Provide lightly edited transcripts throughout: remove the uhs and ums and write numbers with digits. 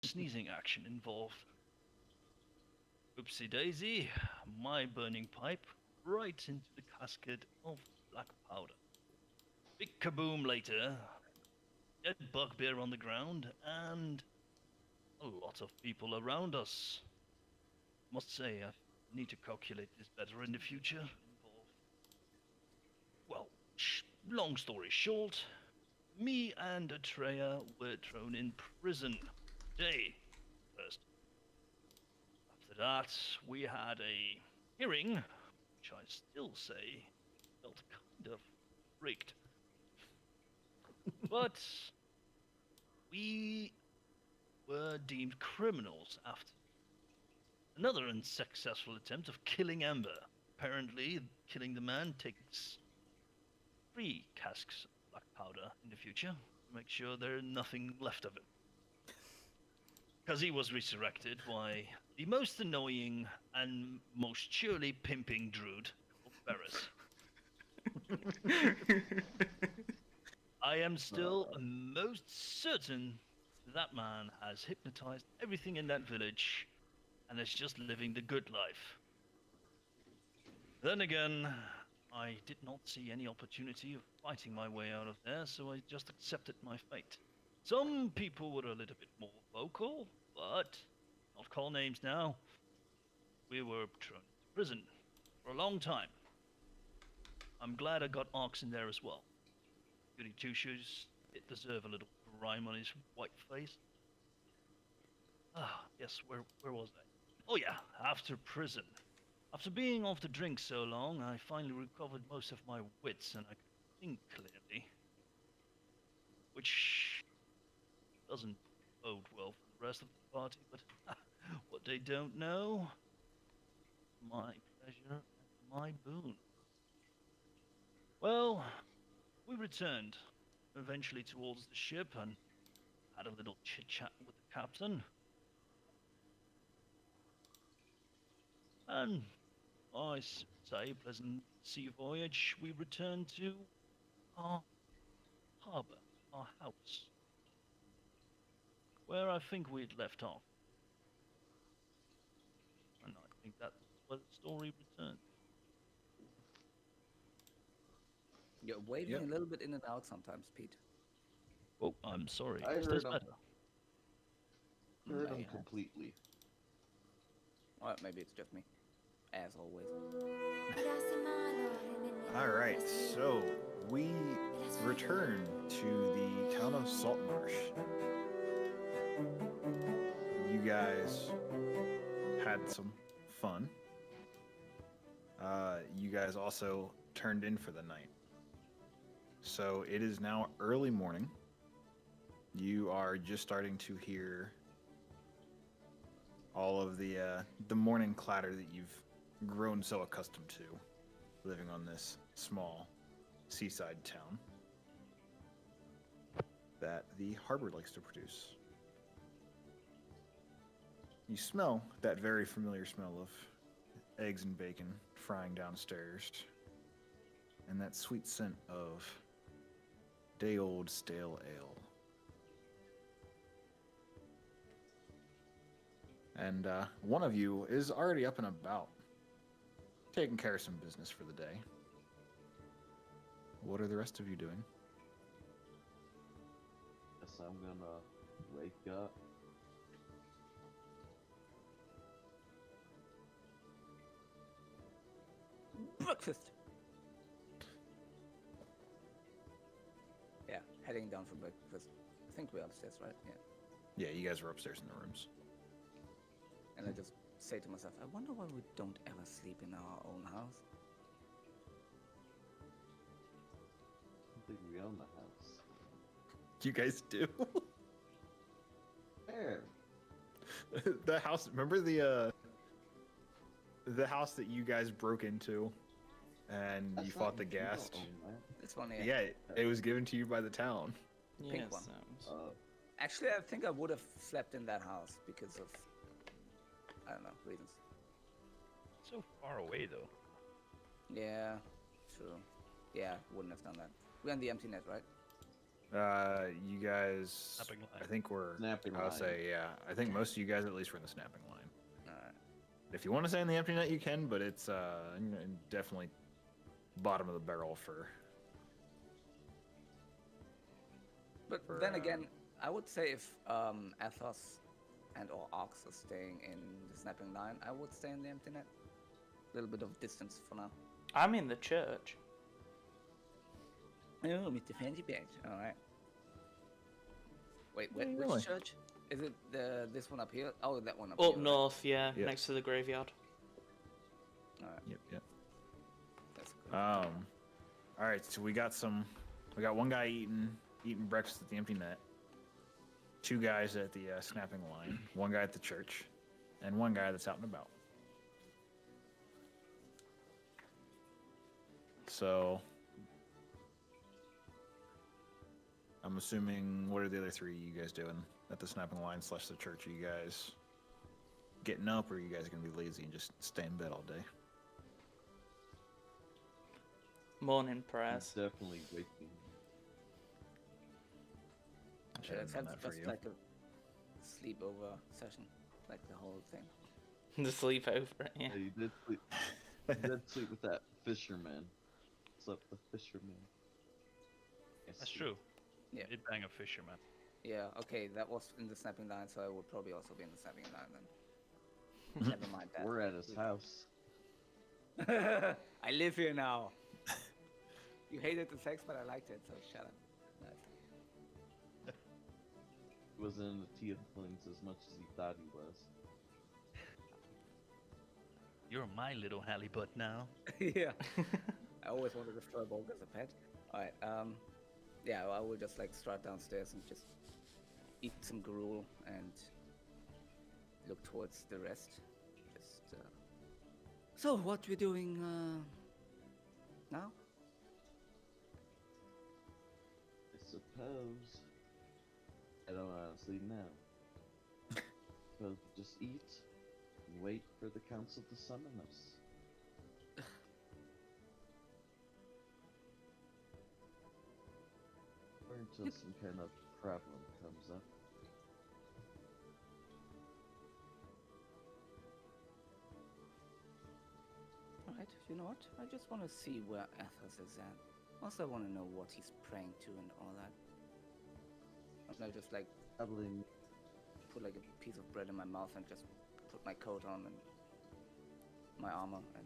sneezing action involved. Oopsie daisy, my burning pipe right into the cascade of black powder. Big kaboom later, dead bugbear on the ground, and a lot of people around us. Must say, I need to calculate this better in the future. Well, long story short, me and Atreya were thrown in prison. Day first. After that, we had a hearing, which I still say felt kind of rigged. But we were deemed criminals after another unsuccessful attempt of killing Ember. Apparently, killing the man takes 3 casks of black powder in the future to make sure there's nothing left of him. Because he was resurrected by the most annoying and most surely pimping druid called Ferris. I am still most certain that man has hypnotized everything in that village and is just living the good life. Then again, I did not see any opportunity of fighting my way out of there, so I just accepted my fate. Some people were a little bit more vocal, but not call names now. We were thrown into prison for a long time. I'm glad I got Ox in there as well. Goody Two Shoes did deserve a little grime on his white face. Ah, yes, where was I? Oh yeah, after prison. After being off the drink so long, I finally recovered most of my wits and I could think clearly. Which doesn't bode well for the rest of the party, but what they don't know, my pleasure and my boon. Well, we returned eventually towards the ship and had a little chit-chat with the captain. And I say, pleasant sea voyage, we returned to our harbour, our house, where I think we'd left off. And I think that's where the story returned. You're waving Yep. a little bit in and out sometimes, Pete. Oh, I'm sorry. I Is this heard him. better? Heard him Mayhem. completely. Or maybe it's just me. As always. All right, so we return to the town of Saltmarsh. You guys had some fun. You guys also turned in for the night. So it is now early morning. You are just starting to hear all of the morning clatter that you've grown so accustomed to living on this small seaside town that the harbor likes to produce. You smell that very familiar smell of eggs and bacon frying downstairs, and that sweet scent of day-old stale ale. And one of you is already up and about, taking care of some business for the day. What are the rest of you doing? Guess I'm gonna wake up. Breakfast! Yeah, heading down for breakfast. I think we're upstairs, right? Yeah. Yeah, you guys are upstairs in the rooms. And I just say to myself, I wonder why we don't ever sleep in our own house. I don't think we own the house. You guys do? Man, The house, remember the house that you guys broke into and that's you fought the not- you don't ghast? own that. This one here. Yeah, it was given to you by the town. Pink one. Uh, Actually, I think I would have slept in that house because of, I don't know, reasons. So far away, though. Yeah, true. Yeah, wouldn't have done that. We're on the empty net, right? You guys, Snapping line. I think we're. Snapping I would line. say, yeah. I think most of you guys at least were in the snapping line. Alright. If you want to stay in the empty net, you can, but it's definitely bottom of the barrel for. But For, then again, I would say if Athos and or Ox are staying in the snapping line, I would stay in the empty net. A little bit of distance for now. I'm in the church. Oh, Mr. Fancy Pants. Alright. Wait, Yeah, which really. church? Is it this one up here? Oh, that one up Up here. right? north, yeah, Yep. next to the graveyard. Alright, Yep. that's good. All right. So we got one guy eating breakfast at the empty net. Two guys at the snapping line. One guy at the church, and one guy that's out and about. So I'm assuming, what are the other three you guys doing at the snapping line / the church? Are you guys getting up, or are you guys gonna be lazy and just stay in bed all day? Morning I'm prayers. definitely waking. I should Yeah, have it done sounds that for just you. like a sleepover session, like the whole thing. The sleepover, yeah. Yeah, you did sleep. You did sleep with that fisherman. Slept with the fisherman. Yes, That's you- true. Yeah. Did bang a fisherman. Yeah, okay, that was in the snapping line, so I would probably also be in the snapping line then. Never mind that. We're at his house. I live here now. You hated the sex, but I liked it, so shut up. Nice. He wasn't in the tieflings as much as he thought he was. You're my little halibut now. Yeah. I always wanted a fur ball as a pet. Alright, yeah, I will just like strut downstairs and just eat some gruel and look towards the rest. Just, So, what we're doing, now? I suppose. I don't honestly know. Suppose we just eat and wait for the council to summon us. Or until some kind of problem comes up. Alright, you know what? I just want to see where Athos is at. Also, I want to know what he's praying to and all that. I'm not just like Probably put like a piece of bread in my mouth and just put my coat on and my armor and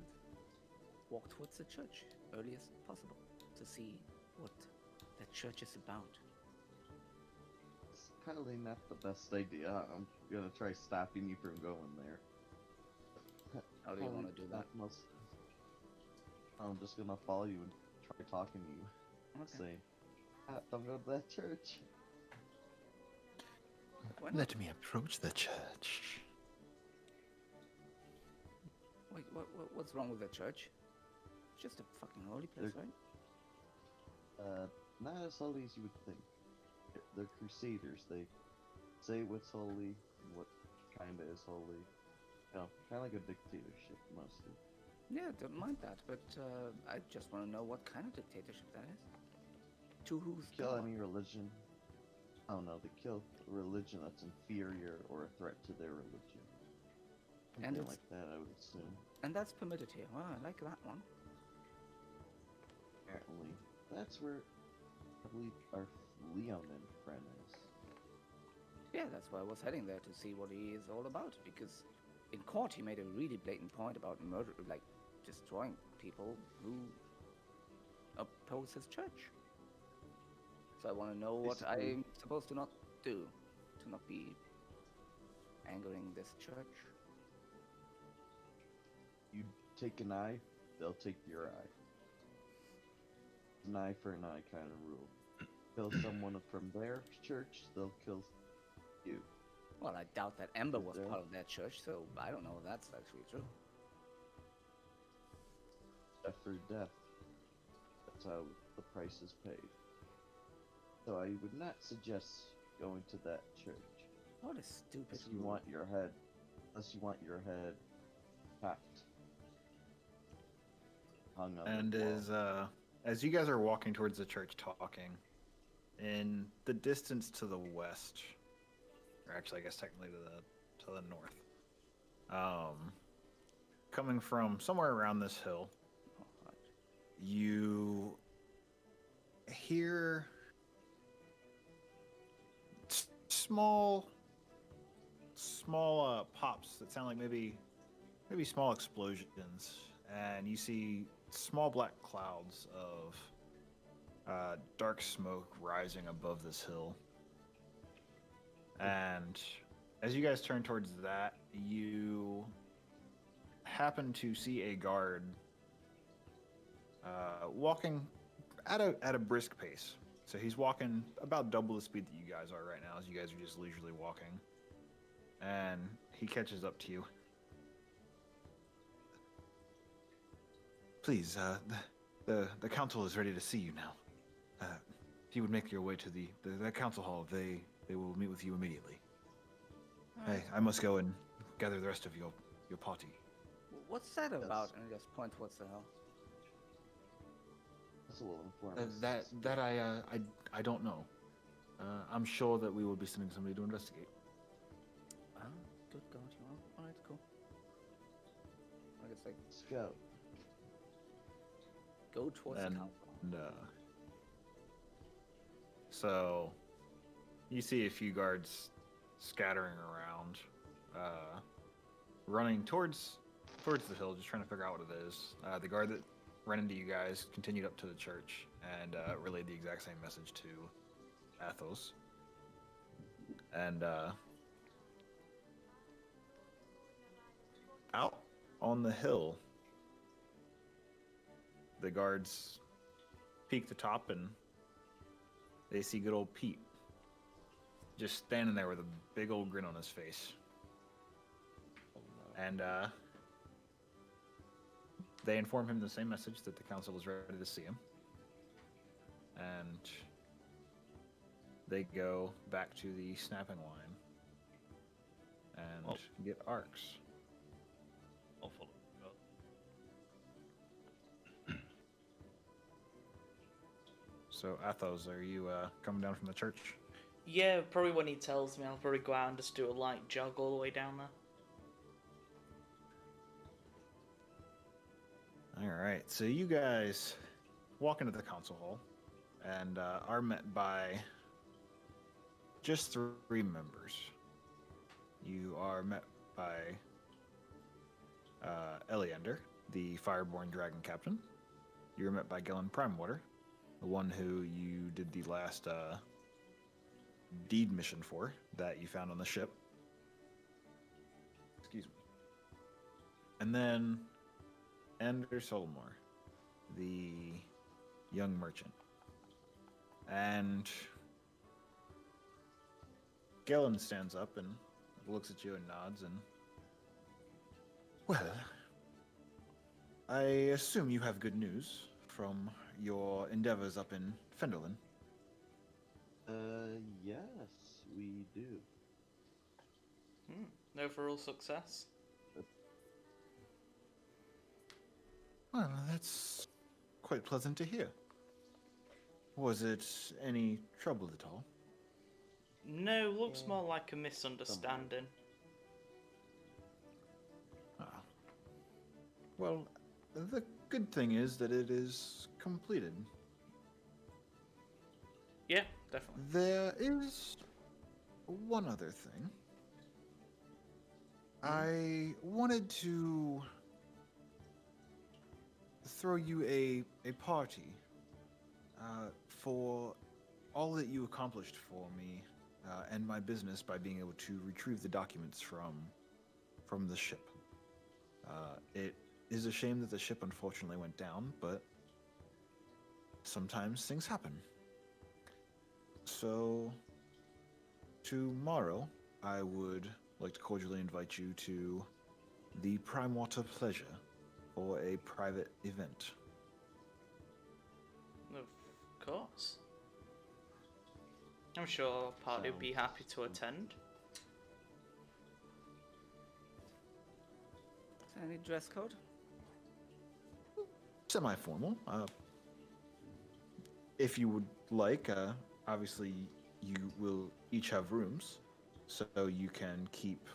walk towards the church early as possible to see what that church is about. it's probably not the best idea. I'm gonna try stopping you from going there. How do you want to do that? I'm just gonna follow you and try talking to you. Okay. Say, don't go to that church. Why not? Let me approach the church. Wait, what's wrong with the church? It's just a fucking holy place, They're- right? Not as holy as you would think. They're crusaders. They say what's holy and what kinda is holy. You know, kinda like a dictatorship, mostly. Yeah, don't mind that, but I just want to know what kind of dictatorship that is. To whose Kill god? any religion. I don't know, they kill a religion that's inferior or a threat to their religion. And Something it's- like that, I would assume. And that's permitted here. Well, I like that one. Apparently. That's where I believe our Leonin friend is. Yeah, that's why I was heading there to see what he is all about. Because in court, he made a really blatant point about murder, like destroying people who oppose his church. So I want to know what Basically- I'm supposed to not do to not be angering this church. You take an eye, they'll take your eye. An eye for an eye kind of rule. Kill someone from their church, they'll kill you. Well, I doubt that Ember was There. part of that church, so I don't know if that's actually true. Death for death. That's how the price is paid. So I would not suggest going to that church What a stupid unless you rule. want your head, packed, hung up. And in the wall. as you guys are walking towards the church talking, in the distance to the west, or actually, I guess technically to the north, coming from somewhere around this hill, you hear small pops that sound like maybe small explosions, and you see small black clouds of dark smoke rising above this hill. And as you guys turn towards that, you happen to see a guard walking at a brisk pace. So he's walking about double the speed that you guys are right now, as you guys are just leisurely walking. And he catches up to you. Please, the council is ready to see you now. If you would make your way to the council hall, they will meet with you immediately. Hey, I must go and gather the rest of your party. What's that about? And I just point towards the hill. That's a little informative. That I don't know. I'm sure that we will be sending somebody to investigate. Oh, good God, you are. Alright, cool. I guess like Let's go. go towards the And council. so you see a few guards scattering around, running towards the hill, just trying to figure out what it is. The guard that ran into you guys continued up to the church and relayed the exact same message to Athos. And out on the hill, the guards peek the top and they see good old Pete just standing there with a big old grin on his face. And they inform him the same message, that the council is ready to see him. And they go back to the snapping line and get arcs. I'll follow. So, Athos, are you coming down from the church? Yeah, probably when he tells me, I'll probably go out and just do a light jog all the way down there. Alright, so you guys walk into the council hall and are met by just 3 members. You are met by Eleander, the Fireborn Dragon Captain. You are met by Gellin Primewater, the one who you did the last deed mission for, that you found on the ship. Excuse me. And then Ender Solomar, the young merchant. And Gellin stands up and looks at you and nods and... Well, I assume you have good news from your endeavors up in Fenderlin. Yes, we do. Overall success. Well, that's quite pleasant to hear. Was it any trouble at all? No, looks more like a misunderstanding. Ah. Well, the good thing is that it is completed. Yeah, definitely. There is one other thing. I wanted to throw you a party for all that you accomplished for me and my business by being able to retrieve the documents from the ship. It is a shame that the ship unfortunately went down, but sometimes things happen. So tomorrow I would like to cordially invite you to the Primewater Pleasure for a private event. Of course. I'm sure our party would be happy to attend. Any dress code? Semi-formal. If you would like, obviously, you will each have rooms, so you can keep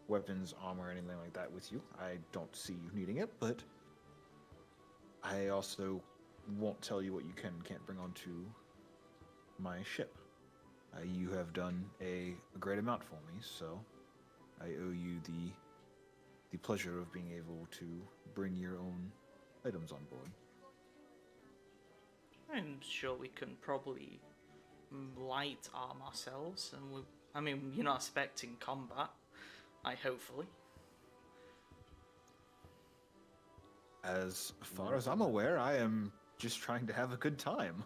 weapons, armor, anything like that with you. I don't see you needing it, but I also won't tell you what you can and can't bring onto my ship. You have done a great amount for me, so I owe you the pleasure of being able to bring your own items on board. I'm sure we can probably light arm ourselves, and I mean, you're not expecting combat. Hopefully. As far as I'm aware, I am just trying to have a good time.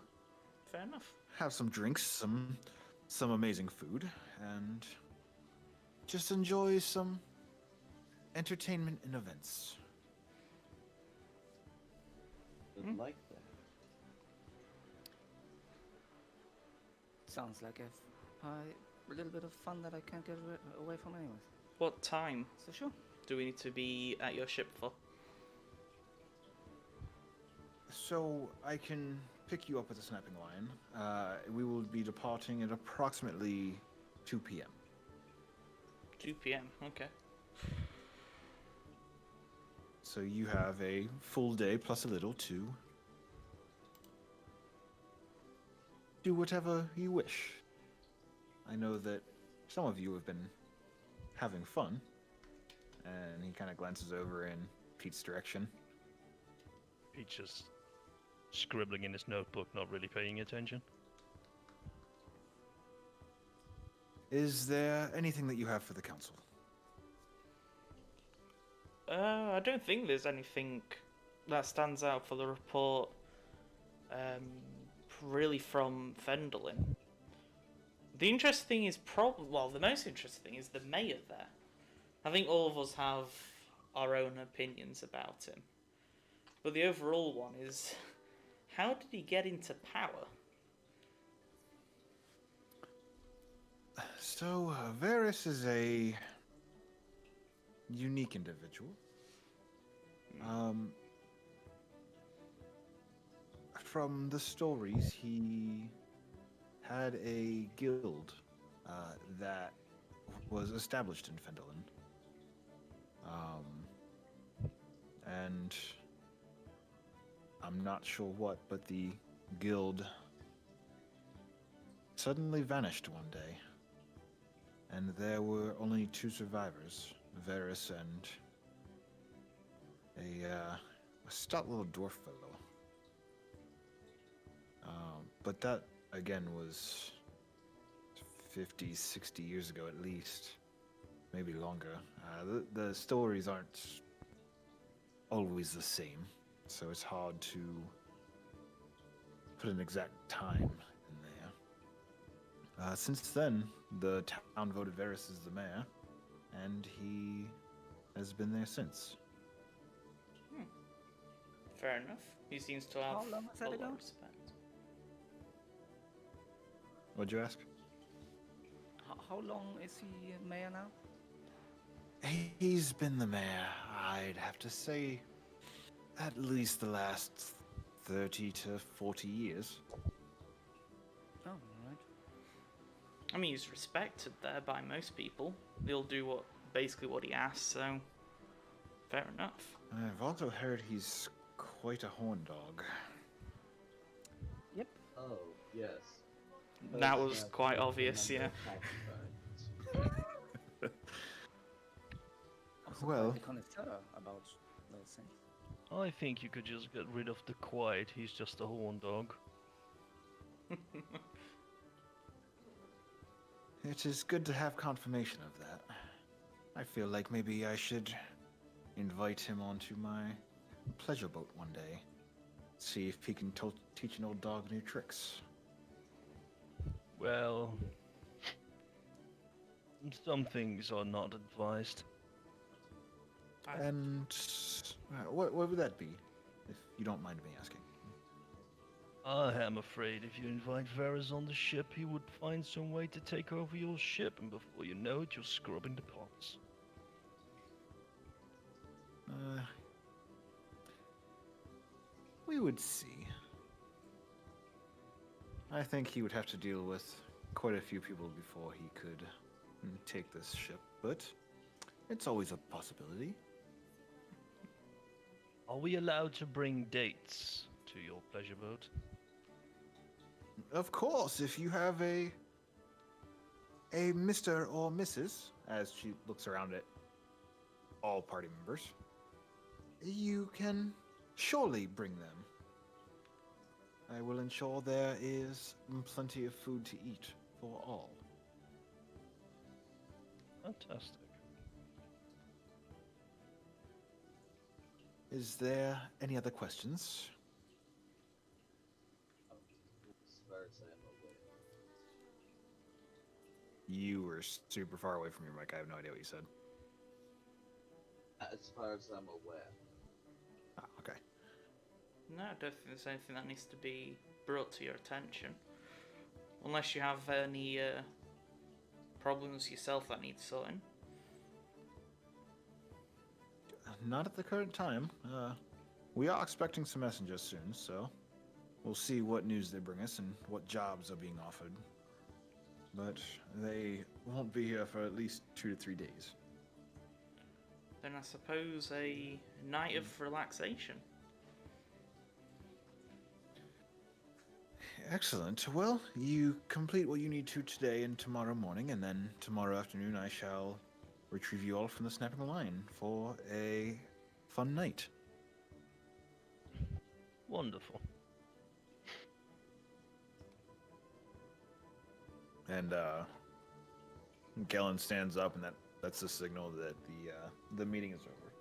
Fair enough. Have some drinks, some amazing food, and just enjoy some entertainment and events. Would like that. Sounds like a little bit of fun that I can't get away from anyways. What time So sure. do we need to be at your ship for? So I can pick you up at the snapping line. We will be departing at approximately 2 p.m. 2 p.m. Okay. So you have a full day plus a little to do whatever you wish. I know that some of you have been having fun. And he kind of glances over in Pete's direction. Pete's just scribbling in his notebook, not really paying attention. Is there anything that you have for the council? I don't think there's anything that stands out for the report, really from Fendelin. The interesting is the most interesting is the mayor there. I think all of us have our own opinions about him. But the overall one is, how did he get into power? So, Varys is a unique individual. From the stories, he had a guild that was established in Fendelin. And I'm not sure what, but the guild suddenly vanished one day. And there were only 2 survivors, Varys and a stout little dwarf fellow. But that, again, was 50, 60 years ago at least. Maybe longer. The stories aren't always the same, so it's hard to put an exact time in there. Since then, the town voted Varys as the mayor, and he has been there since. Fair enough. He seems to have How long was that a lot ago? of respect. What'd you ask? How long is he mayor now? He's been the mayor, I'd have to say, at least the last 30 to 40 years. Oh, right. I mean, he's respected there by most people. They'll do basically what he asks, so fair enough. I've also heard he's quite a horn dog. Yep. Oh, yes. That was quite obvious, yeah. Also Well- quite a connoisseur about those things. I think you could just get rid of the quiet. He's just a horn dog. It is good to have confirmation of that. I feel like maybe I should invite him onto my pleasure boat one day. See if he can teach an old dog new tricks. Well, some things are not advised. And what would that be, if you don't mind me asking? I am afraid if you invite Varys on the ship, he would find some way to take over your ship, and before you know it, you're scrubbing the pots. We would see. I think he would have to deal with quite a few people before he could take this ship, but it's always a possibility. Are we allowed to bring dates to your pleasure boat? Of course, if you have a Mr. or Mrs., as she looks around at all party members, you can surely bring them. I will ensure there is plenty of food to eat for all. Fantastic. Is there any other questions? As far as I'm aware. You were super far away from your mic. I have no idea what you said. As far as I'm aware. Ah, okay. No, I don't think there's anything that needs to be brought to your attention. Unless you have any problems yourself that need sorting. Not at the current time. We are expecting some messengers soon, so we'll see what news they bring us and what jobs are being offered. But they won't be here for at least 2 to 3 days. Then I suppose a night of relaxation. Excellent. Well, you complete what you need to today and tomorrow morning, and then tomorrow afternoon I shall retrieve you all from the snapping line for a fun night. Wonderful. And Gellin stands up, and that's the signal that the meeting is over.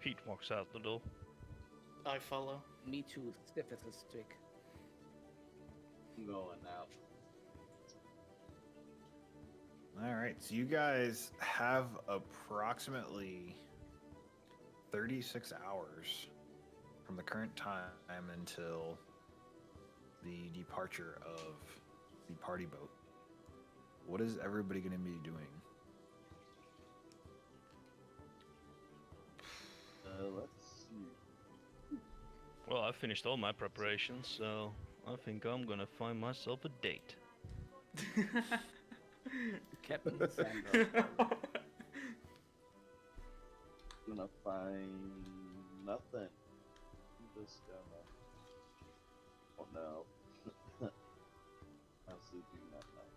Pete walks out the door. I follow. Me too, stiff as a stick. I'm going out. All right, so you guys have approximately 36 hours from the current time until the departure of the party boat. What is everybody going to be doing? Let's see. Well, I finished all my preparations, so I think I'm gonna find myself a date. Captain Sandra. Gonna find nothing. Just gonna. Oh no. I'm sleeping that night.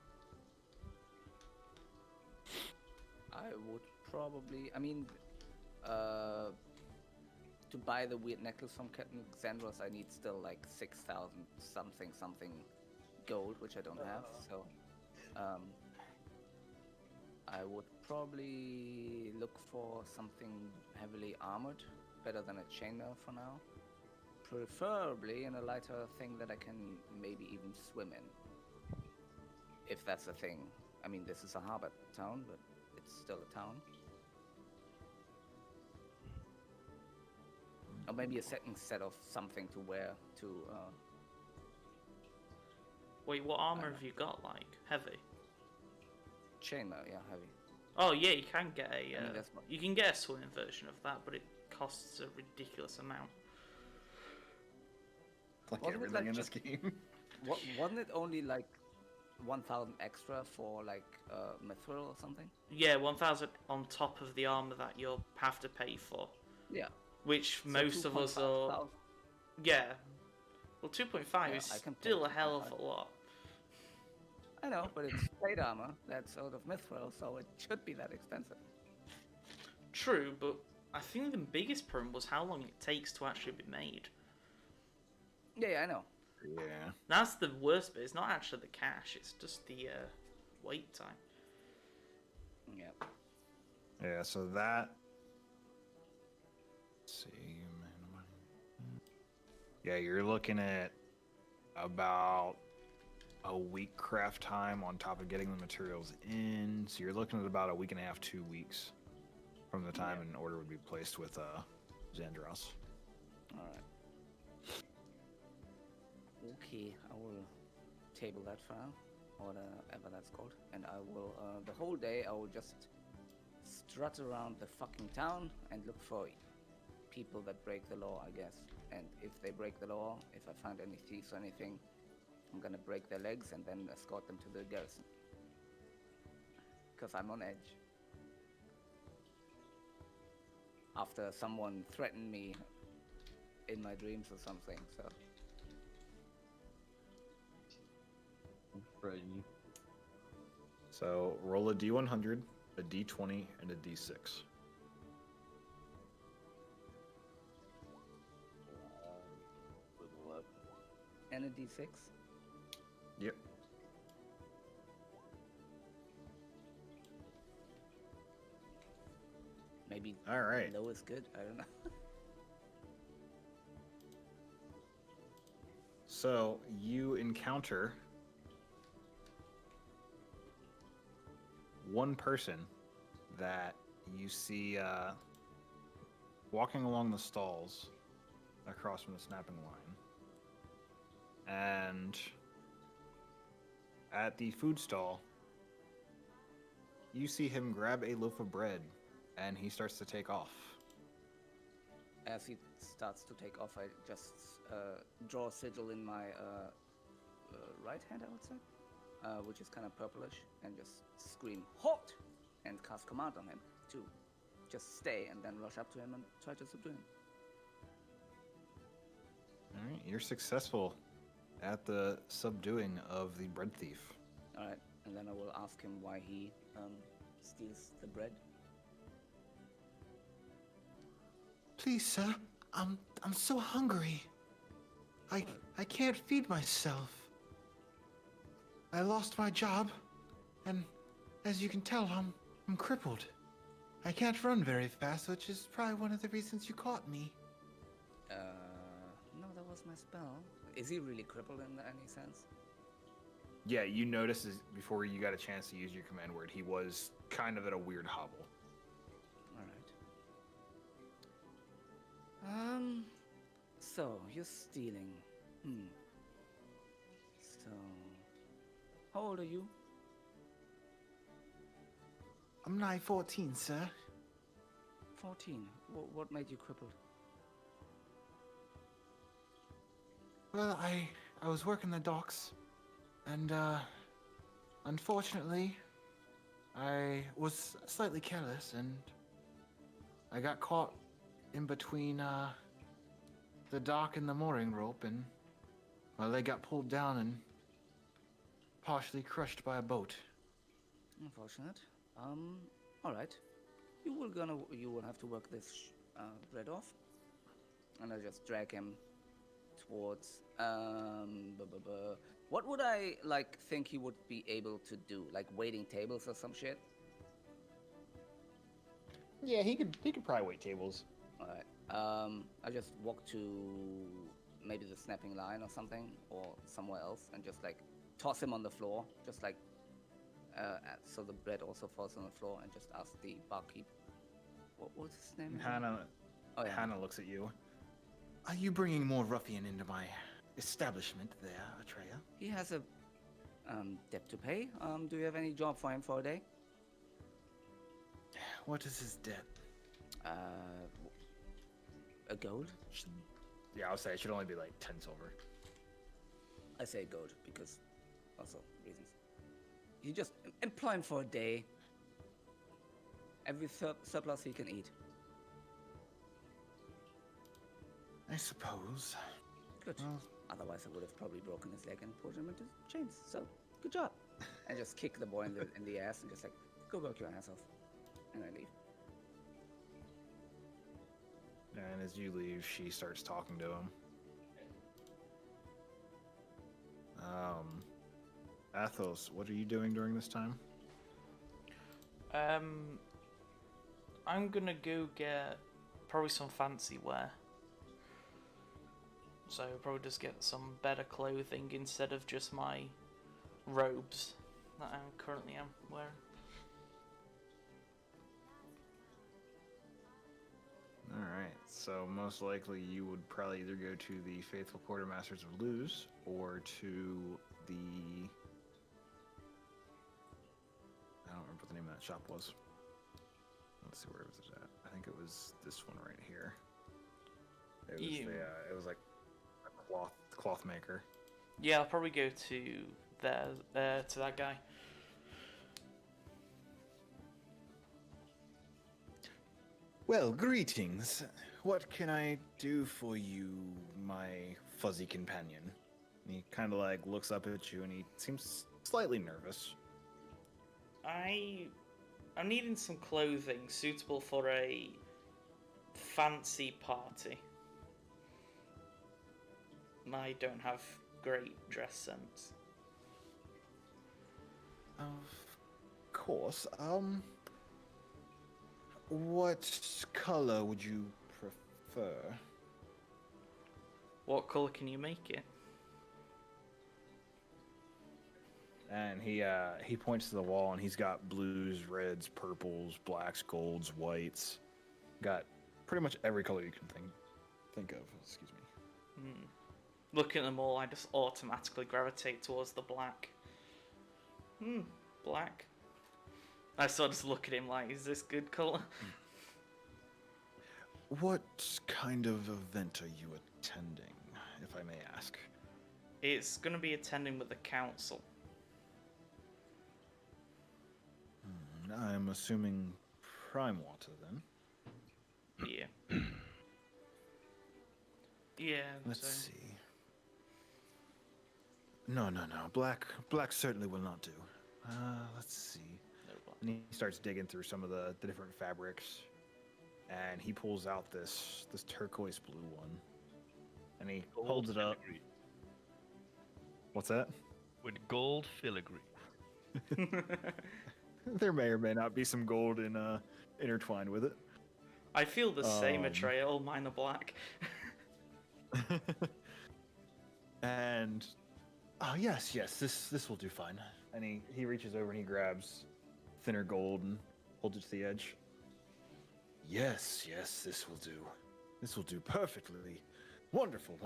I would probably. I mean, to buy the weird necklace from Captain Xandros, I need still like 6,000 something gold, which I don't have. So, I would probably look for something heavily armored, better than a chainmail for now. Preferably in a lighter thing that I can maybe even swim in, if that's a thing. I mean, this is a harbor town, but it's still a town. Or maybe a second set of something to wear to. Wait, what armor have you got? Like heavy? Chainmail, yeah, heavy. Oh yeah, you can get a. I mean, that's what- You can get a swimming version of that, but it costs a ridiculous amount. Like Wasn't it everything like in this just- game. Wasn't it only like 1,000 extra for like mithril or something? Yeah, 1,000 on top of the armor that you'll have to pay for, Yeah. which So most of us are. 2,500. Yeah. Well, 2.5 Yeah, is I can still pay a hell of a 2.5. lot. I know, but it's plate armor that's out of mithril, so it should be that expensive. True, but I think the biggest problem was how long it takes to actually be made. Yeah, I know. Yeah. That's the worst bit. It's not actually the cash; it's just the wait time. Yeah. Yeah, so that. Let's see. Yeah, you're looking at about a week craft time on top of getting the materials in. So you're looking at about a week and a half, 2 weeks from the time an order would be placed with Xandros. All right. Okay, I will table that for now, or whatever that's called, and I will. The whole day, I will just strut around the fucking town and look for people that break the law, I guess. And if they break the law, if I find any thieves or anything, I'm gonna break their legs and then escort them to the garrison. Because I'm on edge. After someone threatened me in my dreams or something, so. I'm afraid you. So roll a d100, a d20, and a d6. With 11. And a d6? Yep. Maybe All right. low is good, I don't know. So you encounter one person that you see walking along the stalls across from the snapping line. And at the food stall, you see him grab a loaf of bread and he starts to take off. As he starts to take off, I just draw a sigil in my right hand, I would say, which is kind of purplish, and just scream, "Halt!" and cast command on him to just stay, and then rush up to him and try to subdue him. All right, you're successful at the subduing of the bread thief. All right, and then I will ask him why he steals the bread. Please, sir, I'm so hungry. I can't feed myself. I lost my job, and as you can tell, I'm crippled. I can't run very fast, which is probably one of the reasons you caught me. No, that was my spell. Is he really crippled in any sense? Yeah, you noticed before you got a chance to use your command word, he was kind of at a weird hobble. All right. So you're stealing. So, how old are you? I'm nigh 14, sir. 14. What made you crippled? Well, I was working the docks, and unfortunately, I was slightly careless, and I got caught in between the dock and the mooring rope, and my leg got pulled down and partially crushed by a boat. Unfortunate. All right. You will have to work this bread off, and I just drag him towards. What would I think he would be able to do? Like waiting tables or some shit? Yeah, he could probably wait tables. All right. I just walk to maybe the snapping line or something, or somewhere else, and just like toss him on the floor, just like so the bread also falls on the floor, and just ask the barkeep, what's his name? Hannah, Oh yeah. Hannah looks at you. Are you bringing more ruffian into my establishment there, Atreya? He has a debt to pay. Do you have any job for him for a day? What is his debt? A gold? Yeah, I'll say it should only be like 10 silver. I say gold because also reasons. You just employ him for a day. Every surplus he can eat. I suppose. Good. Well, Otherwise, I would have probably broken his leg and put him into chains. So, good job. And just kick the boy in the ass and just like, go work your ass off. And I leave. And as you leave, she starts talking to him. Athos, what are you doing during this time? I'm gonna go get probably some fancy wear. So probably just get some better clothing instead of just my robes that I currently am wearing. Alright, so most likely you would probably either go to the Faithful Quartermasters of Luz or to the... I don't remember what the name of that shop was. Let's see, where was it at? I think it was this one right here. It was like a cloth maker. Yeah, I'll probably go to to that guy. Well, greetings. What can I do for you, my fuzzy companion? And he kind of like looks up at you and he seems slightly nervous. I'm needing some clothing suitable for a fancy party. I don't have great dress sense. Of course. What color would you prefer? What colour can you make it? And he points to the wall and he's got blues, reds, purples, blacks, golds, whites. Got pretty much every color you can think of. Excuse me. Looking at them all, I just automatically gravitate towards the black. Black. I sort of just look at him like, is this good colour? What kind of event are you attending, if I may ask? It's going to be attending with the council. I'm assuming Prime Water then. Yeah. Yeah. Let's see. No. Black certainly will not do. Let's see. No black. And he starts digging through some of the different fabrics, and he pulls out this turquoise blue one, and he holds it up. Filigree. What's that? With gold filigree. There may or may not be some gold intertwined with it. I feel the same, Atreal. Mine are black. And yes, this will do fine. And he reaches over and he grabs thinner gold and holds it to the edge. Yes, this will do. This will do perfectly. Wonderful.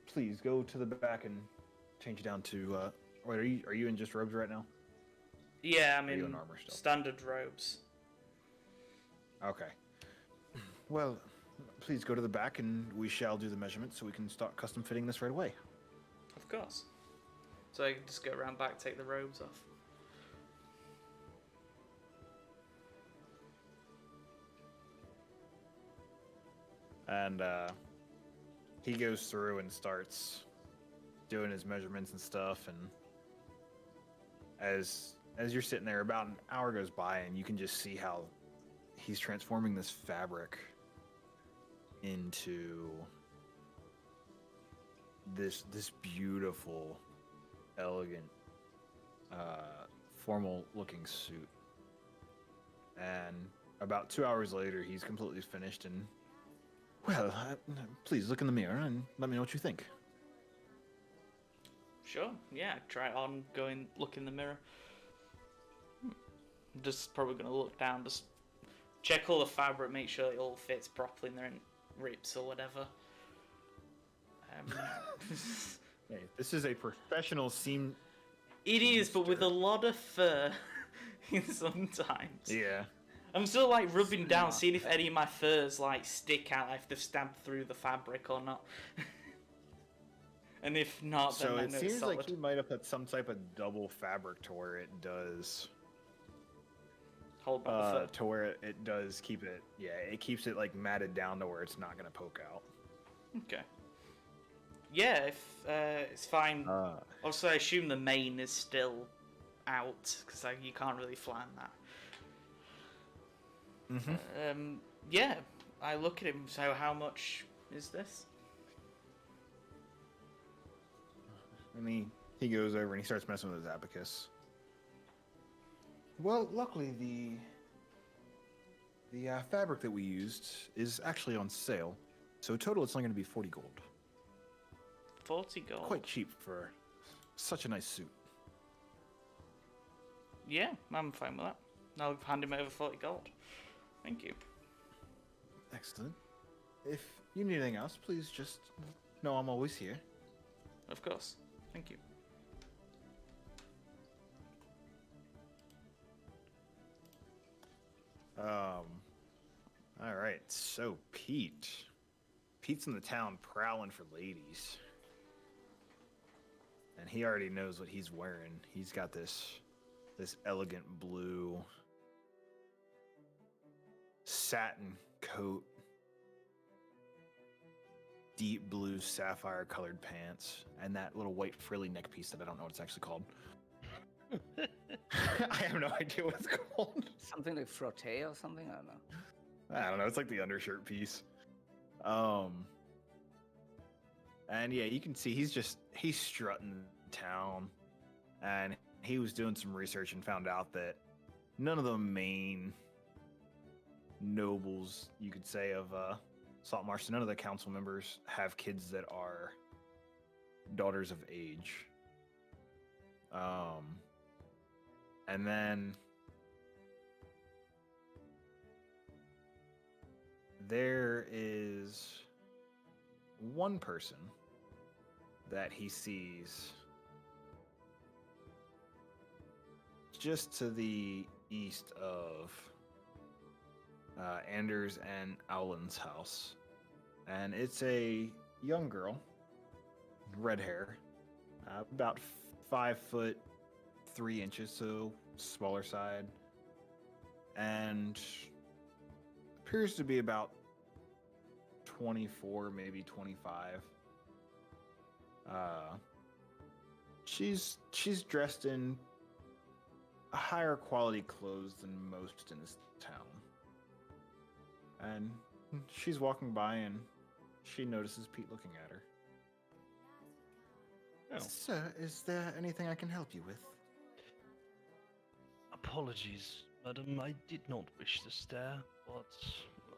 Please go to the back and change down to. Wait, are you in just robes right now? Yeah, I'm Are you in in armor still? standard robes. Okay. Well, please go to the back and we shall do the measurements so we can start custom fitting this right away. Of course. So I can just go around back, take the robes off. And he goes through and starts doing his measurements and stuff. And as you're sitting there, about an hour goes by, and you can just see how he's transforming this fabric into this beautiful, elegant, formal-looking suit. And about 2 hours later, he's completely finished. And well, please look in the mirror and let me know what you think. Sure, yeah, try it on, go in, look in the mirror. Just probably going to look down, just check all the fabric, make sure it all fits properly and there ain't rips or whatever. Hey, this is a professional seam. It is, but with a lot of fur sometimes. Yeah. I'm still like rubbing down, seeing if any of my furs like stick out, if they've stabbed through the fabric or not. And if not, then So I it know seems it's solid. like he might have put some type of double fabric to where it does. Hold back the fur. To where it does keep it. Yeah, it keeps it like matted down to where it's not gonna poke out. Okay. Yeah, if it's fine. Also, I assume the mane is still out because you can't really flatten that. Mm-hmm. Yeah, I look at him. So, how much is this? And he goes over and he starts messing with his abacus. Well, luckily the fabric that we used is actually on sale, so total it's only going to be 40 gold. 40 gold. Quite cheap for such a nice suit. Yeah, I'm fine with that. I'll hand him over 40 gold. Thank you. Excellent. If you need anything else, please just know I'm always here. Of course. Thank you. All right. So, Pete, Pete's in the town prowling for ladies. And he already knows what he's wearing. He's got this elegant blue satin coat, deep blue sapphire colored pants, and that little white frilly neck piece that I don't know what it's actually called. I have no idea what it's called. Something like frotte or something? I don't know. I don't know. It's like the undershirt piece. And yeah, you can see he's strutting town, and he was doing some research and found out that none of the main nobles, you could say, of Saltmarsh, none of the council members have kids that are daughters of age. And then there is one person that he sees just to the east of Anders and Owlin's house. And it's a young girl, red hair, about 5'3", so smaller side, and appears to be about 24, maybe 25. She's dressed in higher quality clothes than most in this town. And she's walking by and she notices Pete looking at her. Oh. Sir, is there anything I can help you with? Apologies, madam. I did not wish to stare, but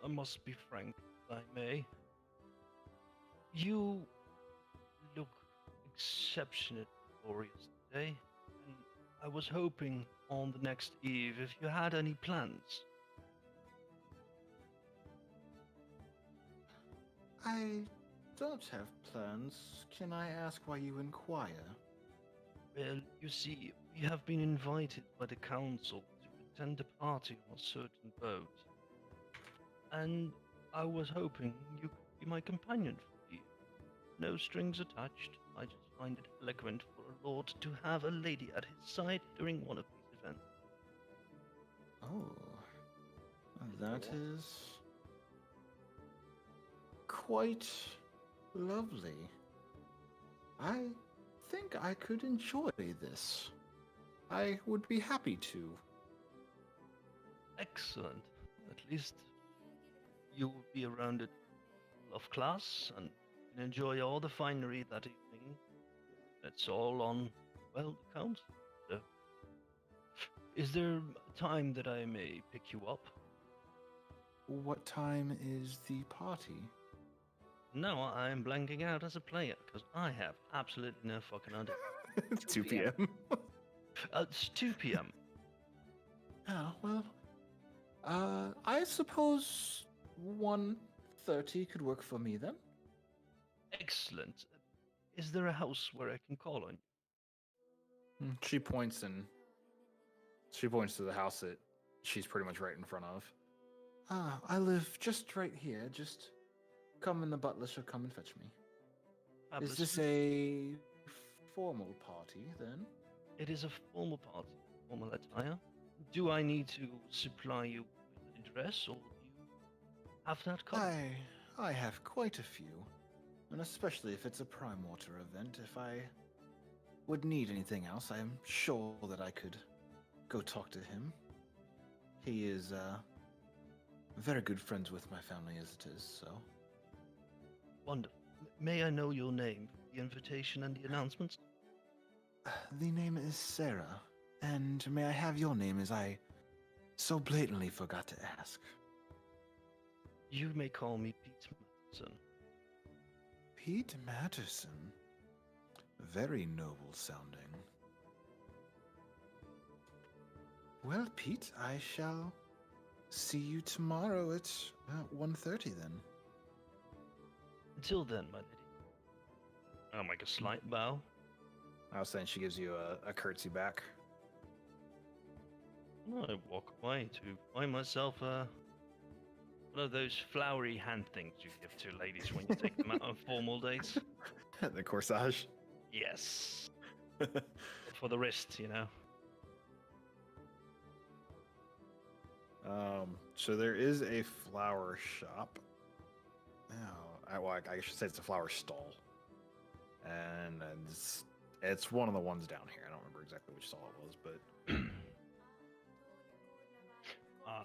I must be frank, if I may. You look exceptionally glorious today, and I was hoping on the next eve if you had any plans. I don't have plans. Can I ask why you inquire? Well, you see, we have been invited by the council to attend a party on a certain boat. And I was hoping you could be my companion for the evening. No strings attached. I just find it eloquent for a lord to have a lady at his side during one of these events. Oh, that is quite lovely. I think I could enjoy this. I would be happy to. Excellent. At least you will be around it of class and can enjoy all the finery that evening. That's all on, well, the council. So, is there a time that I may pick you up? What time is the party? No, I am blanking out as a player because I have absolutely no fucking idea. 2 p.m. It's 2 p.m. Oh, well, I suppose 1:30 could work for me then. Excellent. Is there a house where I can call on you? She points to the house that she's pretty much right in front of. I live just right here. Just come and the butler shall come and fetch me. Is this a formal party then? It is a formal party, formal attire. Do I need to supply you with a dress, or do you have that covered? I have quite a few, and especially if it's a Prime Water event. If I would need anything else, I am sure that I could go talk to him. He is very good friends with my family as it is, so. Wonderful. May I know your name, the invitation and the announcements? The name is Sarah, and may I have your name, as I so blatantly forgot to ask. You may call me Pete Matson. Pete Matterson. Very noble sounding. Well, Pete, I shall see you tomorrow at 1:30 then. Until then, my lady. I'll make a slight bow. I was saying she gives you a curtsy back. I walk away to find myself a One of those flowery hand things you give to ladies when you take them out on formal dates. The corsage. Yes. For the wrist, you know. So there is a flower shop. I should say it's a flower stall, and it's one of the ones down here. I don't remember exactly which stall it was, but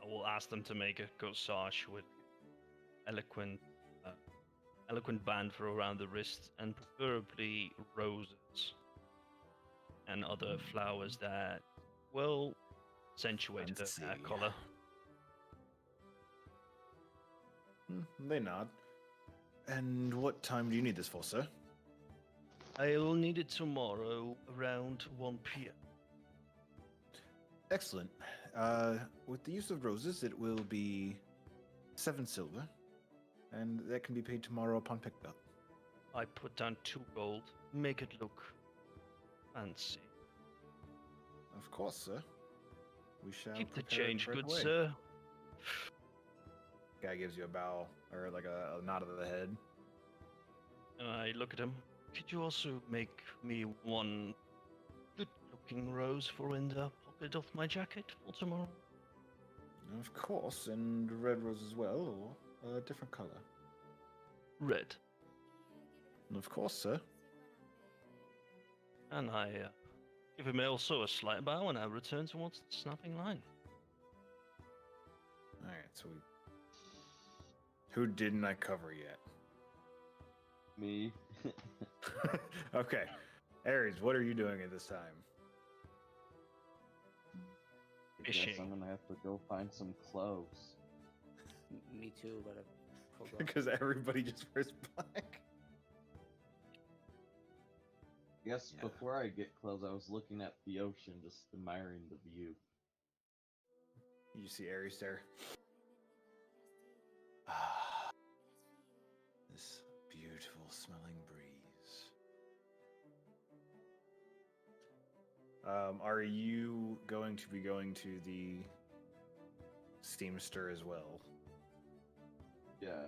We'll ask them to make a corsage with eloquent, eloquent band for around the wrist, and preferably roses and other flowers that will accentuate her Fancy. hair color. They nod. And what time do you need this for, sir? I'll need it tomorrow around 1 p.m. Excellent. With the use of roses, it will be 7 silver, and that can be paid tomorrow upon pickup. I put down 2 gold. Make it look fancy. Of course, sir. We shall Keep the prepare it change, right good away. sir. Guy gives you a bow, or like a nod of the head. And I look at him. Could you also make me one good-looking rose for in the pocket of my jacket for tomorrow? Of course, and red rose as well, or a different color. Red. Of course, sir. And I give him also a slight bow, and I return towards the snapping line. All right, so who didn't I cover yet? Me. Okay, Ares, what are you doing at this time? I guess Fishing. I'm gonna have to go find some clothes. Me too, but I forgot. Because everybody just wears black. I guess Yeah. before I get clothes, I was looking at the ocean, just admiring the view. You see Ares there. Ah, this beautiful smelling breeze. Are you going to be going to the Steamster as well? Yeah.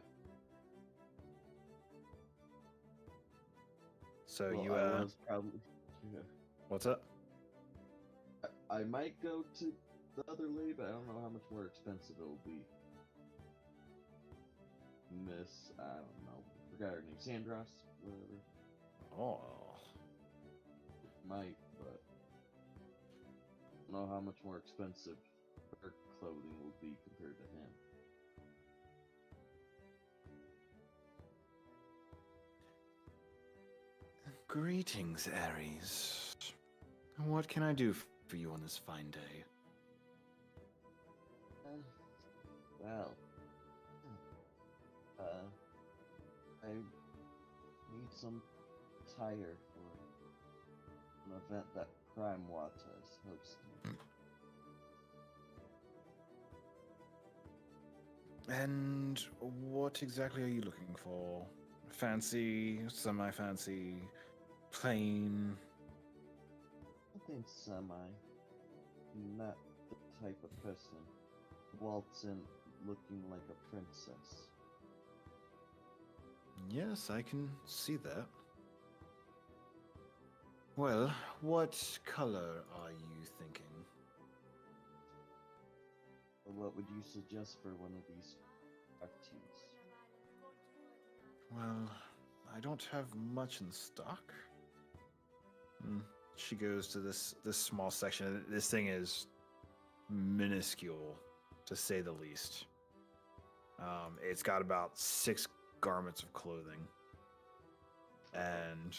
So Well, you I was probably. Yeah. what's up? I might go to the other lady, but I don't know how much more expensive it will be. Miss, I don't know. Forgot her name. Sandras, whatever. Oh, Might, but I don't know how much more expensive her clothing will be compared to him. greetings, Ares. What can I do for you on this fine day? Well, I need some tire for an event that Prime Water is hosting. And what exactly are you looking for? Fancy, semi-fancy, plain? I think semi. Not the type of person who waltz in looking like a princess. Yes, I can see that. Well, what color are you thinking? What would you suggest for one of these parties? Well, I don't have much in stock. She goes to this small section. This thing is minuscule, to say the least. It's got about 6 garments of clothing, and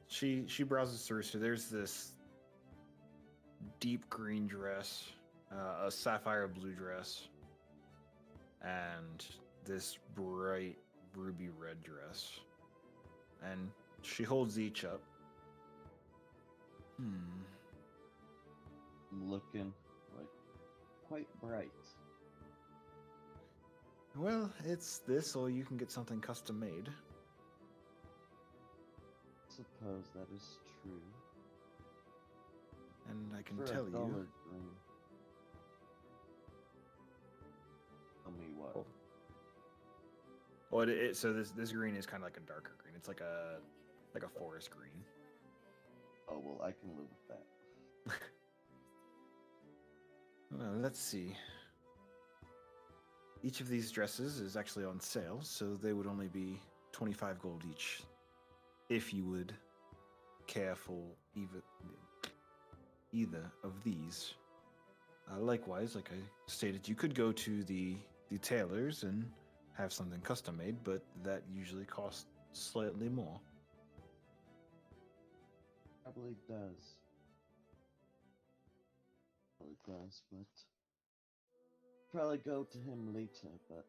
she browses through. So there's this deep green dress, a sapphire blue dress, and this bright ruby red dress. And she holds each up. Looking like quite bright. Well, it's this, or you can get something custom made. Suppose that is true. And I can For tell a you, duller green. Well, so this green is kind of like a darker green. It's like a forest green. Oh well, I can live with that. Well, let's see. Each of these dresses is actually on sale, so they would only be 25 gold each. If you would care for either of these. Likewise, like I stated, you could go to the tailors and have something custom made, but that usually costs slightly more. Probably does. Probably does, but probably go to him later. But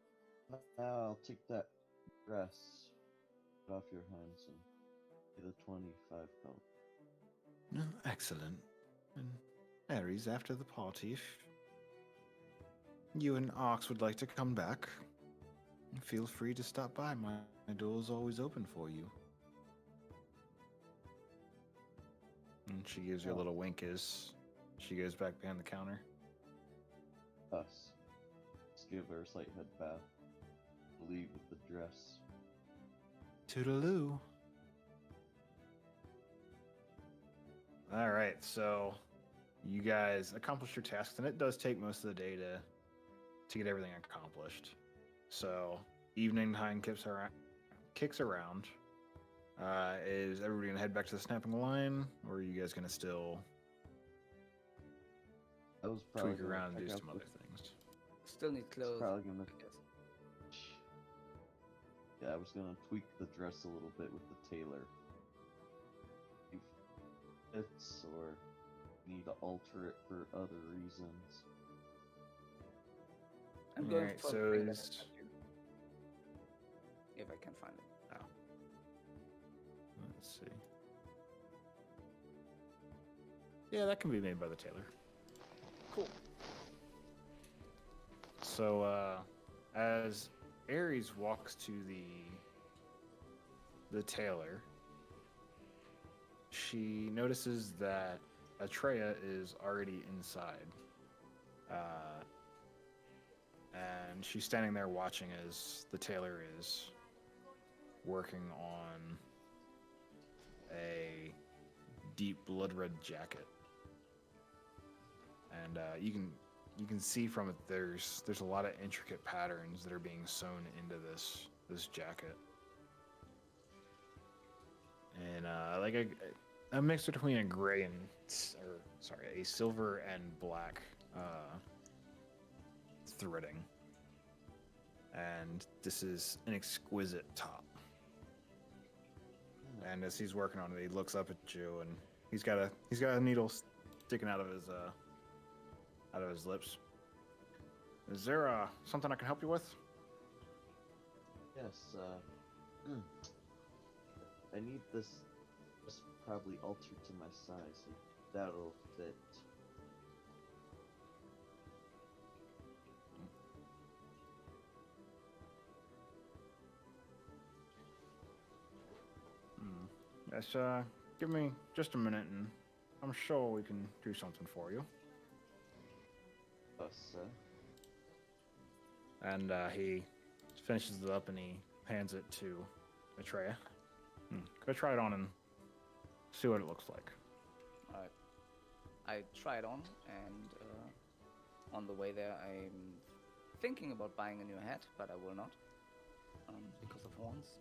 now I'll take that dress off your hands and get a 25 gold. No, excellent. And Ares, after the party, if you and Arx would like to come back, feel free to stop by. My door's always open for you. And she gives you a little wink as she goes back behind the counter. Us. Just give her a slight head bow. Leave with the dress. Toodaloo. All right, so you guys accomplished your tasks, and it does take most of the day to get everything accomplished. So evening time kicks around. Is everybody gonna head back to the snapping line, or are you guys gonna still I was probably tweak gonna around and check do out some the- other things? Still need clothes. Probably gonna. I guess. Yeah, I was gonna tweak the dress a little bit with the tailor. If fits or need to alter it for other reasons. I'm going Alright, for so the ring that I is- sent you. If I can find it. Let's see. Yeah, that can be made by the tailor. Cool. So, as Ares walks to the tailor, she notices that Atreya is already inside. And she's standing there watching as the tailor is working on a deep blood red jacket, and you can see from it there's a lot of intricate patterns that are being sewn into this jacket, and like a mix between a gray and a silver and black threading, and this is an exquisite top. And as he's working on it, he looks up at you, and he's got a needle sticking out of his lips. Is there something I can help you with? Yes, I need this probably altered to my size. If that'll fit. Yes, give me just a minute, and I'm sure we can do something for you. Us, And he finishes it up, and he hands it to Atreya. Go try it on and see what it looks like. Alright. I try it on, and on the way there, I'm thinking about buying a new hat, but I will not because of horns.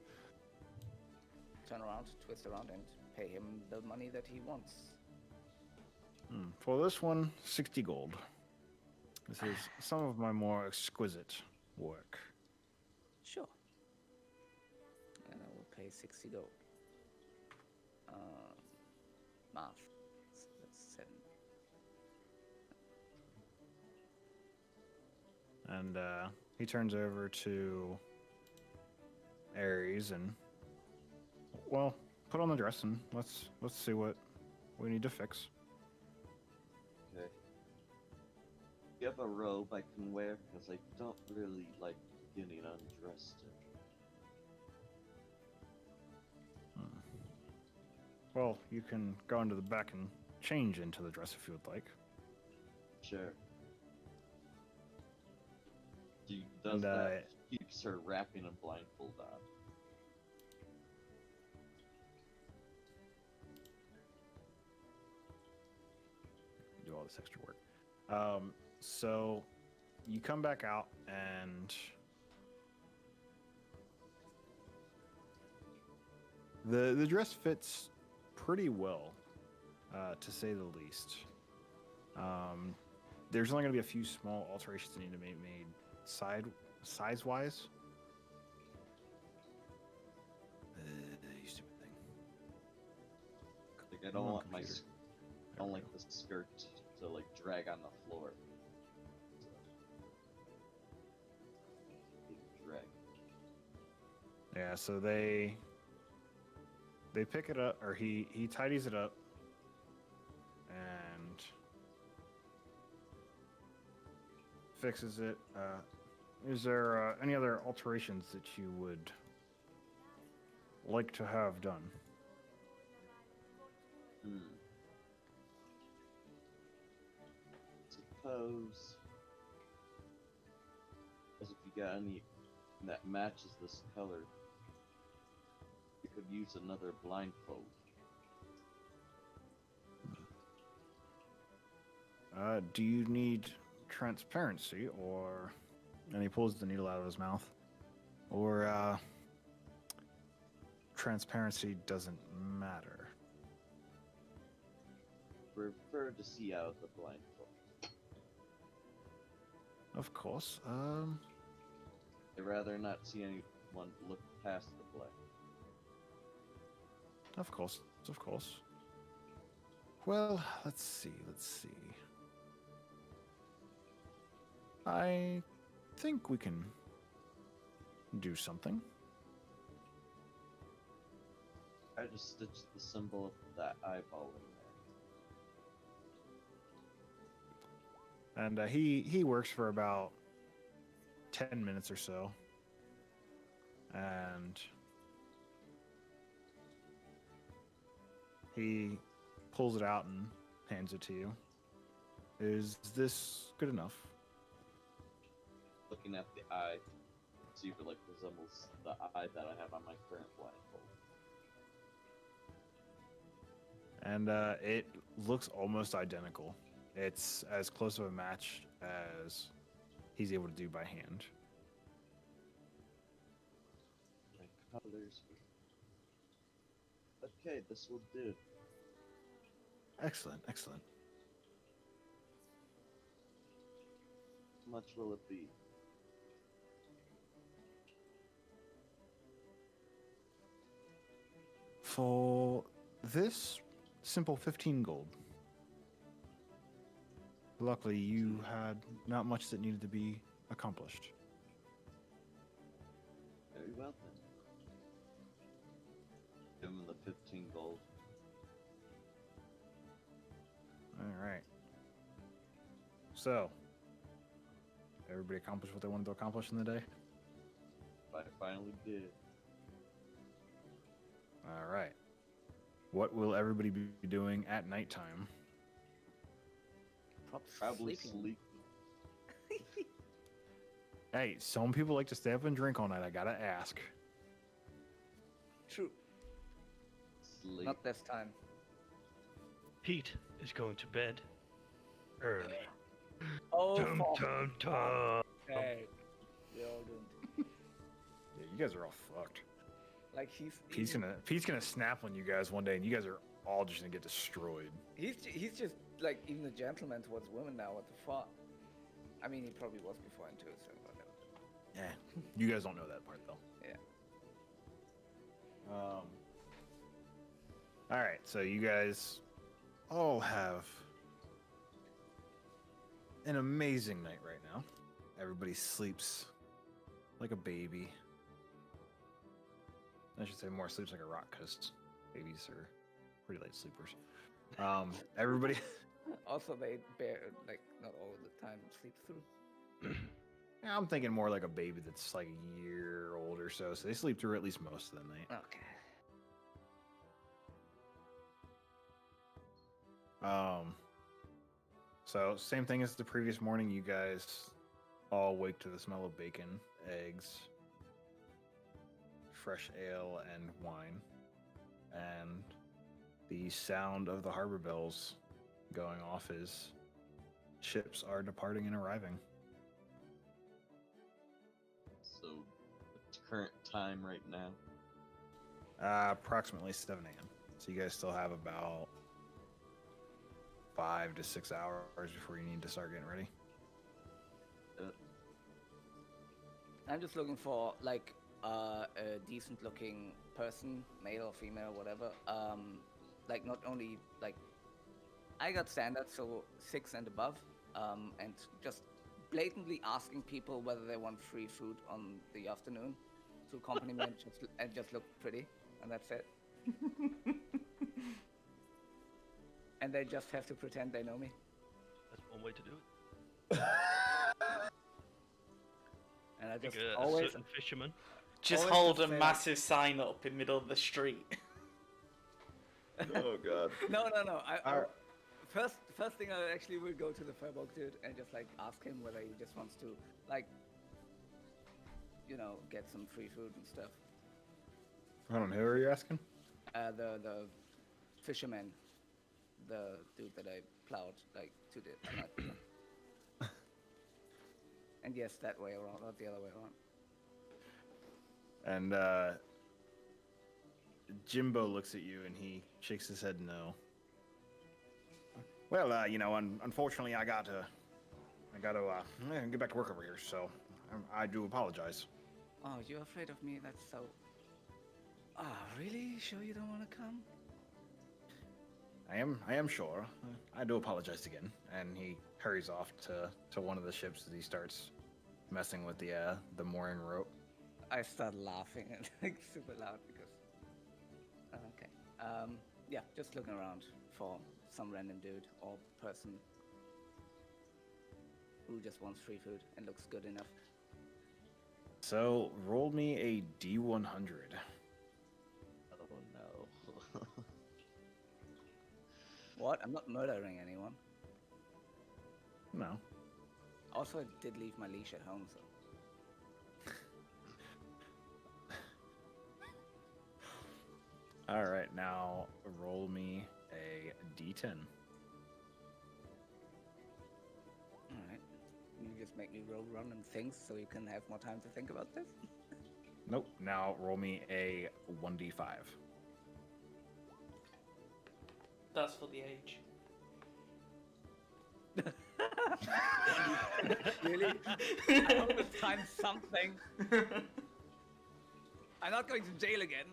Turn around, twist around, and pay him the money that he wants. For this one, 60 gold. This is some of my more exquisite work. Sure. And I will pay 60 gold. Math. So that's 7. And he turns over to Ares and, well, put on the dress and let's see what we need to fix. okay. You have a robe I can wear because I don't really like getting undressed. Well, you can go into the back and change into the dress if you would like. Sure. Does And, that keeps her wrapping a blindfold on. Do all this extra work. So you come back out and the dress fits pretty well, to say the least. There's only going to be a few small alterations that need to be made size-wise. You stupid thing. Like I Come don't on, want my, computer. I don't like the skirt to like drag on the floor. Drag. Yeah, so they pick it up, or he tidies it up, and fixes it. Is there any other alterations that you would like to have done? Suppose as if you got any that matches this color, you could use another blindfold. Do you need transparency, or... And he pulls the needle out of his mouth. Or, transparency doesn't matter. Prefer to see out of the blindfold. Of course. I'd rather not see anyone look past the blind. Of course. Of course. Well, let's see. I think we can do something. I just stitched the symbol of that eyeball in there. And he works for about 10 minutes or so. And he pulls it out and hands it to you. Is this good enough? Looking at the eye, see if it like resembles the eye that I have on my current blindfold. And it looks almost identical. It's as close of a match as he's able to do by hand. My colors. Okay, this will do. Excellent, excellent. How much will it be? For this, simple 15 gold. Luckily, you had not much that needed to be accomplished. Very well then. Give him the 15 gold. All right. So, everybody accomplished what they wanted to accomplish in the day? I finally did. All right. What will everybody be doing at nighttime? Probably sleeping. sleep. Hey, some people like to stay up and drink all night. I gotta ask. True. Sleep. Not this time. Pete is going to bed early. Oh, Dum fuck. dum dum. Hey. We're all doomed. Yeah, you guys are all fucked. Like Pete's gonna snap on you guys one day, and you guys are all just gonna get destroyed. he's just like even a gentleman towards women now. What the fuck? I mean, he probably was before him too. So whatever. Yeah, you guys don't know that part though. Yeah. All right, so you guys all have an amazing night right now. Everybody sleeps like a baby. I should say more sleeps like a rock, because babies are pretty late sleepers. Everybody, Also, they like not all the time sleep through. yeah, I'm thinking more like a baby that's like a year old or so. So they sleep through at least most of the night. Okay. So same thing as the previous morning. You guys all awake to the smell of bacon, eggs, fresh ale, and wine, and the sound of the harbor bells going off as ships are departing and arriving. So, it's current time right now. Approximately 7 a.m. So you guys still have about 5 to 6 hours before you need to start getting ready. I'm just looking for like a decent looking person, male or female, whatever. Like not only like I got standards, so 6 and above, and just blatantly asking people whether they want free food on the afternoon to accompany me and just look pretty, and that's it. And they just have to pretend they know me. That's one way to do it. And I Like just a always certain fisherman. Just Always hold just a say, like- massive sign up in middle of the street. Oh god. no. First thing I actually will go to the Furbolg dude and just like ask him whether he just wants to like, you know, get some free food and stuff. Hold on, who are you asking? The fisherman, the dude that I plowed like 2 days. And yes, that way around, not the other way around. And Jimbo looks at you and he shakes his head no. Well, you know, unfortunately, I got to get back to work over here, so I do apologize. Oh, you're afraid of me? That's so. Ah, really? Sure you don't want to come? I am sure. I do apologize again. And he hurries off to one of the ships as he starts messing with the mooring rope. I start laughing and like super loud because. Okay. Yeah, just looking around for some random dude or person who just wants free food and looks good enough. So roll me a D100. Oh no. What? I'm not murdering anyone. No. Also, I did leave my leash at home, so. All right, now roll me a D10. Alright. You just make me roll random things so you can have more time to think about this? Nope. Now roll me a 1D5. That's for the age. Really? I hope it's time something. I'm not going to jail again.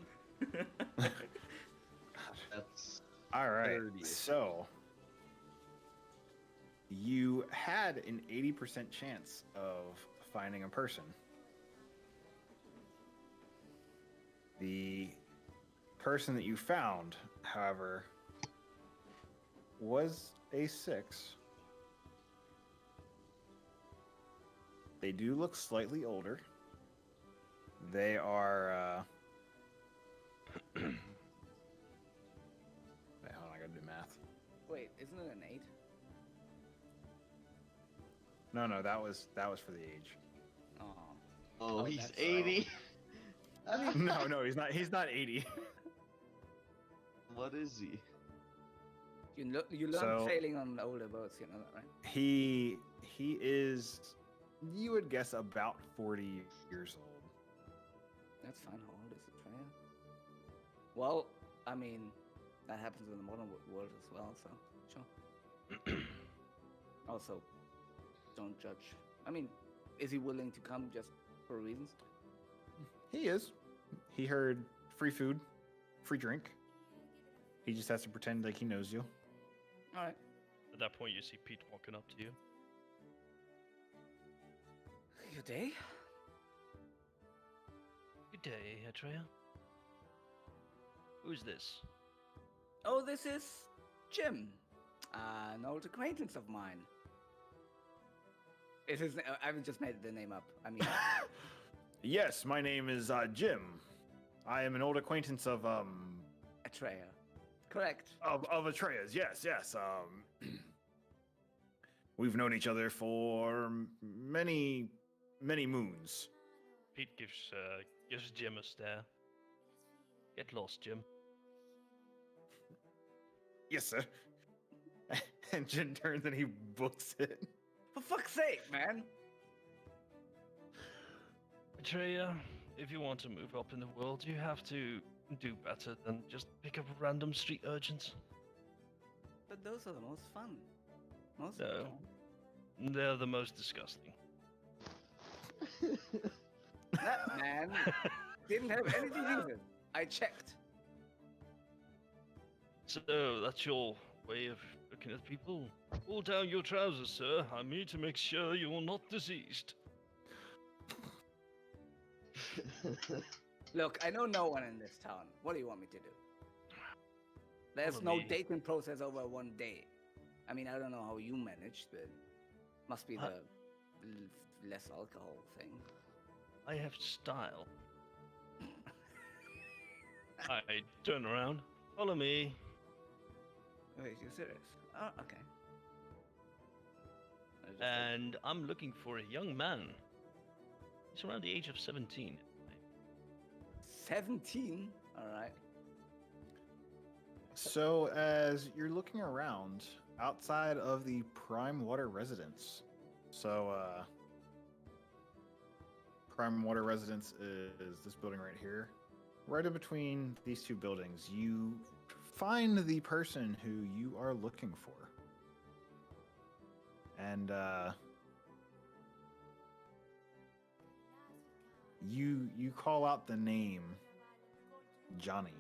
That's All right. 30. So you had an 80% chance of finding a person. The person that you found, however, was a 6. They do look slightly older. They are. Wait, hold on, I gotta do math. Wait, isn't it an 8? No, that was for the age. Oh. Oh, Oh, he's that's 80. No, he's not. He's not 80. What is he? You learn So- sailing on older boats, you know that, right? He is. You would guess about 40 years old. That's fine. How old is it, Freya? Well, I mean, that happens in the modern world as well, so sure. Also, don't judge. I mean, is he willing to come just for reasons? He is. He heard free food, free drink. He just has to pretend like he knows you. All right. At that point, you see Pete walking up to you. Good day. Good day, Atreya. Who's this? Oh, this is Jim, an old acquaintance of mine. It is. I've just made the name up. I mean, Yes, my name is Jim. I am an old acquaintance of Atreya. Correct. Atreya's. Yes. We've known each other for many, many moons. Pete gives Jim a stare. Get lost, Jim. Yes, sir. And Jin turns and he books it. For fuck's sake, man! Atreya, if you want to move up in the world, you have to do better than just pick up random street urchins. But those are the most fun. Most of the No, time. they're the most disgusting. That man didn't have anything either. I checked. So, that's your way of looking at people? Pull down your trousers, sir. I'm here to make sure you're not diseased. Look, I know no one in this town. What do you want me to do? There's Follow no me. dating process over one day. I mean, I don't know how you managed, but must be Huh? the less alcohol thing. I have style. I turn around. Follow me. Wait, you serious? Oh, okay. I just And I'm looking for a young man. He's around the age of 17. 17? Alright. So, as you're looking around outside of the Prime Water residence, Prime Water residence is this building right here. Right in between these two buildings, you find the person who you are looking for. And you call out the name Johnny.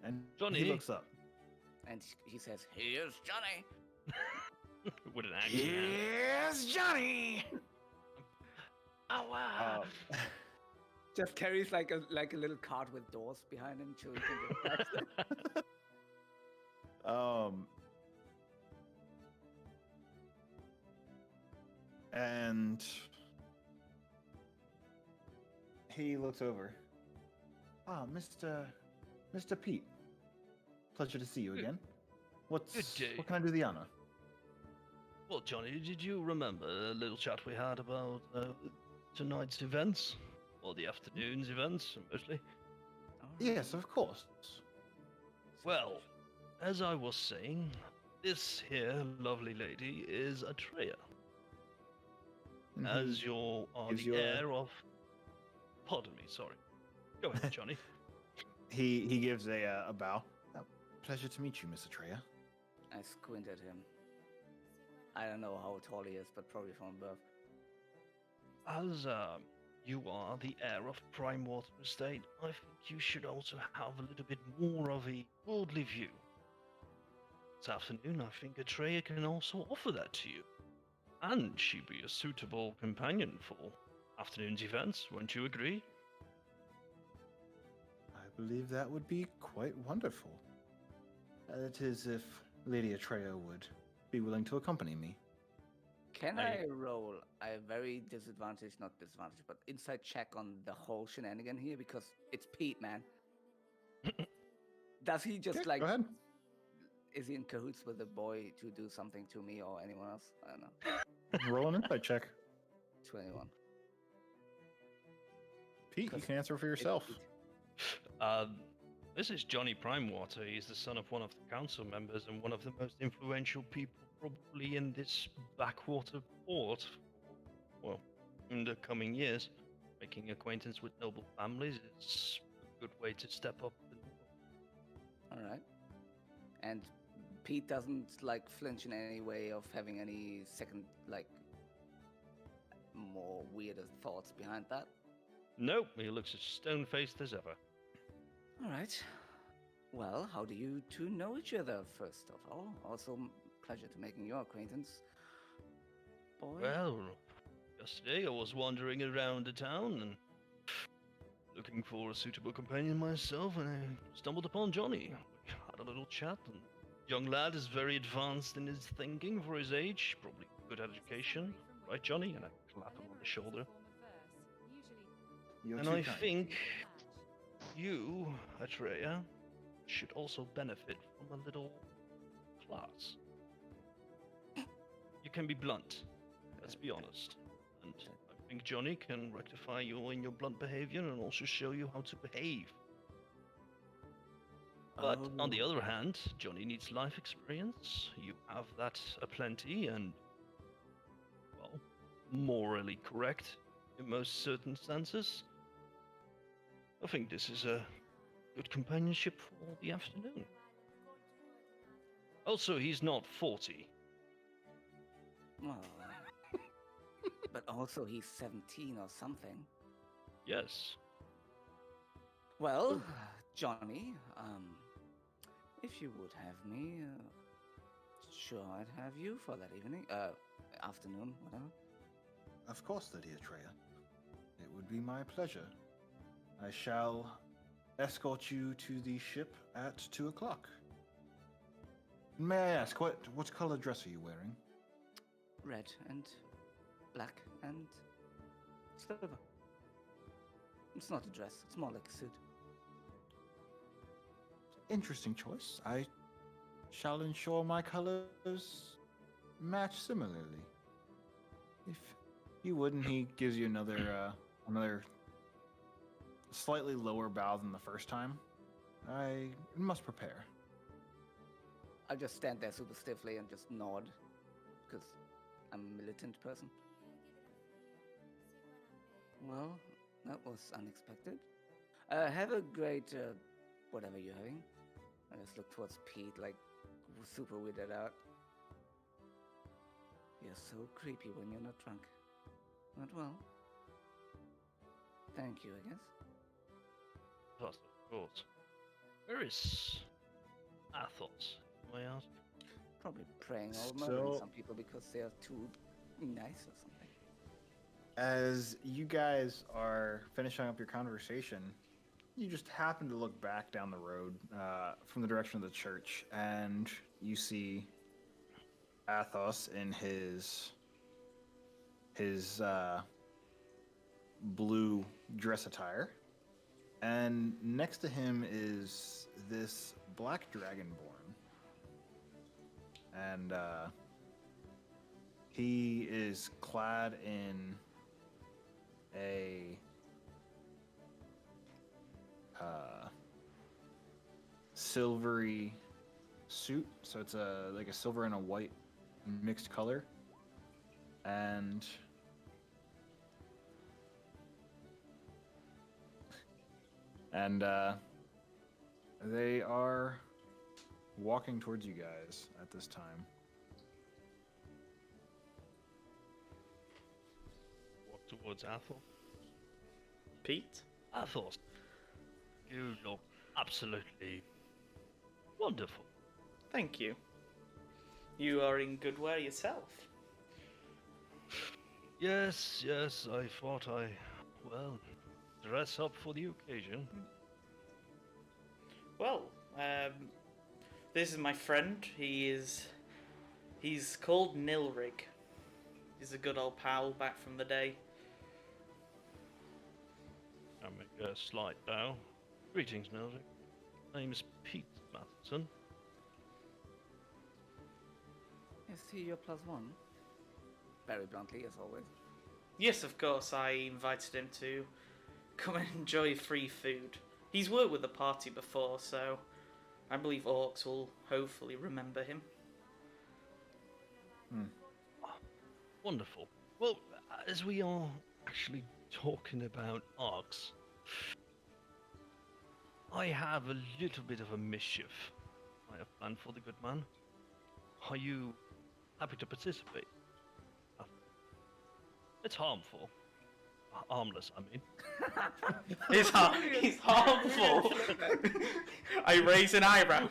And Johnny? he looks up. And he says, "Here's Johnny." With an axe. in hand. Here's Johnny. Oh wow! Just carries like a little cart with doors behind him so he can get past it. And he looks over. Ah, Mr. Pete. Pleasure to see you again. Good day. What can I do the honor? Well, Johnny, did you remember the little chat we had about tonight's events? Or the afternoon's events, mostly? Yes, of course. Well, as I was saying, this here lovely lady is Atreya. And As he you are gives the you a- heir of... Pardon me, sorry. Go ahead, Johnny. he gives a bow. Pleasure to meet you, Miss Atreya. I squint at him. I don't know how tall he is, but probably from above. As you are the heir of Prime Water Estate, I think you should also have a little bit more of a worldly view. This afternoon, I think Atreya can also offer that to you. And she'd be a suitable companion for afternoon's events, won't you agree? I believe that would be quite wonderful. It is if Lady Atreya would be willing to accompany me. Can I- I roll a very disadvantaged, not disadvantaged, but inside check on the whole shenanigan here? Because it's Pete, man. Does he just Okay, like, go ahead. is he in cahoots with the boy to do something to me or anyone else? I don't know. Roll an insight check. 21. Pete, you can answer for yourself. This is Johnny Primewater. He's the son of one of the council members and one of the most influential people probably in this backwater port. Well, in the coming years, making acquaintance with noble families is a good way to step up. All right. And Pete doesn't like flinch in any way of having any second, like, more weirder thoughts behind that. Nope, he looks as stone-faced as ever. All right. Well, how do you two know each other, first of all? Also, pleasure to making your acquaintance. Boy. Well, yesterday I was wandering around the town and looking for a suitable companion myself, and I stumbled upon Johnny. We had a little chat, and young lad is very advanced in his thinking for his age, probably good education, right, Johnny? And I clap him on the shoulder. You're And too I kind. think you, Atreya, should also benefit from a little class. can be blunt. Let's be honest. And I think Johnny can rectify you in your blunt behavior and also show you how to behave. But on the Oh. other hand, Johnny needs life experience. You have that aplenty and, well, morally correct in most circumstances. I think this is a good companionship for the afternoon. Also, he's not 40. Well, but also he's 17 or something. Yes. Well, Johnny, if you would have me, sure, I'd have you for that evening, afternoon, whatever. Of course, Lydia Treya. It would be my pleasure. I shall escort you to the ship at 2 o'clock. May I ask, what color dress are you wearing? Red and black and silver. It's not a dress, it's more like a suit. Interesting choice. I shall ensure my colors match similarly. If you would, and he gives you another slightly lower bow than the first time. I must prepare. I just stand there super stiffly and just nod, because I'm a militant person. Well, that was unexpected. Have a great, whatever you're having. I just look towards Pete, like, super weirded out. You're so creepy when you're not drunk. But well, thank you, I guess. Yes, of course. Where is Athos, may I ask? Probably praying or murdering So- some people because they're too nice or something. As you guys are finishing up your conversation, you just happen to look back down the road from the direction of the church, and you see Athos in his blue dress attire, and next to him is this black dragonborn, and he is clad in a silvery suit, so it's like a silver and a white mixed color, and they are walking towards you guys at this time. Walk towards Athos. Pete? Athos, you look absolutely wonderful. Thank you. You are in good wear yourself. Yes, I thought dress up for the occasion. Well, this is my friend. He's called Nilrig. He's a good old pal back from the day. I make a slight bow. Greetings, Melvin. Name's Pete Matheson. Is he your +1? Very bluntly, as always. Yes, of course, I invited him to come and enjoy free food. He's worked with the party before, so I believe orcs will hopefully remember him. Wonderful. Well, as we are actually talking about orcs, I have a little bit of a mischief I have planned for the good man. Are you happy to participate? It's harmful. Harmless, I mean. He's harmful. I raise an eyebrow.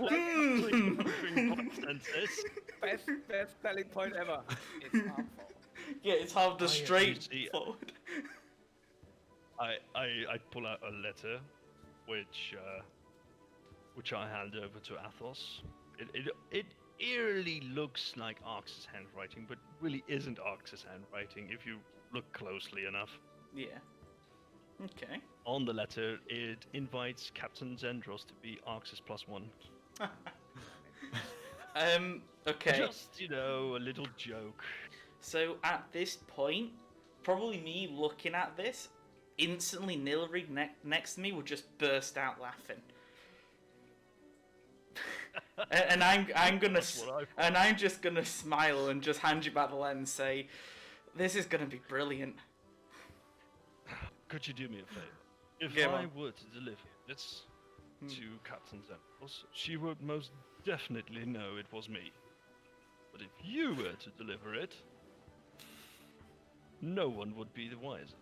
Best selling point ever. It's harmful. Yeah, it's half the I straight see. forward. I pull out a letter, which I hand over to Athos. It eerily looks like Arx's handwriting, but really isn't Arx's handwriting if you look closely enough. Yeah. Okay. On the letter, it invites Captain Zendros to be Arx's +1. Okay. Just, you know, a little joke. So at this point, probably me looking at this, instantly Nilrig next to me would just burst out laughing. and I'm gonna That's what I thought. and I'm just gonna smile and just hand you back the lens and say, "This is gonna be brilliant." Could you do me a favor? If Go I on. were to deliver this to Captain Zempos, she would most definitely know it was me. But if you were to deliver it, no one would be the wiser.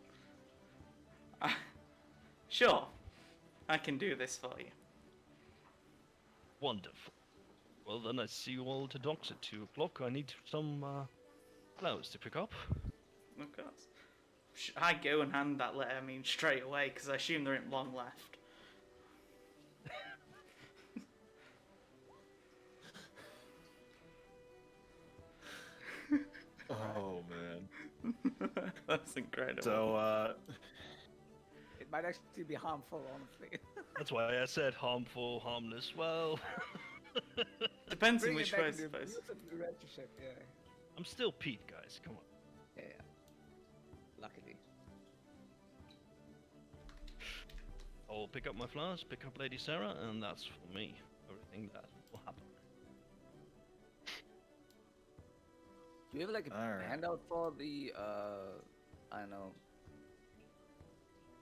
Sure, I can do this for you. Wonderful. Well, then I see you all to docks at 2 o'clock. I need some flowers to pick up. Of course. I go and hand that letter, straight away, because I assume there ain't long left. Oh man. That's incredible. So It might actually be harmful, honestly. That's why I said harmful, harmless. Well, Depends on Bring it which back way, I into suppose. use of the relationship, yeah. I'm still Pete, guys. Come on. Yeah, yeah. Luckily. I'll pick up my flowers, pick up Lady Sarah, and that's for me. Everything that will happen. Do you have like a Alright. handout for the I don't know.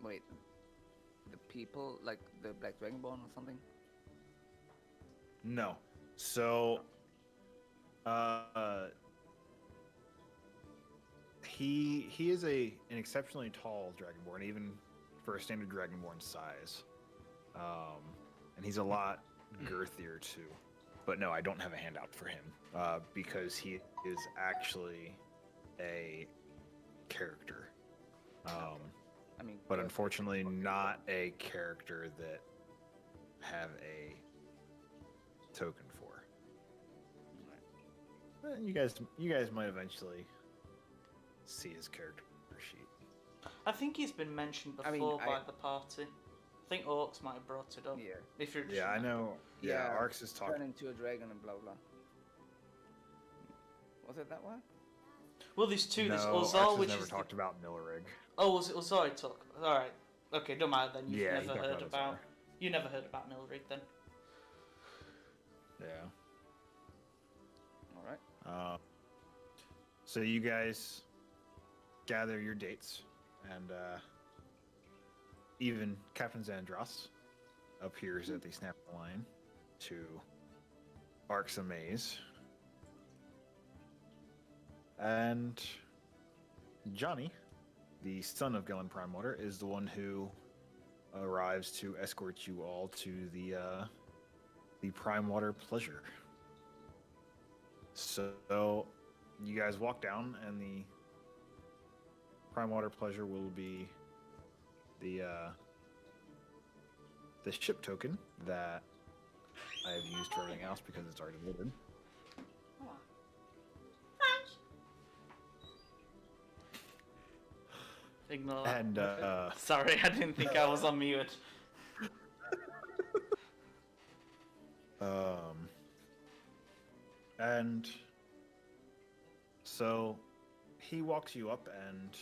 Wait. The people, like the Black Dragonborn or something? no. So he is an exceptionally tall dragonborn, even for a standard dragonborn size. And he's a lot girthier too. But no, I don't have a handout for him because he is actually a character. I mean, But yeah, unfortunately not a character that have a token for. You guys might eventually see his character sheet. I think he's been mentioned I before mean, by I- the party. I think Orcs might have brought it up. Yeah. If you're Yeah, I know. Yeah, Arx is Turn talking. into a dragon and blah blah. Was it that one? Well, there's two. There's No, Arx Ozar, has which never is talked about Nilrig. Oh, was it Ozar he talk? All right. Okay, don't matter then. You've Yeah, he never talked heard about about. Ozar. You never heard about Nilrig then. Yeah. All right. So you guys gather your dates, and even Captain Zandros appears at the snap line to Arx Amaze. And Johnny, the son of Gellin Primewater, is the one who arrives to escort you all to the Primewater Pleasure. So you guys walk down, and the Primewater Pleasure will be the ship token that I have used for everything else because it's already loaded. Ignore that. And Sorry, I didn't think I was on mute. And so he walks you up, and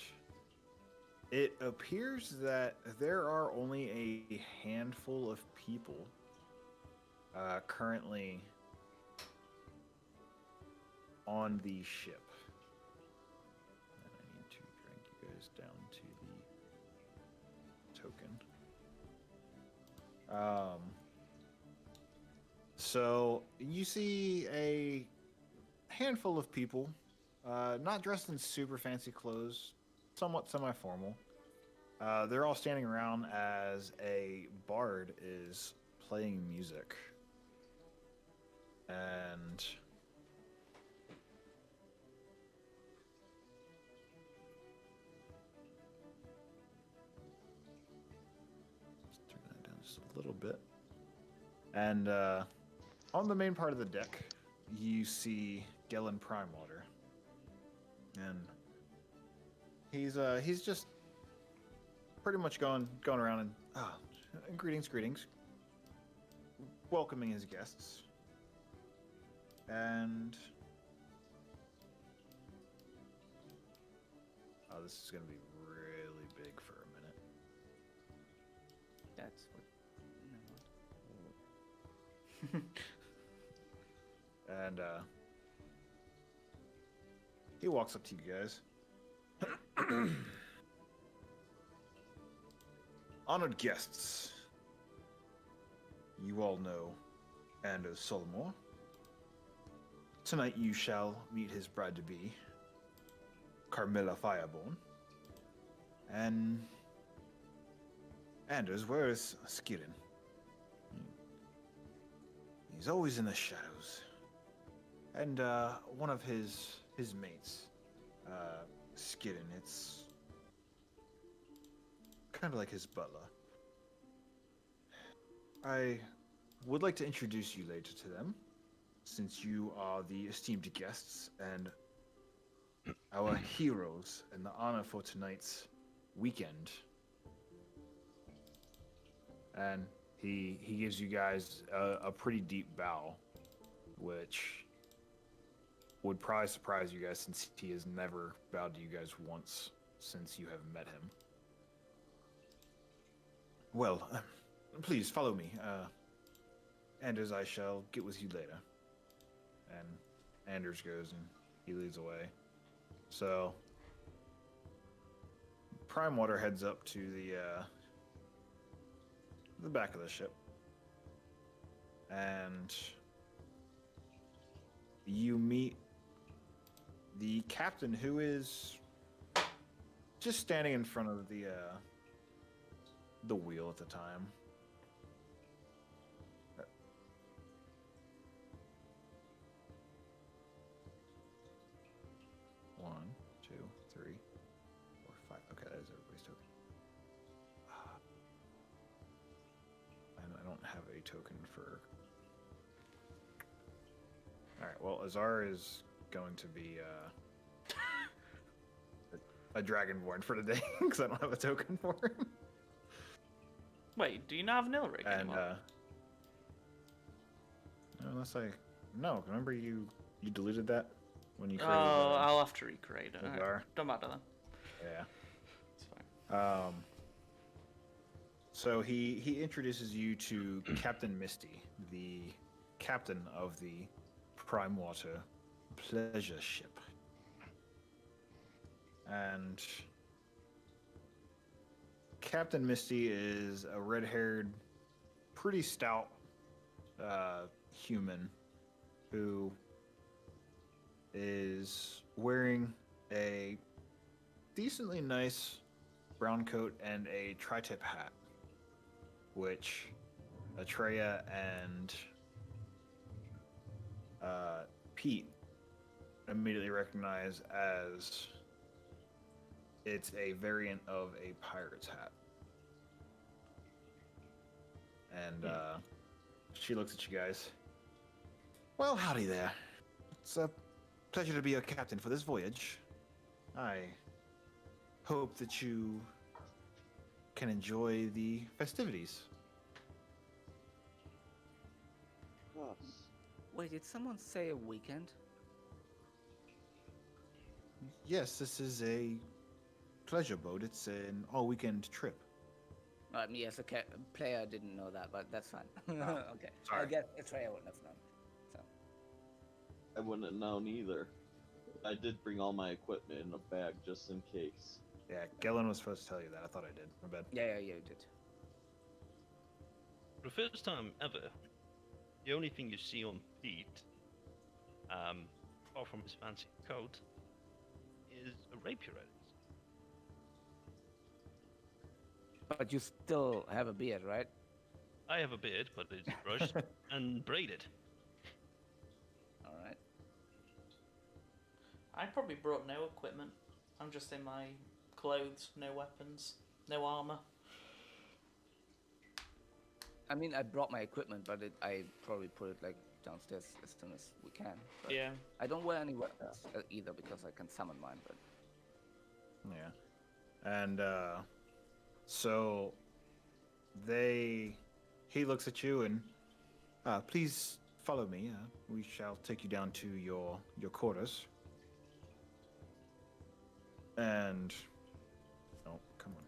it appears that there are only a handful of people currently on the ship. And I need to drag you guys down to the token. So you see a handful of people, not dressed in super fancy clothes, somewhat semi-formal. They're all standing around as a bard is playing music. And let's turn that down just a little bit. And on the main part of the deck, you see Gellin Primewater, and he's just pretty much going around and greetings, welcoming his guests. And oh, this is gonna be really big for a minute. That's what. No. And he walks up to you guys. Honored guests, you all know Anders Solomore. Tonight you shall meet his bride-to-be, Carmilla Fireborn. And Anders, where is Skirin? He's always in the shadows. And one of his mates, Skirin, it's kind of like his butler. I would like to introduce you later to them, since you are the esteemed guests and our heroes and the honor for tonight's weekend. And he gives you guys a pretty deep bow, which would probably surprise you guys since he has never bowed to you guys once since you have met him. Well, please follow me, Anders, I shall get with you later. And Anders goes and he leads away. So Prime Water heads up to the back of the ship, and you meet the captain, who is just standing in front of the wheel at the time. One, two, three, four, five. Okay, that is everybody's token. And I don't have a token for. All right. Well, Azar is going to be a dragonborn for today because I don't have a token for him. Wait, do you not have Nilrig And anymore? unless no, remember you deleted that when you Oh, created I'll have to recreate it. Azar? Alright, don't matter then. Yeah. It's fine. So he introduces you to Captain Misty, the captain of the Prime Water pleasure ship. And Captain Misty is a red-haired, pretty stout human who is wearing a decently nice brown coat and a tri-tip hat, which Atreya and Pete immediately recognize as it's a variant of a pirate's hat. And she looks at you guys. Well, howdy there. It's a pleasure to be your captain for this voyage. I hope that you can enjoy the festivities. Yes. Wait, did someone say a weekend? Yes, this is a pleasure boat. It's an all-weekend trip. Me as a player didn't know that, but that's fine. Okay. sorry. I guess Atreya wouldn't have known. So. I wouldn't have known either. I did bring all my equipment in a bag just in case. Yeah, Gellin was supposed to tell you that. I thought I did. My bad. Yeah, you did. For the first time ever, the only thing you see on Pete, apart from his fancy coat, is a rapier at his. But you still have a beard, right? I have a beard, but it's brushed and braided. All right. I probably brought no equipment. I'm just in my clothes, no weapons, no armor. I mean, I brought my equipment, but I probably put it like downstairs as soon as we can. But Yeah. I don't wear any weapons either because I can summon mine. But Yeah. And so he looks at you and please follow me. We shall take you down to your quarters. And oh, come on.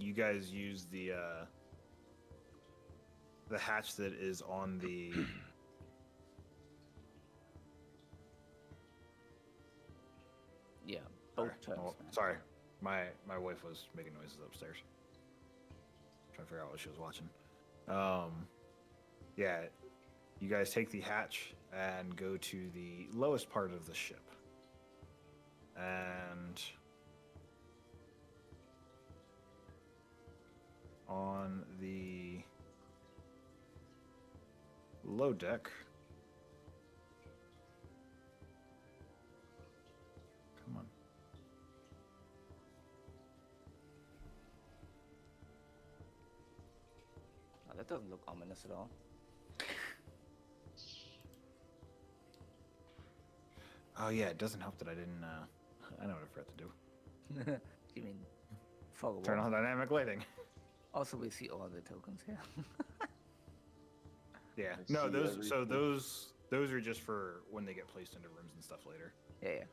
You guys use the hatch that is on the Yeah, both sorry, terms. oh, Man. sorry. My wife was making noises upstairs. Trying to figure out what she was watching. Yeah, you guys take the hatch and go to the lowest part of the ship. And on the low deck, come on. Oh, that doesn't look ominous at all. Oh yeah, it doesn't help that I didn't. I know what I forgot to do. You mean fog of Turn war? on dynamic lighting. Also, we see all the tokens here. Yeah. I No, see those. So everything. those are just for when they get placed into rooms and stuff later. Yeah.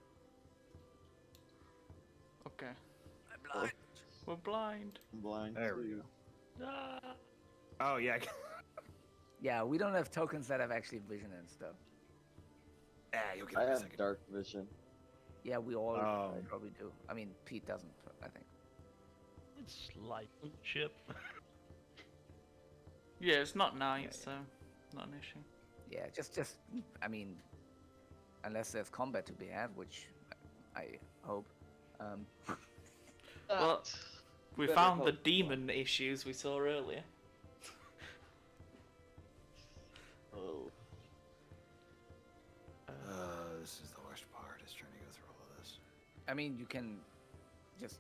Okay. I'm blind. We're blind. I'm blind There we too. go. Ah, Oh yeah. Yeah, we don't have tokens that have actually vision and stuff. Yeah, you'll get I it in a have second. dark vision. Yeah, we all Um, probably do. I mean, Pete doesn't, I think. it's light on the ship. Yeah, it's not night, Yeah, so not an issue. Yeah, just, I mean, unless there's combat to be had, which I hope. Well, we Better found the hope. demon issues we saw earlier. Oh, This is the worst part. Is trying to go through all of this. I mean, you can just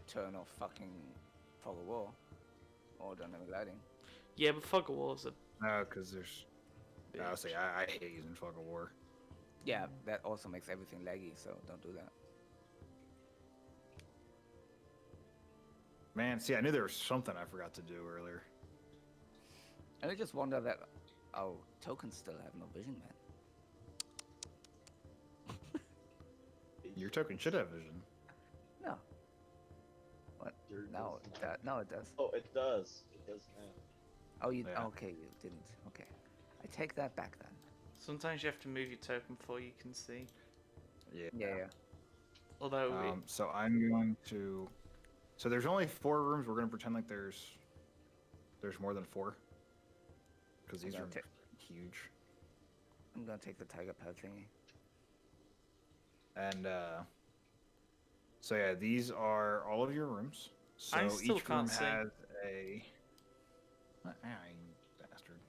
turn off fucking fog of war or dynamic lighting. Yeah, but Fog of War's a No, because there's. bitch. I'll say I hate using fog of war. Yeah, that also makes everything laggy, so don't do that. Man, see, I knew there was something I forgot to do earlier. And I just wonder that our tokens still have no vision, man. Your token should have vision. No. What? Sure No, does it now. does. No, it does. Oh, it does. It does now. Oh, you. Yeah. Okay, you didn't. Okay, I take that back then. Sometimes you have to move your token before you can see. Yeah. Yeah. Although, So I'm going to. So there's only 4 rooms. We're going to pretend like there's more than 4. Because these Okay, are okay. huge. I'm gonna take the tiger pad thingy. And so yeah, these are all of your rooms. So I still each room can't see. has a. You bastard.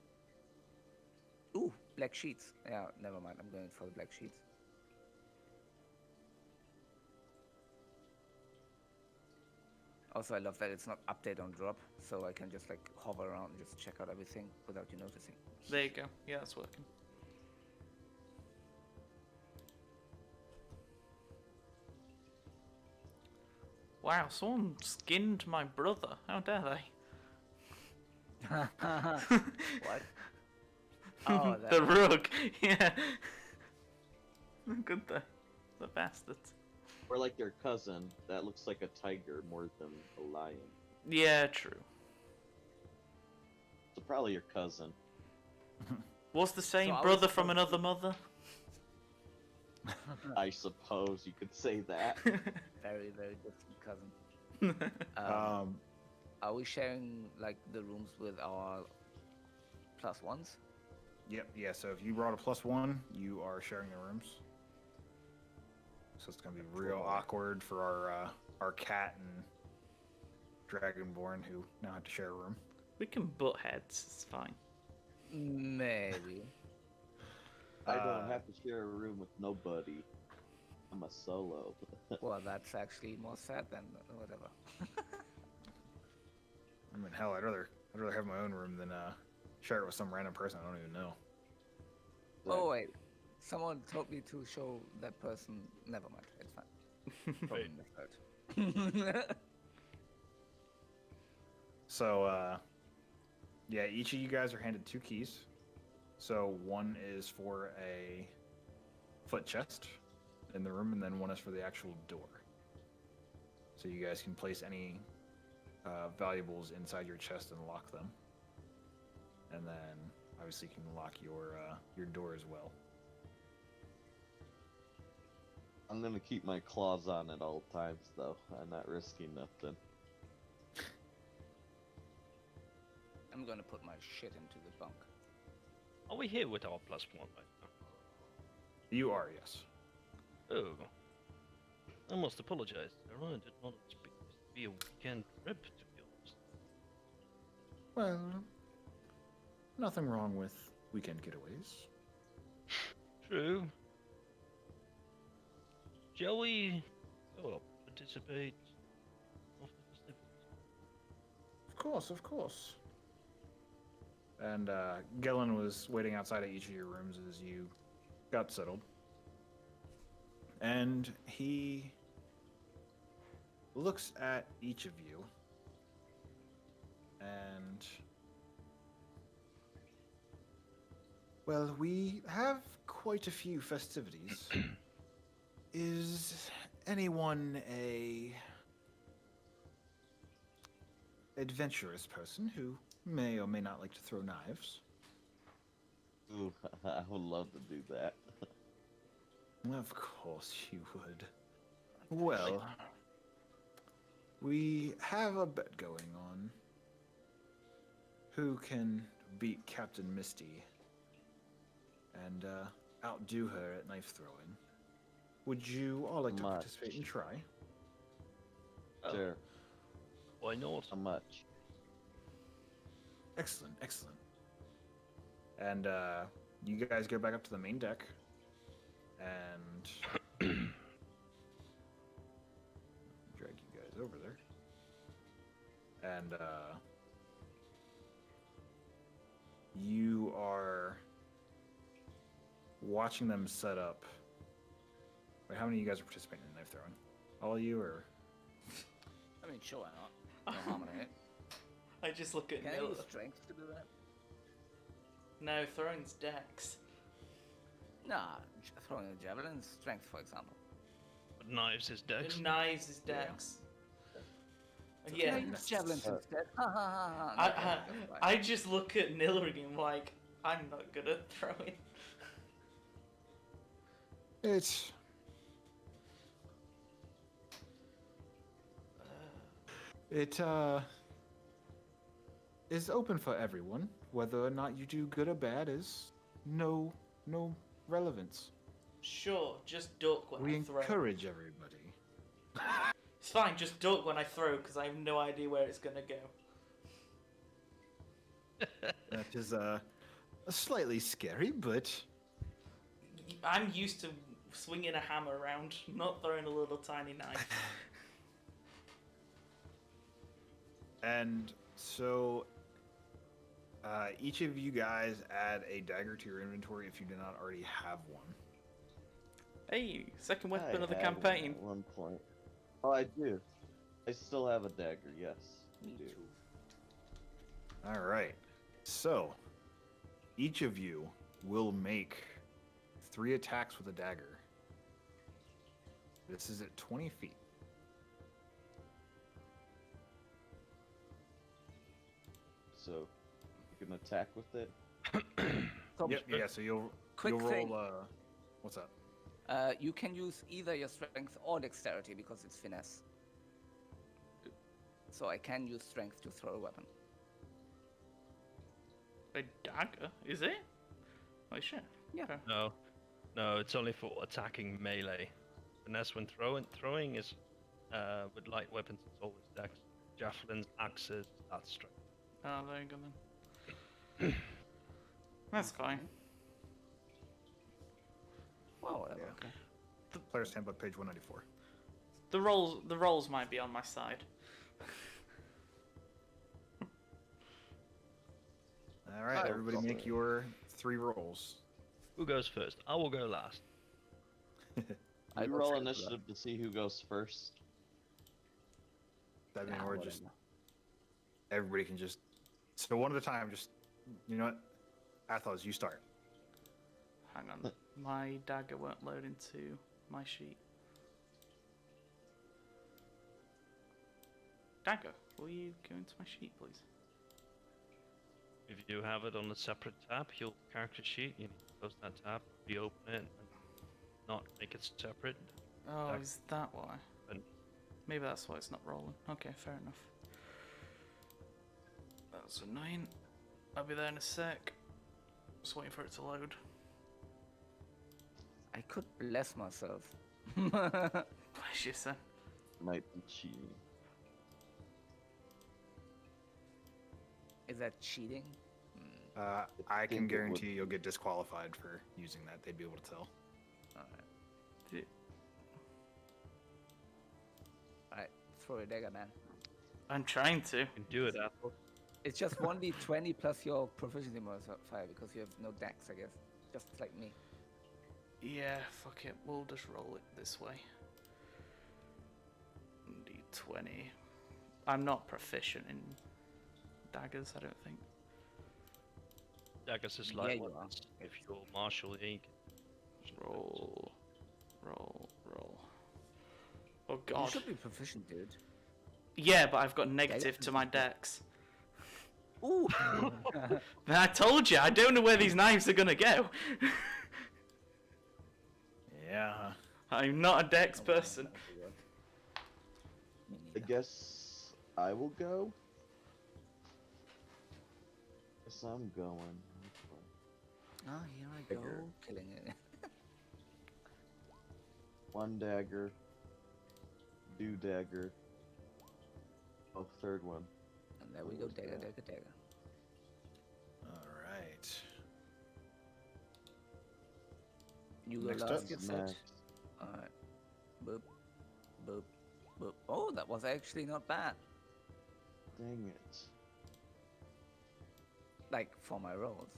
Ooh, black sheets. Yeah, never mind. I'm going for the black sheets. Also, I love that it's not update on drop, so I can just like hover around and just check out everything without you noticing. there you go. Yeah, that's working. Wow, someone skinned my brother. How dare they? What? Oh, that. The rug. Yeah. Look at the bastards. Or like your cousin that looks like a tiger more than a lion. Yeah, true. So probably your cousin. What's the saying? I was Brother from supposed another to- mother? I suppose you could say that. Very, very distant cousin. Um, Are we sharing like the rooms with our plus ones? Yep. Yeah. So if you brought a +1, you are sharing the rooms. So it's gonna be real Cool. awkward for our cat and dragonborn who now have to share a room. We can butt heads. It's fine. Maybe. I don't Uh, have to share a room with nobody. I'm a solo. Well, that's actually more sad than whatever. I mean, hell, I'd rather have my own room than share it with some random person I don't even know. Oh wait, someone told me to show that person. Never mind, it's fine. Probably misheard. So yeah, each of you guys are handed 2 keys. So one is for a foot chest in the room, and then one is for the actual door. So you guys can place any valuables inside your chest and lock them. And then obviously you can lock your door as well. I'm gonna keep my claws on at all times, though. I'm not risking nothing. I'm gonna put my shit into the bunk. Are we here with our +1 right now? You are, yes. Oh. I must apologize, sir. I did not expect this to be a weekend trip, to be honest. Well, nothing wrong with weekend getaways. True. Shall we go up, participate? Of the festivities? Of course. And Gillen was waiting outside of each of your rooms as you got settled. And he looks at each of you and... Well, we have quite a few festivities. Is anyone a adventurous person who may or may not like to throw knives? Ooh, I would love to do that. Of course you would. Well, we have a bet going on. Who can beat Captain Misty and outdo her at knife throwing? Would you all like to Much. participate and try? Oh, Sure. why not? How much? Excellent. And you guys go back up to the main deck, and drag you guys over there. And you are watching them set up. Wait, how many of you guys are participating in knife throwing? All of you, or? I mean, sure, why not? No harm in it. I just look at Can I Nil. use strength to do that? No, throwing's dex. Nah, throwing a javelin is strength, for example. But knives is dex. Knives is dex. Can Yeah. I use javelins instead? Ha ha ha ha. I, Okay, I, that's fine. I just look at Nilrigan like, I'm not good at throwing. It's It is open for everyone. Whether or not you do good or bad is no relevance. Sure, just duck when We I throw. encourage everybody. It's fine, just duck when I throw because I have no idea where it's gonna go. That is slightly scary, but I'm used to swinging a hammer around, not throwing a little tiny knife. and so each of you guys add a dagger to your inventory if you do not already have one. Hey, second weapon I of the had campaign. one at one point. Oh, I do. I still have a dagger, yes. I do. All right. So, each of you will make 3 attacks with a dagger. This is at 20 feet. So, you can attack with it? Yep. Yeah. So you'll Quick roll. thing. What's up? You can use either your strength or dexterity because it's finesse. So I can use strength to throw a weapon. A dagger? Is it? Oh shit. Yeah. Okay. No, it's only for attacking melee. Finesse when throwing is with light weapons. It's always dex. Javelins, axes, that's strength. Oh, there you go then. That's fine. Well, whatever. Yeah. Okay. Player's Handbook, page 194. The rolls might be on my side. All right, Oh, everybody, make okay. your 3 rolls. Who goes first? I will go last. I You go roll second for initiative to see who goes first. That means Nah, we're whatever. just everybody can just so one at a time. Just you know what, Athos, you start. hang on. My dagger won't load into my sheet. Dagger, will you go into my sheet, please? If you have it on a separate tab, your character sheet, you need to close that tab, reopen it, and not make it separate. Oh, Dagger. is that why? And Maybe that's why it's not rolling. Okay, fair enough. That's annoying. I'll be there in a sec. Just waiting for it to load. I could bless myself. Bless you, son. Might be cheating. Is that cheating? I can think it would- guarantee you'll get disqualified for using that. They'd be able to tell. Alright. Alright, throw your dagger, man. I'm trying to. you can do it, Apple. It's just 1d20 plus your proficiency modifier because you have no dex, I guess. Just like me. Yeah, fuck it. We'll just roll it this way. D20. I'm not proficient in daggers, I don't think. Daggers is Yeah, light you are. weapons. If you're martial, yeah, you can Roll. Roll. Oh You god. should be proficient, dude. Yeah, but I've got negative to my dex. Ooh! I told you, I don't know where these knives are gonna go. Yeah. I'm not a dex person. Me I neither. guess I will go. Guess I'm going. Oh, here I go, Dagger. killing it. One dagger. Do dagger. Oh, third one. And there we go, dagger, dagger, dagger. All right. You go Next last, up. get set. Next. Alright. Boop. Boop. Boop. Oh, that was actually not bad. Dang it. Like, for my rolls.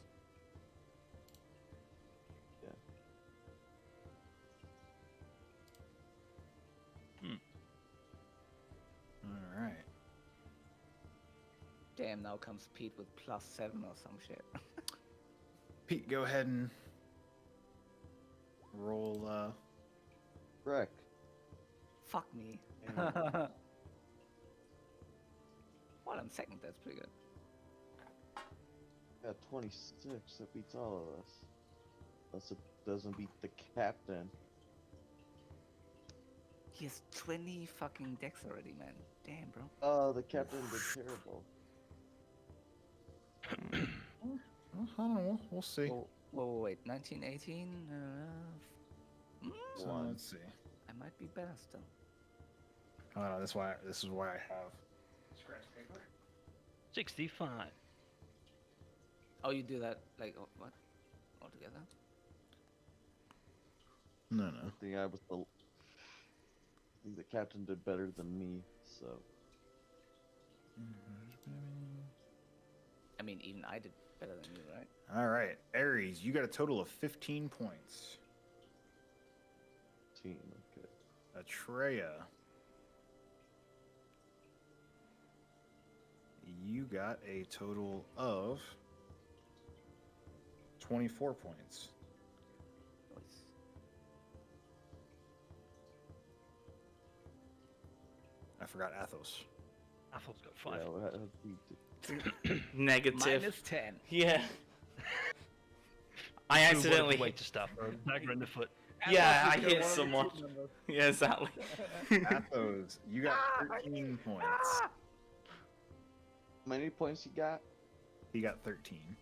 All right. Damn, now comes Pete with +7 or some shit. Pete, go ahead and roll. Breck. Fuck me. Damn. Well, I'm second, that's pretty good. Got 26. That beats all of us. Unless it doesn't beat the captain. He has 20 fucking decks already, man. Damn, bro. Oh, the captain did terrible. Well, I don't know. We'll see. Whoa, wait. 1918? So One. let's see. I might be better still. Oh no, this is why I have scratch paper. 65. Oh, you do that, like, what? All together? No. I think I was the. I think the captain did better than me, so. I mean, even I did better than you, right? All right, Aries, you got a total of 15 points. Team, okay. Atreya, you got a total of 24 points. Nice. I forgot Athos. Athel's got 5. Yeah, well, Negative. -10. Yeah. I accidentally Way to stop. Dagger in the foot. Yeah, I hit someone. Yeah, exactly. Athos, you got 13 points. How many points you got? He got 13.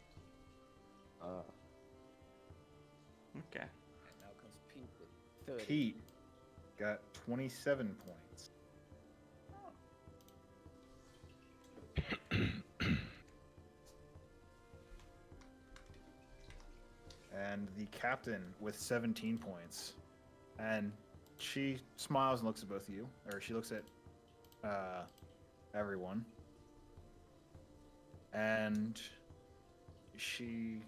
Okay. And now comes Pete with 30. Pete got 27 points. And the captain with 17 points. And she smiles and looks at both of you, or she looks at everyone. And she,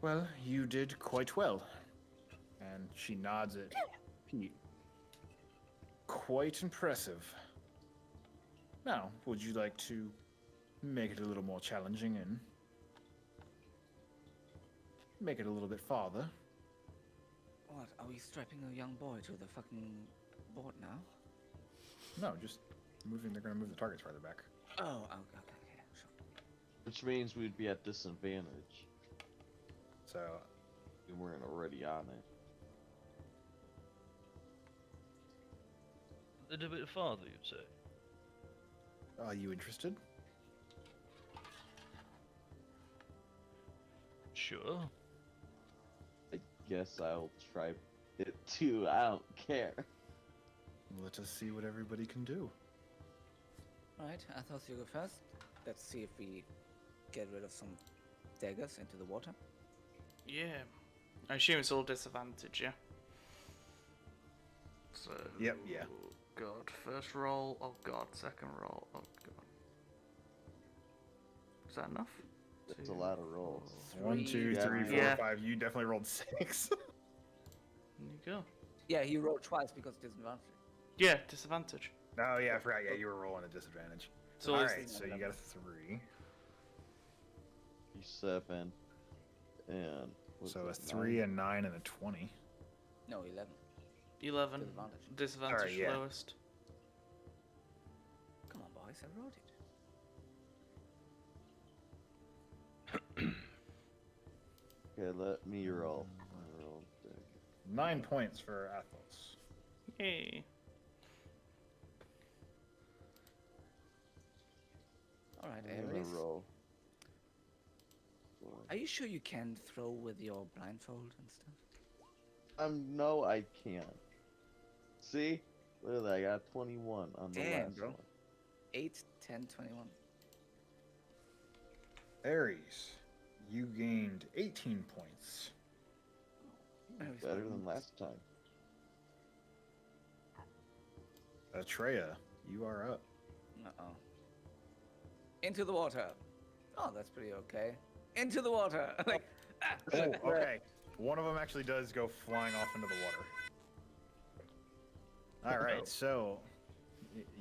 well, you did quite well. And she nods at Pete. Quite impressive. Now, would you like to make it a little more challenging and make it a little bit farther. What? Are we strapping a young boy to the fucking board now? No, just moving. They're gonna move the targets farther back. Oh, okay, sure. Which means we'd be at disadvantage. So, We weren't already on it. A little bit farther, you say? are you interested? Sure. I guess I'll try it too. I don't care. Let us see what everybody can do. Alright, Athos, you go first. Let's see if we get rid of some daggers into the water. Yeah. I assume it's all disadvantage, yeah? So. Yep, yeah. God. First roll. Oh god. Second roll. Oh god. Is that enough? That's a lot of rolls. 1, 2, Yeah, 3, 4, yeah. 5. You definitely rolled 6. There you go. Yeah, he rolled twice because disadvantage. Yeah, disadvantage. Oh yeah, I forgot. Yeah, you were rolling a disadvantage. So All it's- right, so you got a 3. 7 and what's So a that, 3, 9? a 9, and a 20. No, 11. 11. Disadvantage. Disadvantage Alright, yeah. lowest. Come on, boys, I wrote it. Okay, let me roll. I rolled 9 points for Athos. Yay. Alright, I'm Aries. gonna roll. Are you sure you can throw with your blindfold and stuff? No, I can't. See? Look at that. I got 21 on the Damn, last bro. one. 8, 10, 21. Aries, you gained 18 points. Aries, Better than last time. Atreya, you are up. Uh-oh. Into the water. Oh, that's pretty okay. Into the water. Like, Oh, okay. One of them actually does go flying off into the water. All right, so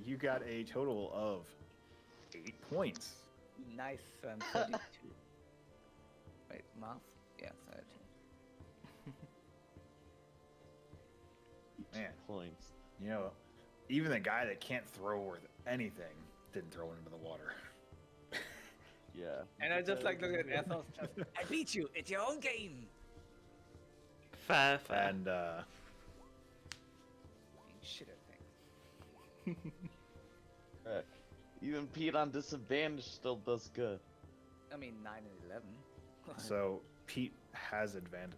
you got a total of 8 points. nice 32. Wait, math? Yeah, 32. Man, Points. you know, even the guy that can't throw worth anything didn't throw it into the water. Yeah. And I just like looking at Athos. I beat you. It's your own game. Fair, fair. And Shit at things. Heck, even Pete on disadvantage still does good. I mean, 9 and 11. so Pete has advantage.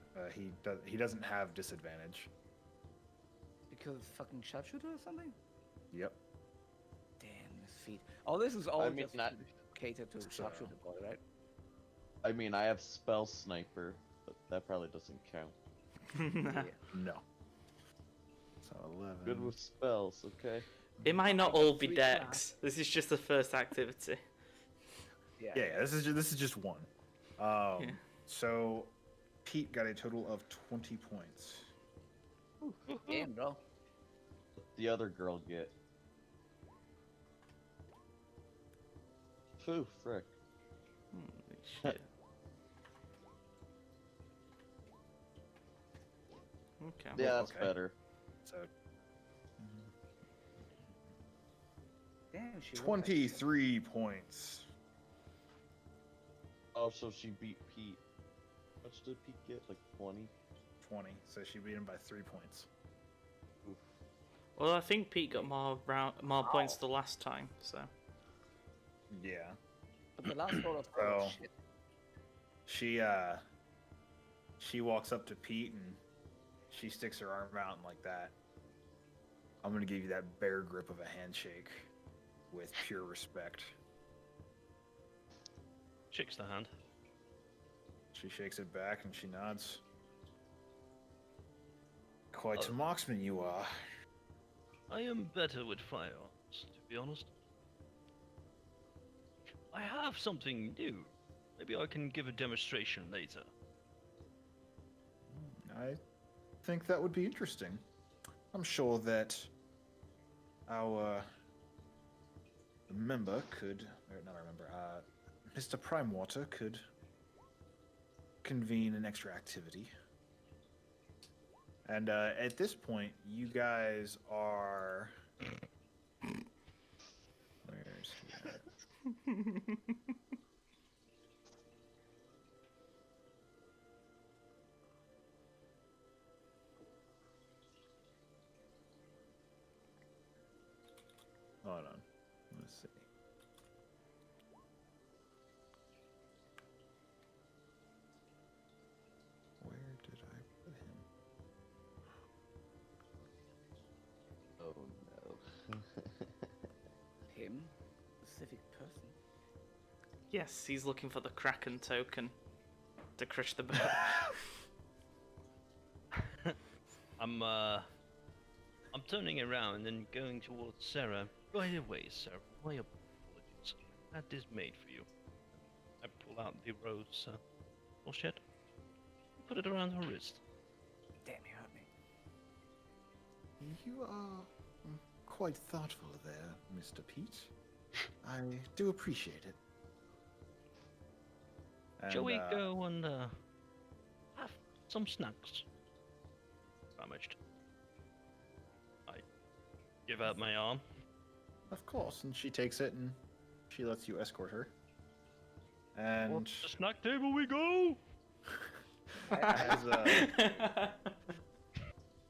He doesn't have disadvantage. Because fucking sharpshooter or something? Yep. Damn, this feat. Oh, this is all I mean, just not- catered to sharpshooter boy, right? I mean, I have spell sniper, but that probably doesn't count. Yeah. No. So 11. Good with spells, okay? It might not all be Three decks. This is just the first activity. Yeah. Yeah, this is just one. Yeah. So Pete got a total of 20 points. Damn, bro. The other girl get. Phew, frick. Holy shit. Okay. Yeah, that's okay. better. So Damn, she rolled 23 points. Oh, so she beat Pete. How much did Pete get? Like 20? 20. So she beat him by 3 points. Well, I think Pete got more points the last time, so. Yeah. But the last roll of Oh. shit. She walks up to Pete and she sticks her arm out and like that. I'm gonna give you that bear grip of a handshake with pure respect. Shakes the hand. She shakes it back and she nods. Quite a marksman you are. I am better with firearms, to be honest. I have something new. Maybe I can give a demonstration later. I think that would be interesting. I'm sure that our member could, or not our member, Mr. Primewater could convene an extra activity. And at this point, you guys are. Where's he at? Hold on. Let's see. Where did I put him? Oh no. Him? Specific person? Yes, he's looking for the Kraken token to crush the boat. I'm turning around and going towards Sarah. Right away, Sarah. My apologies. I had this made for you. I pull out the rose bullshit. Put it around her wrist. Damn, you hurt me. You are quite thoughtful there, Mr. Pete. I do appreciate it. Shall we And, go and have some snacks? Famished. I give out my arm. Of course, and she takes it and she lets you escort her. And Towards the snack table we go!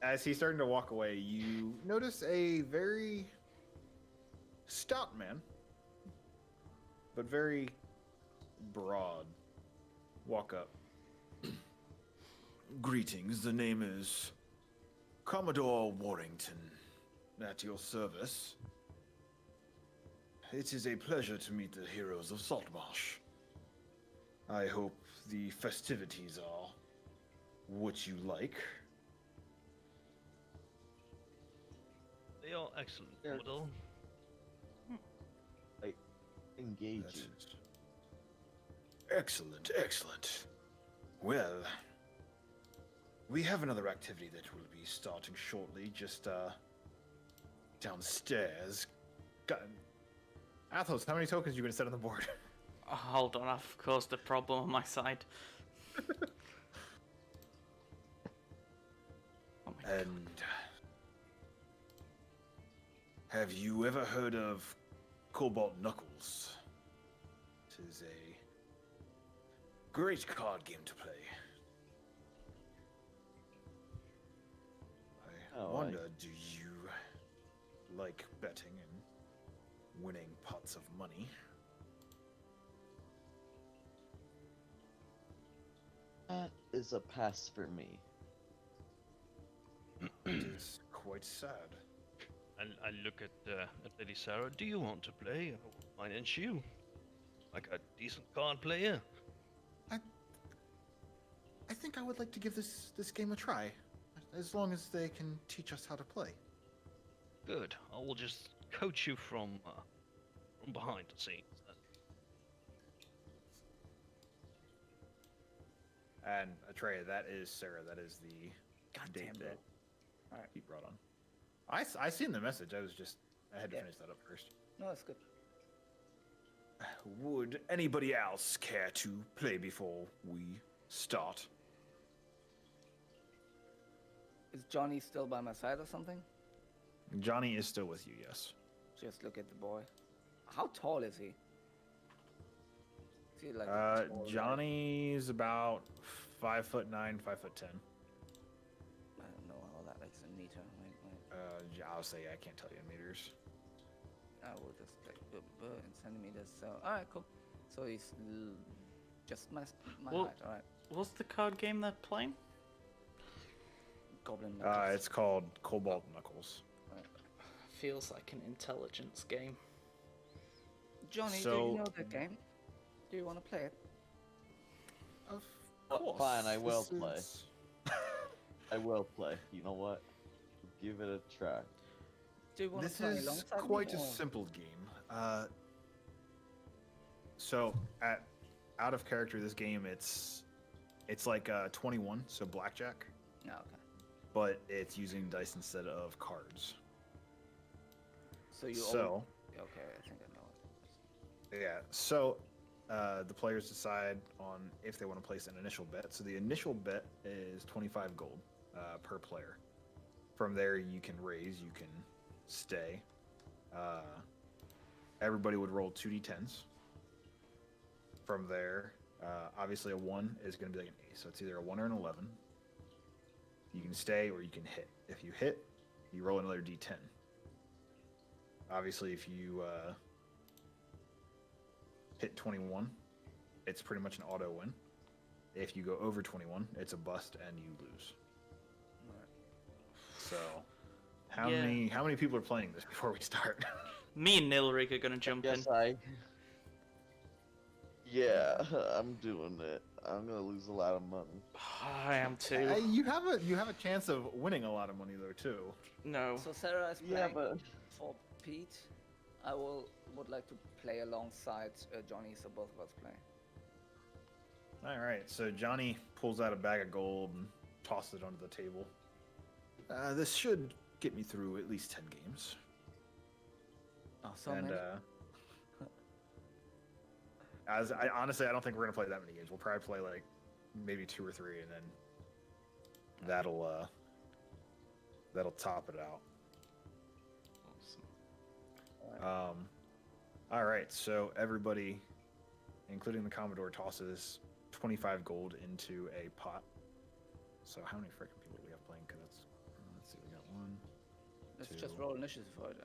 as he's starting to walk away, you notice a very stout man, but very broad, walk up. Greetings, the name is Commodore Warrington, at your service. It is a pleasure to meet the heroes of Saltmarsh. I hope the festivities are what you like. They are excellent, Yeah. Commodore. Engaging. That's excellent, excellent. Well, we have another activity that will be starting shortly, just downstairs. Athos, how many tokens are you going to set on the board? Oh, hold on, I've caused a problem on my side. Oh my god. And have you ever heard of Cobalt Knuckles? It is a great card game to play. I Oh, wonder, do you like betting and winning pots of money? That is a pass for me. It is quite sad. I look at Lady Sarah. Do you want to play? I won't finance you. Like a decent card player. I think I would like to give this game a try, as long as they can teach us how to play. Good. I will just coach you from behind the scenes. And Atreya, that is Sarah. That is the God date damn that it. Alright. he brought on. I seen the message. I had to Yeah. finish that up first. No, it's good. Would anybody else care to play before we start? Is Johnny still by my side or something? Johnny is still with you, yes. Just look at the boy. How tall is he? Is he like a tall guy? Johnny's about 5'9", 5'10". I don't know how that makes a meter. Wait. I'll say I can't tell you in meters. I will just like in centimeters. So alright, cool. So he's just my Well- height. Alright. What's the card game they're playing? Goblin. Knuckles. It's called Cobalt Knuckles. Feels like an intelligence game. Johnny, do So- you know that game? Do you want to play it? Of Well, course. fine, I will This play. is- I will play. You know what? Give it a try. Do you want This to play is alongside quite me, a or- simple game. So out of character, this game it's like 21, so blackjack, No, okay. but it's using dice instead of cards. So you. So Okay, I think I know it. yeah, so the players decide on if they want to place an initial bet. So the initial bet is 25 gold per player. From there, you can raise, you can stay. Everybody would roll 2d10s. From there, obviously a 1 is going to be like an ace. So it's either a 1 or an 11. You can stay or you can hit. If you hit, you roll another d10. Obviously, if you hit 21, it's pretty much an auto win. If you go over 21, it's a bust and you lose. So, how many people are playing this before we start? Me and Nilrig are gonna jump in. Yeah, I'm doing it. I'm gonna lose a lot of money. I am too. You have a chance of winning a lot of money though too. No. So Sarah is Yeah, playing but for Pete. I would like to play alongside Johnny, so both of us play. All right, so Johnny pulls out a bag of gold and tosses it onto the table. This should get me through at least 10 games. Oh, so And many. honestly, I don't think we're gonna play that many games. We'll probably play like maybe 2 or 3, and then that'll top it out. Awesome. All right, so everybody, including the Commodore, tosses 25 gold into a pot. So how many freaking people do we have playing? Cause that's, let's see, we got 1. Let's 2. just roll initiative for it.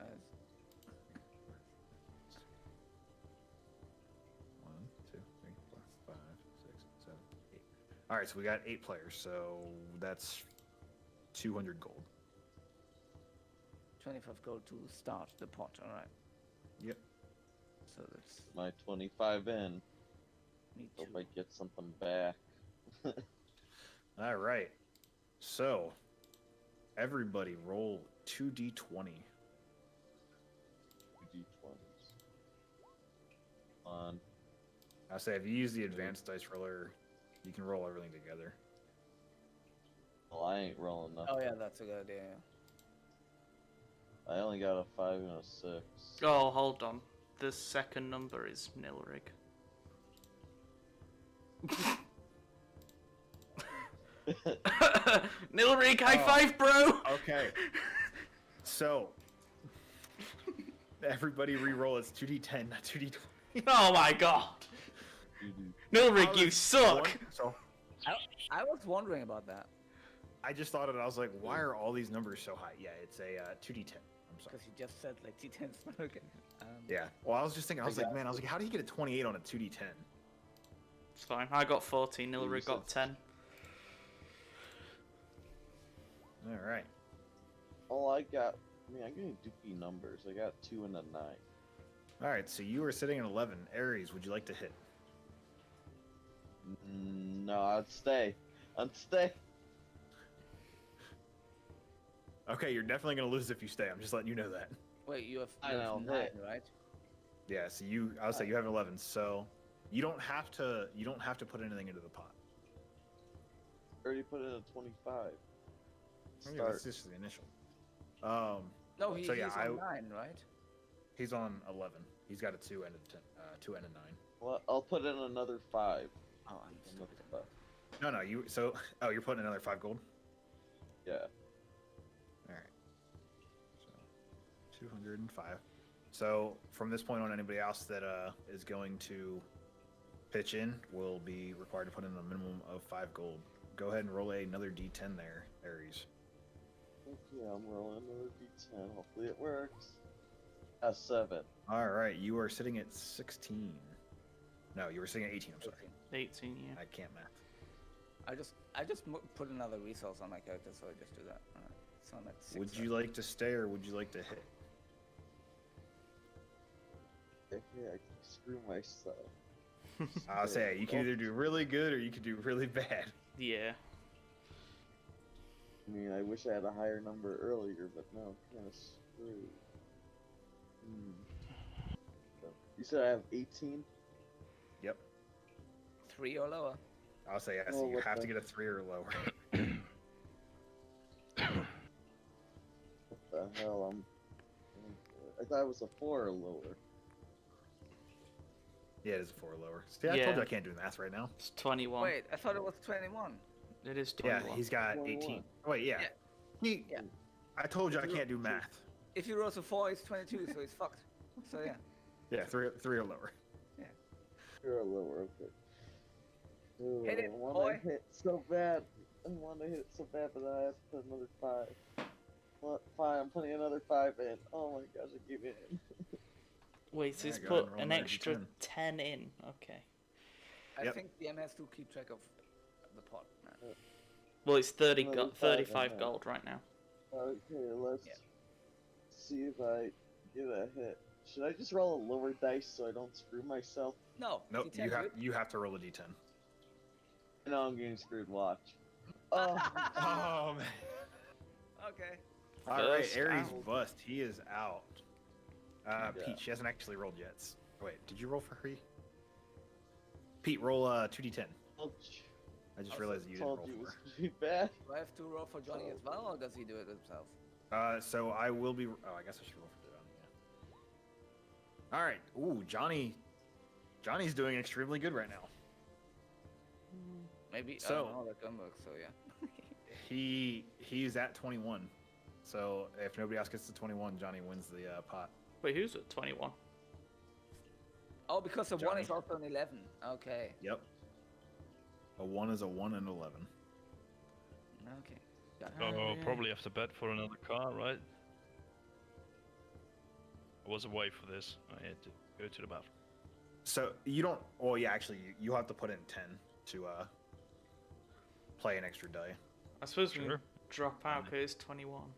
1, 2, 3, 4, 5, 6, 7, 8. All right, so we got 8 players. So that's 200 gold. 25 gold to start the pot. All right. Yep. So that's my 25 in. me Hope too. I get something back. All right. So everybody roll 2d20. 2d20s. On. I say if you use the advanced dice roller, you can roll everything together. Well, I ain't rolling nothing. Oh yeah, that's a good idea. I only got a 5 and a 6. Oh, hold on. The second number is Nilrig. Nilrig, high Oh. five, bro! Okay. So everybody re-roll. It's 2d10, not 2d20. Oh my god. Nilrig, you suck! So I was wondering about that I just thought of it. I was like, why are all these numbers so high? Yeah, it's a 2d10. I'm sorry. because you just said like T10's okay. Yeah. Well, I was just thinking. I was like, man. I was like, how do you get a 28 on a 2d10? It's fine. I got 14, Nilrig got 10. All right. All I got. I mean, I'm getting dookie numbers. I got 2 and a 9. All right. So you were sitting at 11. Aries, would you like to hit? No, I'd stay. I'd stay. Okay, you're definitely gonna lose if you stay. I'm just letting you know that. Wait, you have, I you have know, 9, hit. right? Yeah. So I would say you have 11. So you don't have to. You don't have to put anything into the pot. Already put in a 25. Yeah, Start. that's just the initial. No, So, yeah, he's on 9, right? He's on 11. He's got a 2 and a 10, 2 and a 9. Well, I'll put in another 5. Oh, I'm Another stupid. 5. No, no. You're putting another 5 gold. Yeah. All right. So 205. So from this point on, anybody else that is going to pitch in will be required to put in a minimum of 5 gold. Go ahead and roll another d10 there, Aries. Okay, I'm rolling another d10. Hopefully it works. A 7. All right, you are sitting at 16. No, you were sitting at 18. I'm sorry. 18, yeah. I can't math. I just put another resource on my character, so I just do that. All right. So I'm at 6. Would you like to stay or would you like to hit? Okay, I can screw myself. I'll say you can either do really good or you can do really bad. Yeah. I mean, I wish I had a higher number earlier, but no, I'm kind of screwed. You said I have 18? Yep. 3 or lower. I'll say yes. Oh, You what have the- to get a 3 or lower. What the hell? I thought it was a 4 or lower. Yeah, it is a 4 or lower. See, I told Yeah. you I can't do math right now. It's 21. Wait, I thought it was 21. It is Yeah, 21. he's got 21. 18. Oh, wait, yeah. Yeah. He, Yeah. I told you I If you- can't do math. If he rolls a 4, it's 22, so he's fucked. So yeah. Yeah, three or lower. You're a lower, okay. Ooh, Hit it, I want boy. to hit so bad. I want to hit it so bad, but I have to put another 5. What? 5, I'm putting another 5 in. Oh my gosh, I keep it in. Wait, so Yeah, he's go ahead put and roll an another extra D10. 10 in. Okay. I Yep. think DM has to keep track of the pot. Man. Well, it's 30 Another 35 5 gold right now. Okay, let's Yeah. see if I get a hit. Should I just roll a lower dice so I don't screw myself? No. Nope, D10, dude. you have to roll a d10. No, I'm getting screwed. Watch. Oh, Oh, man. Okay. All right, Bust Aries out. bust. He is out. Yeah. Pete, she hasn't actually rolled yet. Wait, did you roll for her? Pete, roll 2d10. ouch. I just Also realized you didn't Told roll you it for was her. gonna be bad. Do I have to roll for Johnny as well, or does he do it himself? So I will be. Oh, I guess I should roll for Johnny. Yeah. All right. Ooh, Johnny's doing extremely good right now. Maybe. I So- don't know how that gun works, so yeah. He's at 21. So if nobody else gets to 21, Johnny wins the pot. Wait, who's at 21? Oh, because the 1 Johnny. is also an 11. Okay. Yep. A 1 is a 1 and 11. Okay. Got it. So Oh, yeah. probably have to bet for another car, right? I was away for this. I had to go to the bathroom. So you don't. Well, yeah, actually, you have to put in 10 to play an extra die. I suppose we Sure. can drop out because it's 21.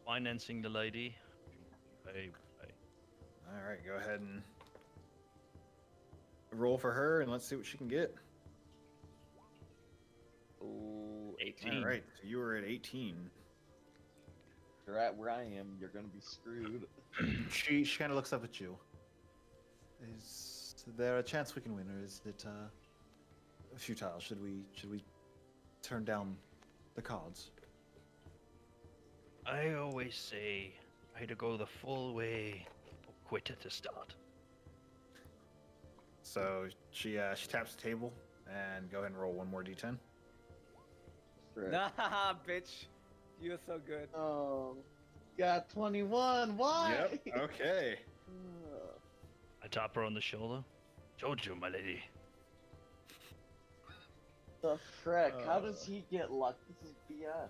Financing the lady. Hey, All right, go ahead and roll for her, and let's see what she can get. Ooh, 18. All right, so you were at 18. If you're at where I am, you're gonna be screwed. She kind of looks up at you. Is there a chance we can win, or is it futile? Should we turn down the cards? I always say either go the full way or quit at the start. So she taps the table and go ahead and roll one more d10. Frick. Nah, bitch. You're so good. Oh, got 21. Why? Okay. I tap her on the shoulder. Jojo, my lady. The frick? How does he get luck? This is BS.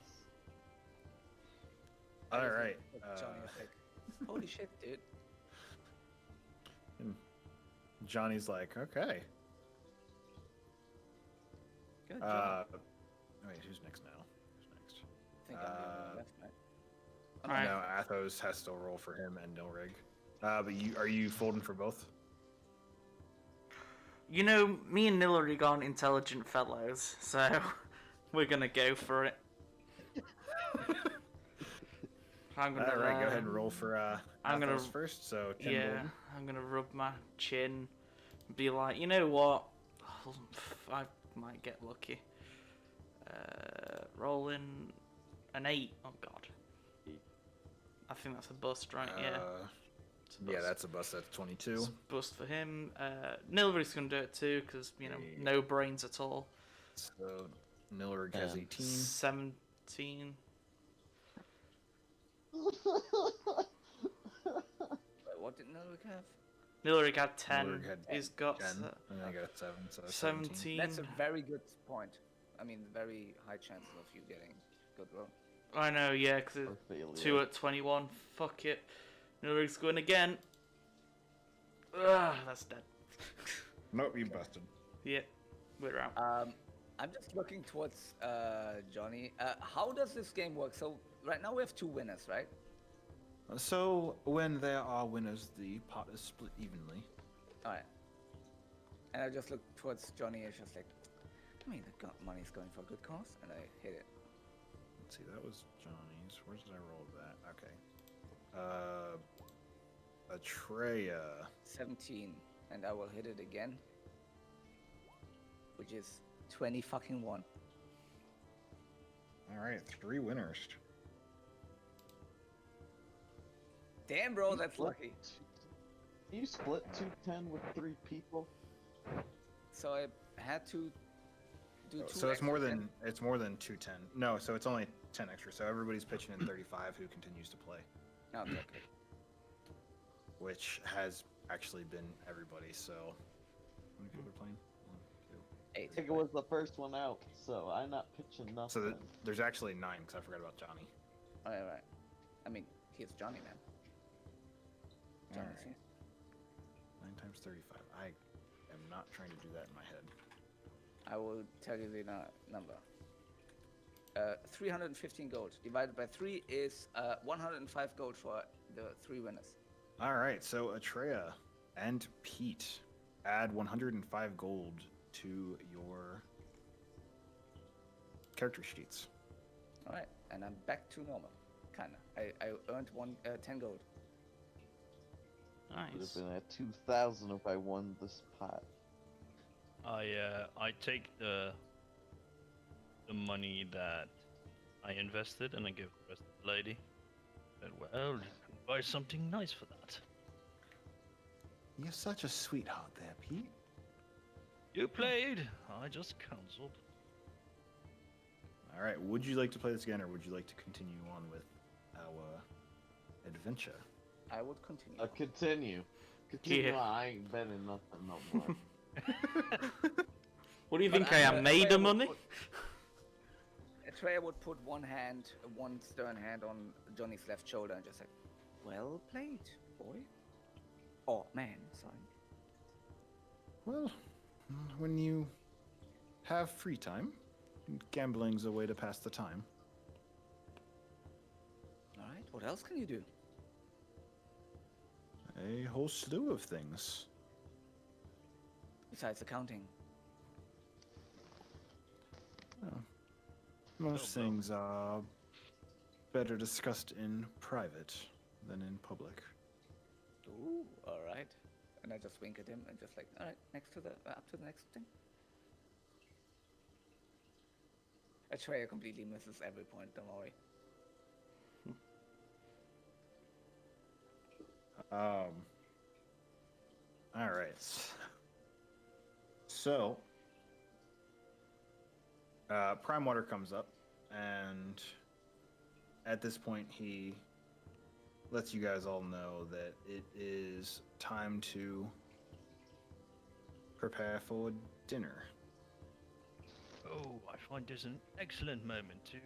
All right. Johnny a pick. Holy shit, dude. Johnny's like, okay. Good job. Wait, who's next now? Who's next? I think I'm the only left, right? Alright. Now Athos has to roll for him and Nilrig. But are you folding for both? You know, me and Nillerig aren't intelligent fellows, so we're gonna go for it. I'm gonna. All right, go ahead and roll for I'm gonna- Athos first. So 10 Yeah, golden. I'm gonna rub my chin, and be like, you know what? I might get lucky. Rolling an 8. Oh god. I think that's a bust, right? Yeah. It's a Yeah, bust. that's a bust. That's 22. It's a bust for him. Nilrig's gonna do it too, because you know, Hey. no brains at all. So Nilrig has 18. 17. Wait, what did Nilrik have? Nilrig had 10. Nilrig had He's got 10, se- and I got a 7, so that's 17. 17. That's a very good point. I mean, very high chances of you getting good roll. I know, yeah, because Or failure. 2 at 21. Fuck it. Nilrig's going again. Ugh, that's dead. Nope, you busted. Yeah, we're out. I'm just looking towards Johnny. How does this game work? So right now we have 2 winners, right? So when there are winners, the pot is split evenly. All right. And I just look towards Johnny. It's just like, I mean, the money's going for a good cause, and I hit it. Let's see, that was Johnny's. Where did I roll that? Okay. Atreya. 17, and I will hit it again, which is 20 fucking 1. All right, 3 winners. Damn, bro, that's lucky. You split 210 with 3 people? So I had to do two. So it's more extra than 210. No, so it's only 10 extra. So everybody's pitching in 35 who continues to play, Okay, okay. which has actually been everybody. So how many people are playing? 1, 2. I 8. think it was the first one out, so I'm not pitching nothing. So there's actually 9 because I forgot about Johnny. Alright. I mean, he's Johnny, man. Johnny's Alright. here. 9 times 35. I am not trying to do that in my head. I will tell you the number. 315 gold divided by 3 is 105 gold for the 3 winners. All right, so Atreya and Pete add 105 gold to your character sheets. All right, and I'm back to normal, kinda. I earned 10 gold. Would have Nice. been at 2,000 if I won this pot. I take the money that I invested and I give the rest to the lady. Said, well, you can buy something nice for that. You're such a sweetheart there, Pete. You played. I just counseled. All right, would you like to play this again, or would you like to continue on with our adventure? I would continue. Continue. Continue. Yeah. I ain't betting nothing no more. What do you But think I am, made of Atreya would money? Atreya would put one stern hand on Johnny's left shoulder and just like, well played, boy. Oh, man, sorry. Well, when you have free time, gambling's a way to pass the time. All right, what else can you do? A whole slew of things. Besides accounting. Most things are better discussed in private than in public. Ooh, all right. And I just wink at him and just like, all right, up to the next thing. Atreya completely misses every point, don't worry. All right. So, Prime Water comes up, and at this point, he lets you guys all know that it is time to prepare for dinner. Oh, I find this an excellent moment to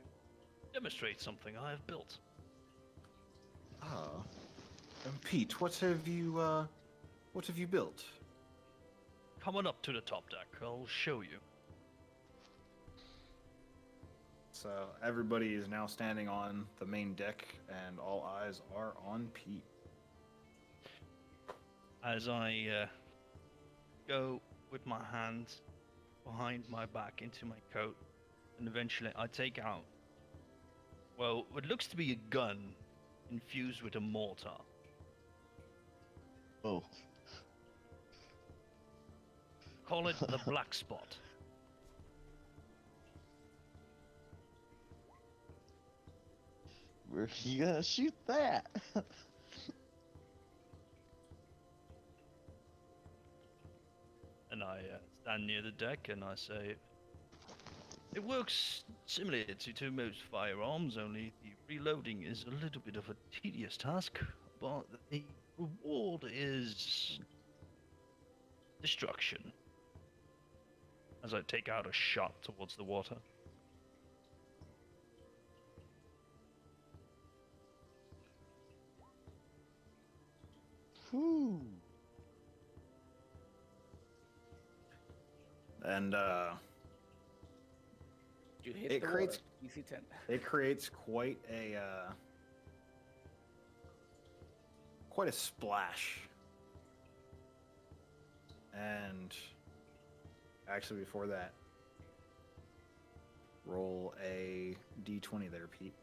demonstrate something I have built. Ah, Pete, what have you built? Come on up to the top deck. I'll show you. So everybody is now standing on the main deck, and all eyes are on Pete. As I go with my hands behind my back into my coat, and eventually I take out, well, what looks to be a gun infused with a mortar. Oh. Call it the Black Spot. Where you gonna shoot that? And I stand near the deck and I say, it works similar to most firearms, only the reloading is a little bit of a tedious task, but the reward is destruction. As I take out a shot towards the water. Whew. And You hit It the creates- water. DC 10. it creates quite a splash. And actually, before that, roll a d20 there, Pete.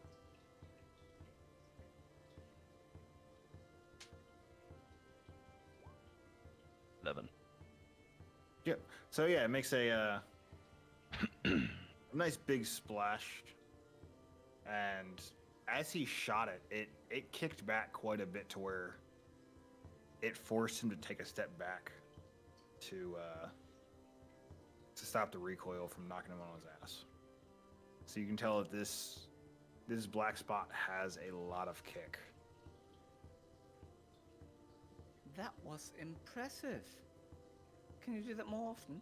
Yep. So yeah, it makes a nice big splash, and as he shot it, it kicked back quite a bit to where it forced him to take a step back to stop the recoil from knocking him on his ass. So you can tell that this black spot has a lot of kick. That was impressive. Can you do that more often?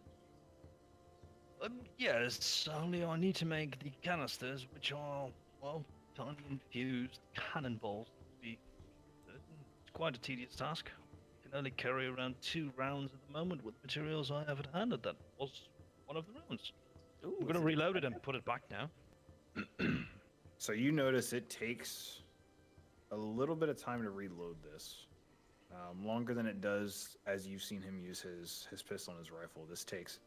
Yes, only I need to make the canisters, which are, well, tiny infused cannonballs. It's quite a tedious task. I can only carry around 2 rounds at the moment with the materials I have at hand, and that was one of the rounds. Ooh, I'm going to is it reload it effective? and put it back now. So you notice it takes a little bit of time to reload this. Longer than it does as you've seen him use his pistol and his rifle. This takes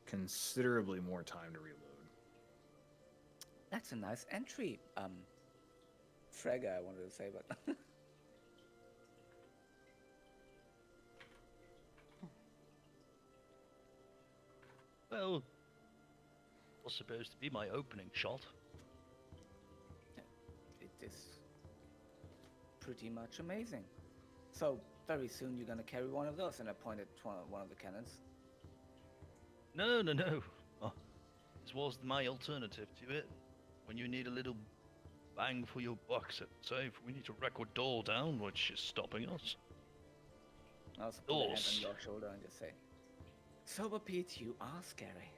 considerably more time to reload. That's a nice entry. Frega, I wanted to say, but Well, it was supposed to be my opening shot. it is pretty much amazing. So very soon you're gonna carry one of those, and I pointed one of the cannons. No, no, no. Oh, this was my alternative to it. When you need a little bang for your buck, so say if we need to wreck a door down, which is stopping us. I also put a hand Doors. on your shoulder and just say, "Sober Pete, you are scary."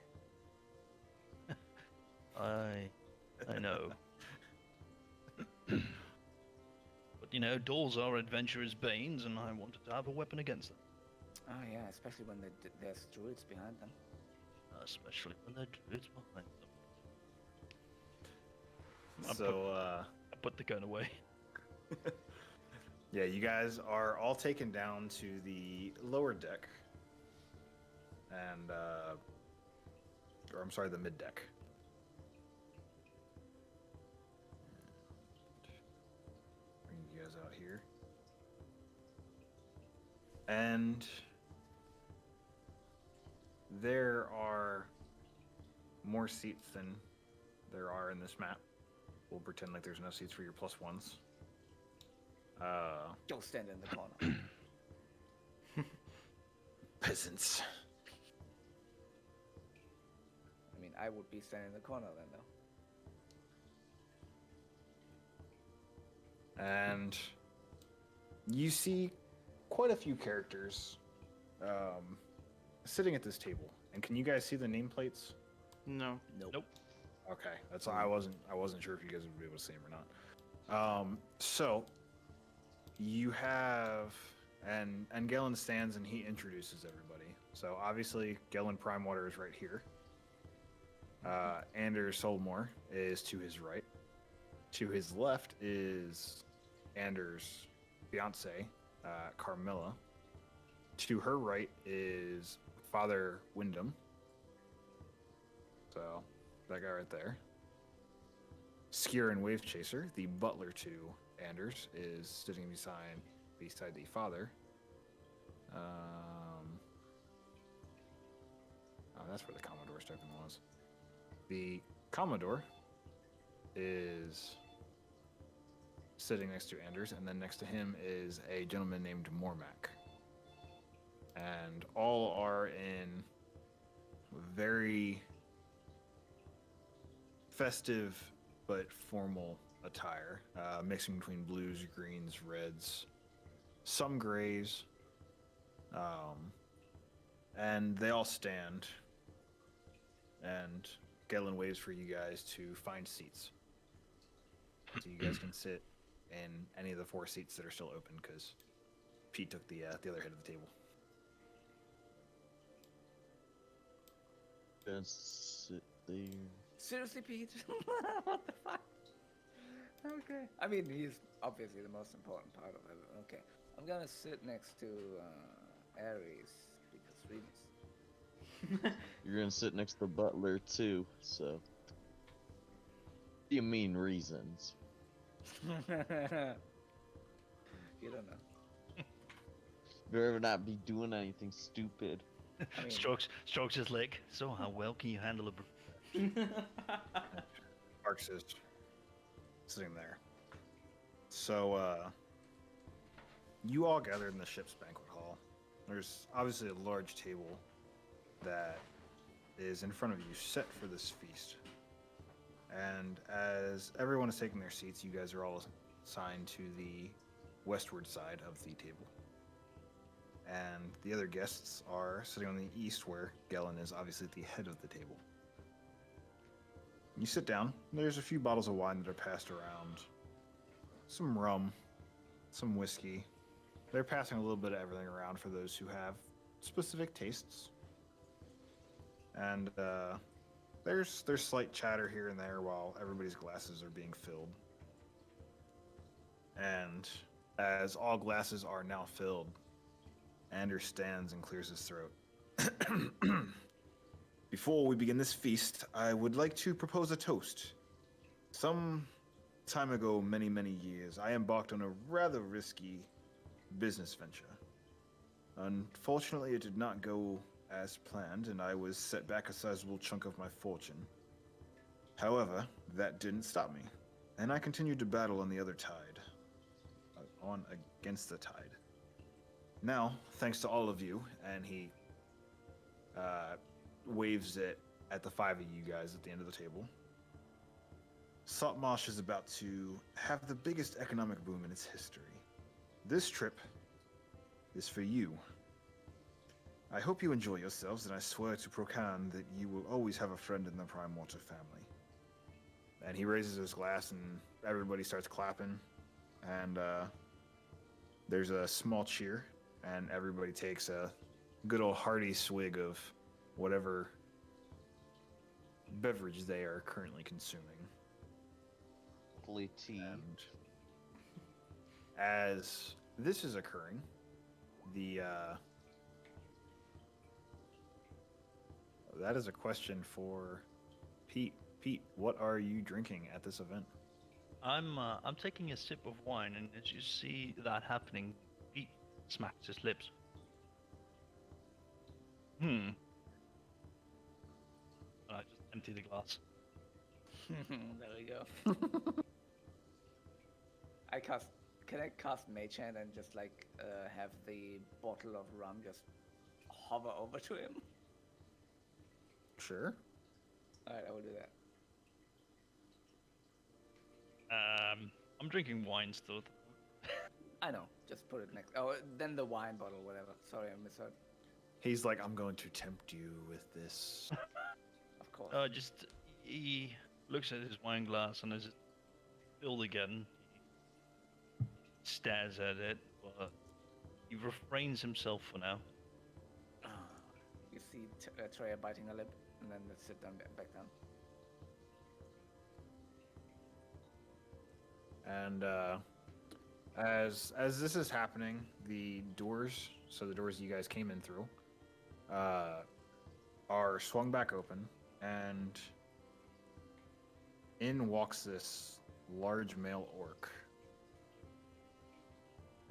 I know. But you know, doors are adventurers' banes, and I wanted to have a weapon against them. Oh yeah, especially when there's druids behind them. Especially when they're druids behind them. So I put the gun away. yeah, you guys are all taken down to the lower deck, and or I'm sorry, the mid deck. Bring you guys out here, and there are more seats than there are in this map. We'll pretend like there's no seats for your plus ones. Go stand in the corner. Peasants. I mean, I would be standing in the corner then, though. And you see quite a few characters sitting at this table. And can you guys see the nameplates? No. Nope. Okay, that's all. I wasn't sure if you guys would be able to see them or not. So you have and Galen stands and he introduces everybody. So obviously Galen Primewater is right here. Anders Solmore is to his right. To his left is Anders' fiance, Carmilla. To her right is Father Wyndham. So that guy right there. Skier and Wave Chaser, the butler to Anders, is sitting beside the father. Oh, that's where the Commodore's token was. The Commodore is sitting next to Anders, and then next to him is a gentleman named Mormac. And all are in very festive but formal attire, mixing between blues, greens, reds, some grays, and they all stand. And Galen waves for you guys to find seats, so you guys can sit in any of the 4 seats that are still open, because Pete took the other head of the table. Just sit there. Seriously, Pete? What the fuck? Okay. I mean, he's obviously the most important part of it. Okay. I'm gonna sit next to Ares because Remus. You're gonna sit next to the butler too, so. You mean reasons? You don't know. Better not be doing anything stupid. I mean, Strokes his leg. So how well can you handle a? Arx is sitting there. So, you all gathered in the ship's banquet hall. There's obviously a large table that is in front of you, set for this feast. And as everyone is taking their seats, you guys are all assigned to the westward side of the table. And the other guests are sitting on the east, where Gellin is obviously at the head of the table. You sit down. There's a few bottles of wine that are passed around. Some rum, some whiskey. They're passing a little bit of everything around for those who have specific tastes. And there's slight chatter here and there while everybody's glasses are being filled. And as all glasses are now filled, Anders stands and clears his throat. Before we begin this feast, I would like to propose a toast. Some time ago, many, many years, I embarked on a rather risky business venture. Unfortunately, it did not go as planned, and I was set back a sizable chunk of my fortune. However, that didn't stop me, and I continued to battle on the other tide. On against the tide. Now, thanks to all of you, and he waves it at the 5 of you guys at the end of the table. Saltmarsh is about to have the biggest economic boom in its history. This trip is for you. I hope you enjoy yourselves, and I swear to Procan that you will always have a friend in the Prime Water family. And he raises his glass, and everybody starts clapping, and there's a small cheer, and everybody takes a good old hearty swig of whatever beverage they are currently consuming. Hopefully tea. And as this is occurring, that is a question for Pete. Pete, what are you drinking at this event? I'm taking a sip of wine, and as you see that happening, Pete smacks his lips. And I just empty the glass. There we go. Can I cast Mage Hand and just like have the bottle of rum just hover over to him? Sure. Alright, I will do that. I'm drinking wine still. I know. Just put it next. Oh, then the wine bottle, whatever. Sorry, I misheard. He's like, I'm going to tempt you with this. Of course. He looks at his wine glass, and as it's filled again, he stares at it, but he refrains himself for now. You see Treya biting her lip, and then let's sit down back down. And as this is happening, the doors, so the doors you guys came in through, are swung back open, and in walks this large male orc.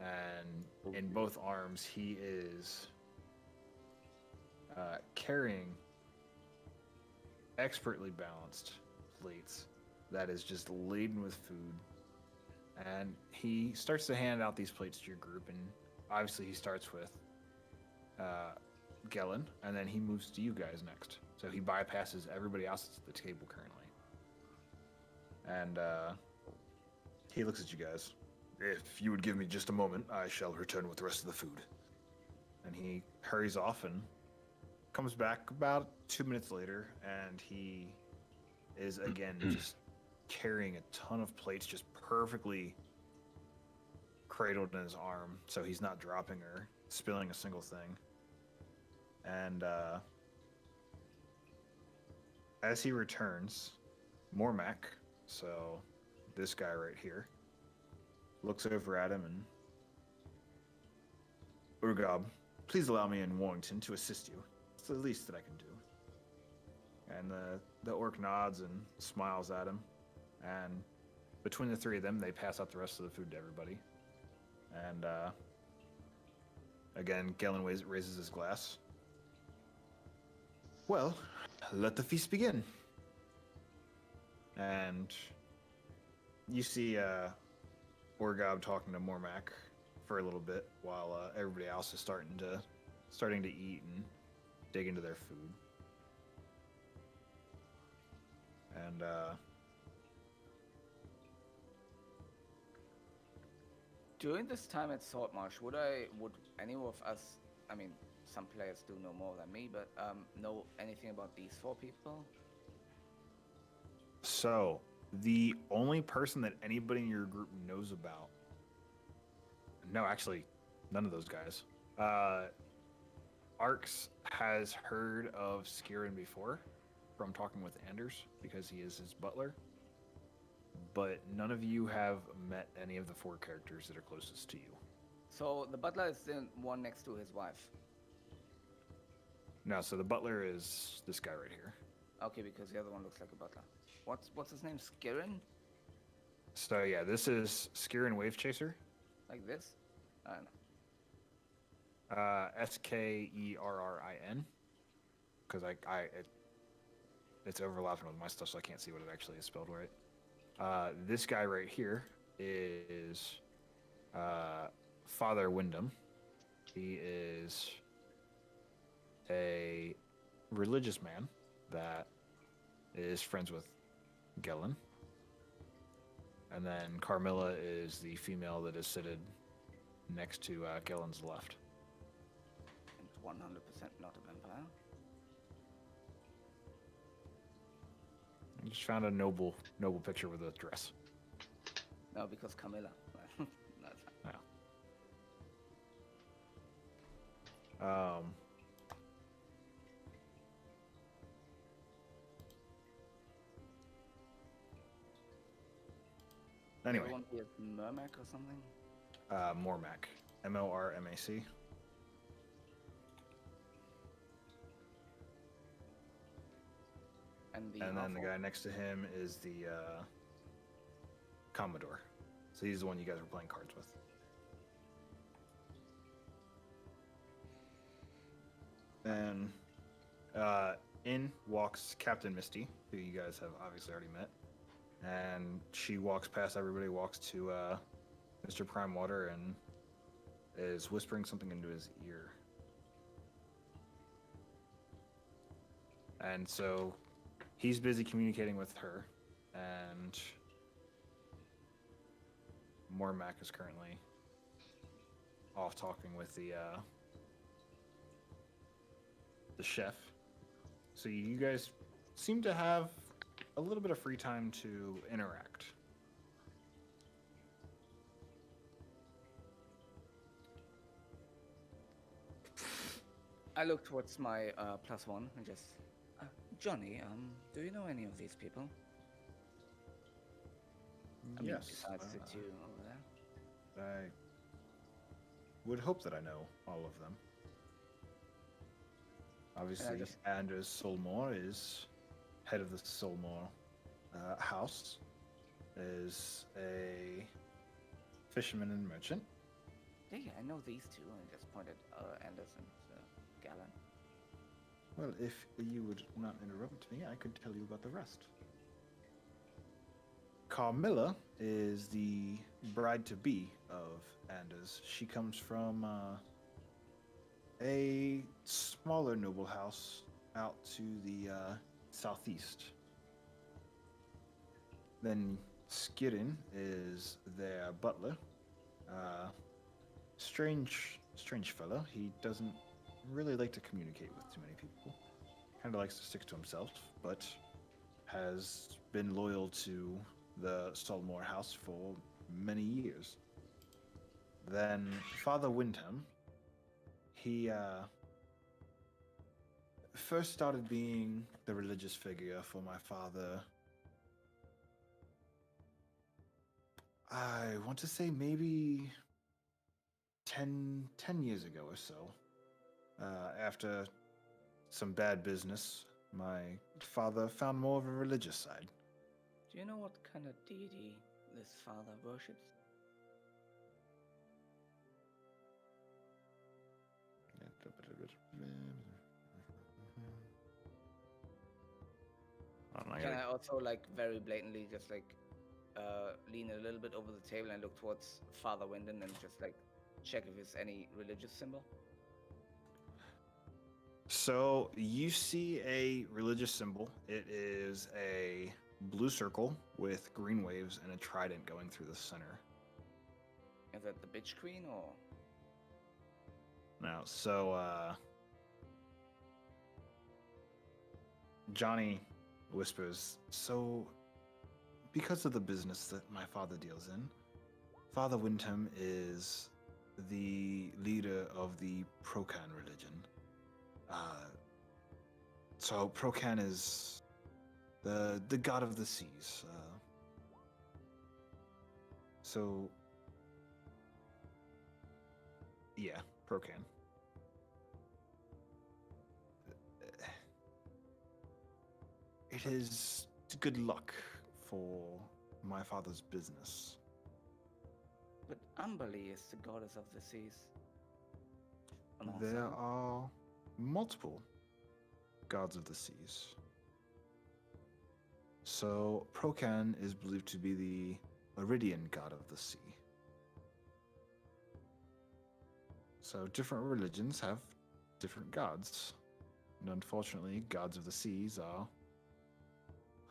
And in both arms, he is carrying expertly balanced plates that is just laden with food. And he starts to hand out these plates to your group, and obviously he starts with Gellin, and then he moves to you guys next. So he bypasses everybody else at the table currently. And he looks at you guys. If you would give me just a moment, I shall return with the rest of the food. And he hurries off and comes back about 2 minutes later, and he is again just carrying a ton of plates, just perfectly cradled in his arm, so he's not dropping or spilling a single thing. And as he returns, Mormac, so this guy right here, looks over at him and, Urgob, please allow me in Warrington to assist you. It's the least that I can do. And the orc nods and smiles at him. And between the three of them, they pass out the rest of the food to everybody. And again, Gellin raises his glass. Well, let the feast begin. And you see Orgob talking to Mormac for a little bit while everybody else is starting to eat and dig into their food. And During this time at Saltmarsh, would any of us, I mean, some players do know more than me, but know anything about these four people? so the only person that anybody in your group knows about, no, actually, none of those guys. Arx has heard of Skirin before from talking with Anders because he is his butler. But none of you have met any of the four characters that are closest to you. So the butler is the one next to his wife. No, so the butler is this guy right here. Okay, because the other one looks like a butler. What's his name? Skirin? So yeah, this is Skirin Wave Chaser. Like this? I don't know. Skerrin. Because it's overlapping with my stuff, so I can't see what it actually is spelled right. This guy right here is Father Wyndham. He is a religious man that is friends with Gellin. And then Carmilla is the female that is seated next to Gellin's left. And 100% not a vampire. I just found a noble picture with a dress. No, because Camilla. That's fine. Yeah. Anyway. You want to be a Mermac or something? Mormac. Mormac. And then the guy next to him is the Commodore. So he's the one you guys were playing cards with. And in walks Captain Misty, who you guys have obviously already met. And she walks past everybody, walks to Mr. Primewater, and is whispering something into his ear. And so he's busy communicating with her, and Mormac is currently off talking with the chef. So you guys seem to have a little bit of free time to interact. I look towards my +1 and just, Johnny, do you know any of these people? I mean, Yes. besides the two over there. I would hope that I know all of them. Obviously, just- Anders Solmore is head of the Solmore house, is a fisherman and merchant. Yeah, I know these two. I just pointed Anders and Gallon. Well, if you would not interrupt me, I could tell you about the rest. Carmilla is the bride-to-be of Anders. She comes from a smaller noble house out to the southeast. Then Skirin is their butler. Strange fellow. He doesn't really like to communicate with too many people. Kind of likes to stick to himself, but has been loyal to the Solmore house for many years. Then Father Wyndham, he first started being the religious figure for my father. I want to say maybe 10 years ago or so. After some bad business, my father found more of a religious side. Do you know what kind of deity this father worships? Can I also like very blatantly just like lean a little bit over the table and look towards Father Wyndham and just like check if there's any religious symbol. So you see a religious symbol. It is a blue circle with green waves and a trident going through the center. Is that the bitch queen or? Now, so Johnny whispers, so because of the business that my father deals in, Father Windham is the leader of the Procan religion. So Procan is the god of the seas. So yeah, Procan. It is good luck for my father's business. But Amberly is the goddess of the seas. There are multiple gods of the seas. So Procan is believed to be the Iridian god of the sea. So different religions have different gods. And unfortunately, gods of the seas are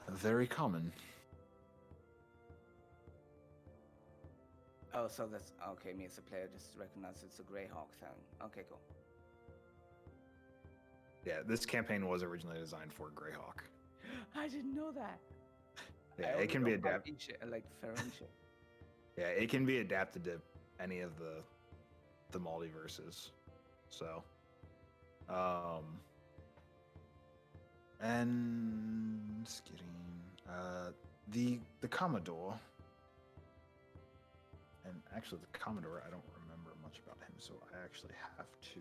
very common. Oh, so that's okay. Me as a player just recognize it's a Greyhawk thing. Okay, cool. Yeah, this campaign was originally designed for Greyhawk. I didn't know that. Yeah, it can be adapted. Like Ferentia. Yeah, it can be adapted to any of the multiverses. So, and skidding, the Commodore, and actually the Commodore, I don't remember much about him, so I actually have to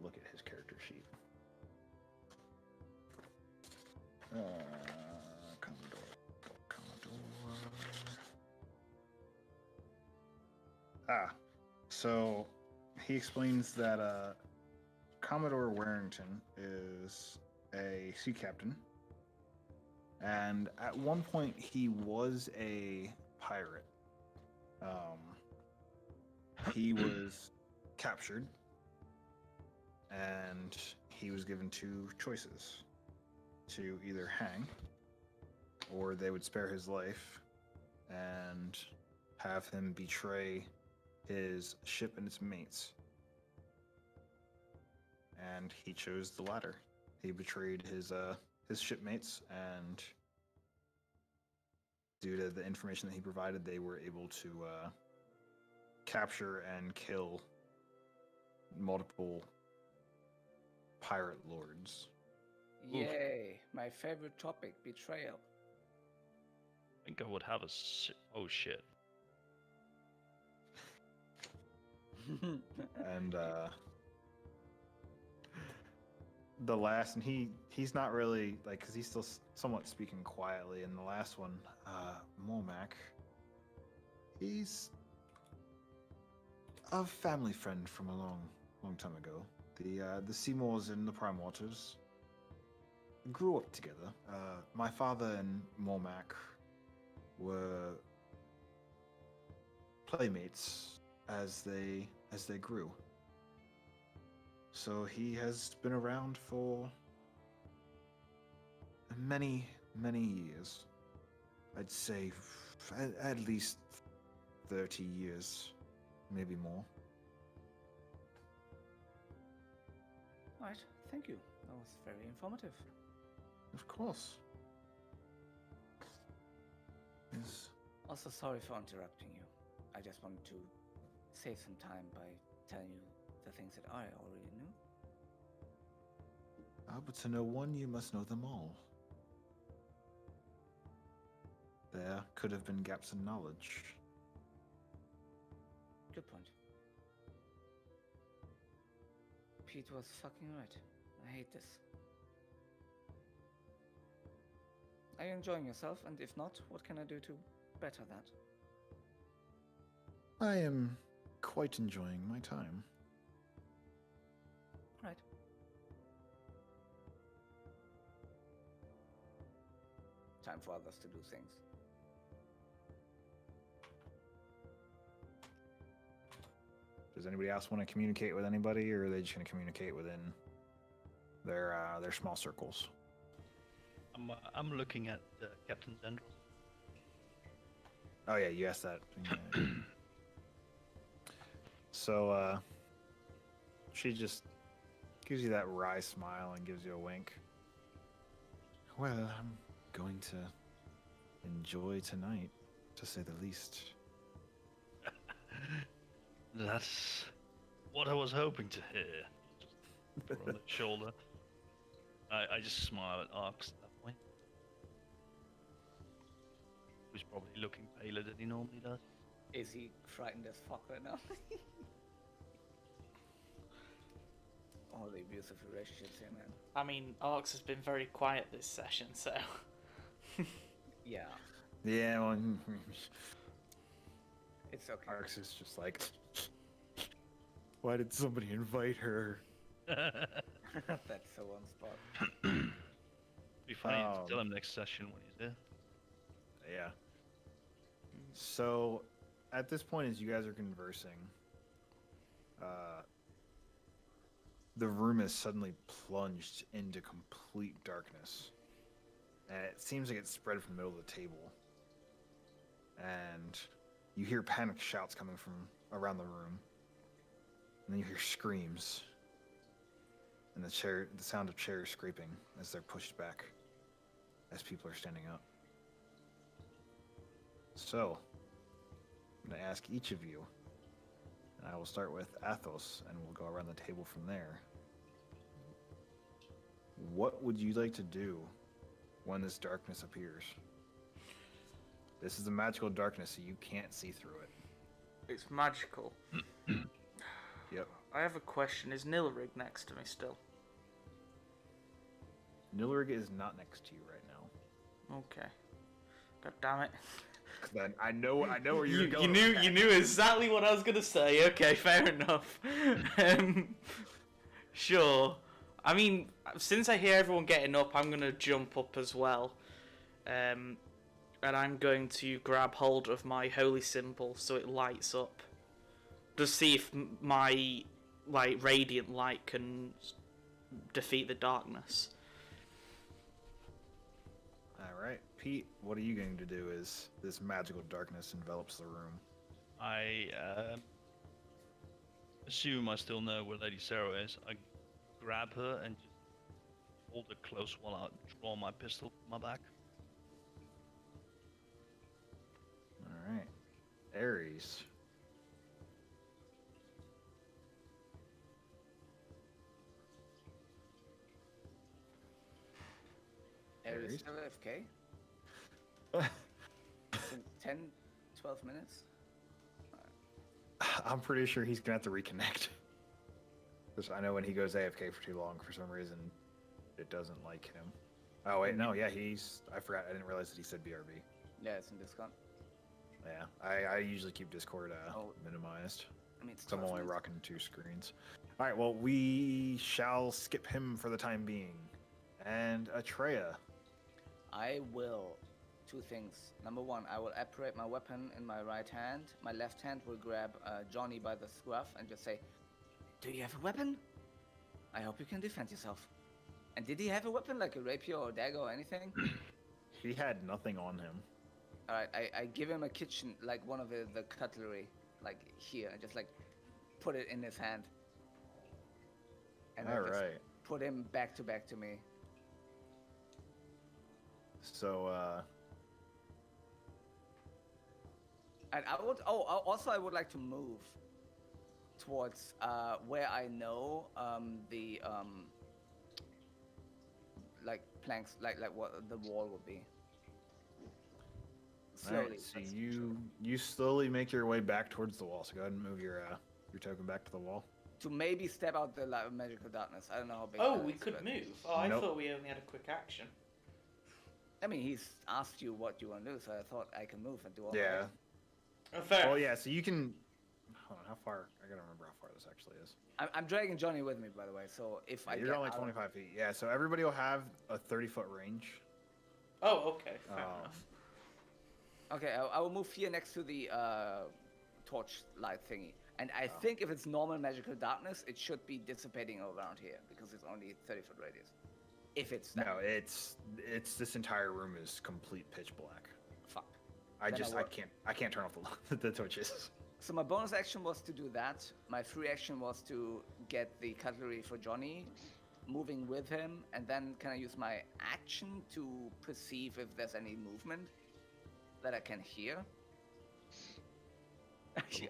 look at his character sheet. Commodore. So he explains that Commodore Warrington is a sea captain, and at one point he was a pirate. He was captured, and he was given two choices: to either hang, or they would spare his life and have him betray his ship and its mates. And he chose the latter. He betrayed his shipmates, and due to the information that he provided, they were able to capture and kill multiple pirate lords. Yay! My favorite topic, betrayal. I think I would have oh shit. And the last, and he's not really like, because he's still somewhat speaking quietly. And the last one, Mormac, he's a family friend from a long time ago. The Seymours and the Prime Waters grew up together. My father and Mormac were playmates as they grew. So he has been around for many years. I'd say at least 30 years, maybe more. Right, thank you. That was very informative. Of course. Yes. Also, sorry for interrupting you. I just wanted to save some time by telling you the things that I already knew. But to know one, you must know them all. There could have been gaps in knowledge. Good point. Pete was fucking right. I hate this. Are you enjoying yourself? And if not, what can I do to better that? I am quite enjoying my time. Right. Time for others to do things. Does anybody else want to communicate with anybody, or are they just going to communicate within their small circles? I'm looking at Captain Zendros. Oh yeah, you asked that. Yeah. So she just gives you that wry smile and gives you a wink. Well, I'm going to enjoy tonight, to say the least. That's what I was hoping to hear. Just on the shoulder. I just smile at Arx at that point. Who's probably looking paler than he normally does. Is he frightened as fuck right now? All the abusive relationships here, man. I mean, Arx has been very quiet this session, so. Yeah, Yeah, well, it's okay. Arx is just like, why did somebody invite her? That's the one spot. Be funny to tell him next session when he's there. Yeah. So, at this point, as you guys are conversing, the room is suddenly plunged into complete darkness. And it seems like it's spread from the middle of the table. And you hear panicked shouts coming from around the room. And then you hear screams. And the sound of chairs scraping as they're pushed back as people are standing up. So, I'm going to ask each of you, and I will start with Athos, and we'll go around the table from there. What would you like to do when this darkness appears? This is a magical darkness, so you can't see through it. It's magical. Yep. I have a question. Is Nilrig next to me still? Nilrig is not next to you right now. Okay. God damn it. 'Cause then I know where you're going. You knew exactly what I was gonna say. Okay, fair enough. Sure. I mean, since I hear everyone getting up, I'm gonna jump up as well. And I'm going to grab hold of my holy symbol so it lights up. To see if my radiant light can defeat the darkness. Alright, Pete, what are you going to do as this magical darkness envelops the room? I assume I still know where Lady Sarah is. I grab her and just hold her close while I draw my pistol from my back. Alright. Ares. Ares Ares? still AFK? In 10, 12 minutes? I'm pretty sure he's gonna have to reconnect. Because I know when he goes AFK for too long, for some reason, it doesn't like him. Oh wait, no, yeah, I forgot. I didn't realize that he said BRB. Yeah, it's in Discord. Yeah, I usually keep Discord minimized. I mean, it's So I'm 12 only minutes. rocking 2 screens. All right, well, we shall skip him for the time being. And Atreya. I will. 2 things. Number 1, I will apparate my weapon in my right hand. My left hand will grab Johnny by the scruff and just say, "Do you have a weapon? I hope you can defend yourself." And did he have a weapon, like a rapier or dagger or anything? He had nothing on him. Alright, I give him a kitchen, like one of the cutlery, like here, and just like put it in his hand. And All then just right. put him back to me. So, And I would, also I would like to move towards where I know the like planks, like what the wall would be. all right, Slowly. so that's- you slowly make your way back towards the wall. So go ahead and move your token back to the wall. to maybe step out the magical darkness. I don't know how big. Oh, that we is, could but- move. Oh, I Nope. thought we only had a quick action. I mean, he's asked you what you want to do, so I thought I can move and do all Yeah. that. Oh, fair. Well, yeah. So you can. Hold on, how far? I gotta remember how far this actually is. I'm dragging Johnny with me, by the way. So if I You're get only out- 25 feet. Yeah. So everybody will have a 30-foot range. Oh, okay. Fair Um, enough. Okay, I will move here next to the torch light thingy, And I think if it's normal magical darkness, it should be dissipating around here because it's only 30-foot radius. If it's that. No, it's this entire room is complete pitch black. Fuck. I Then just I can't turn off the torches. So my bonus action was to do that. My free action was to get the cutlery for Johnny, moving with him, and then can I use my action to perceive if there's any movement that I can hear?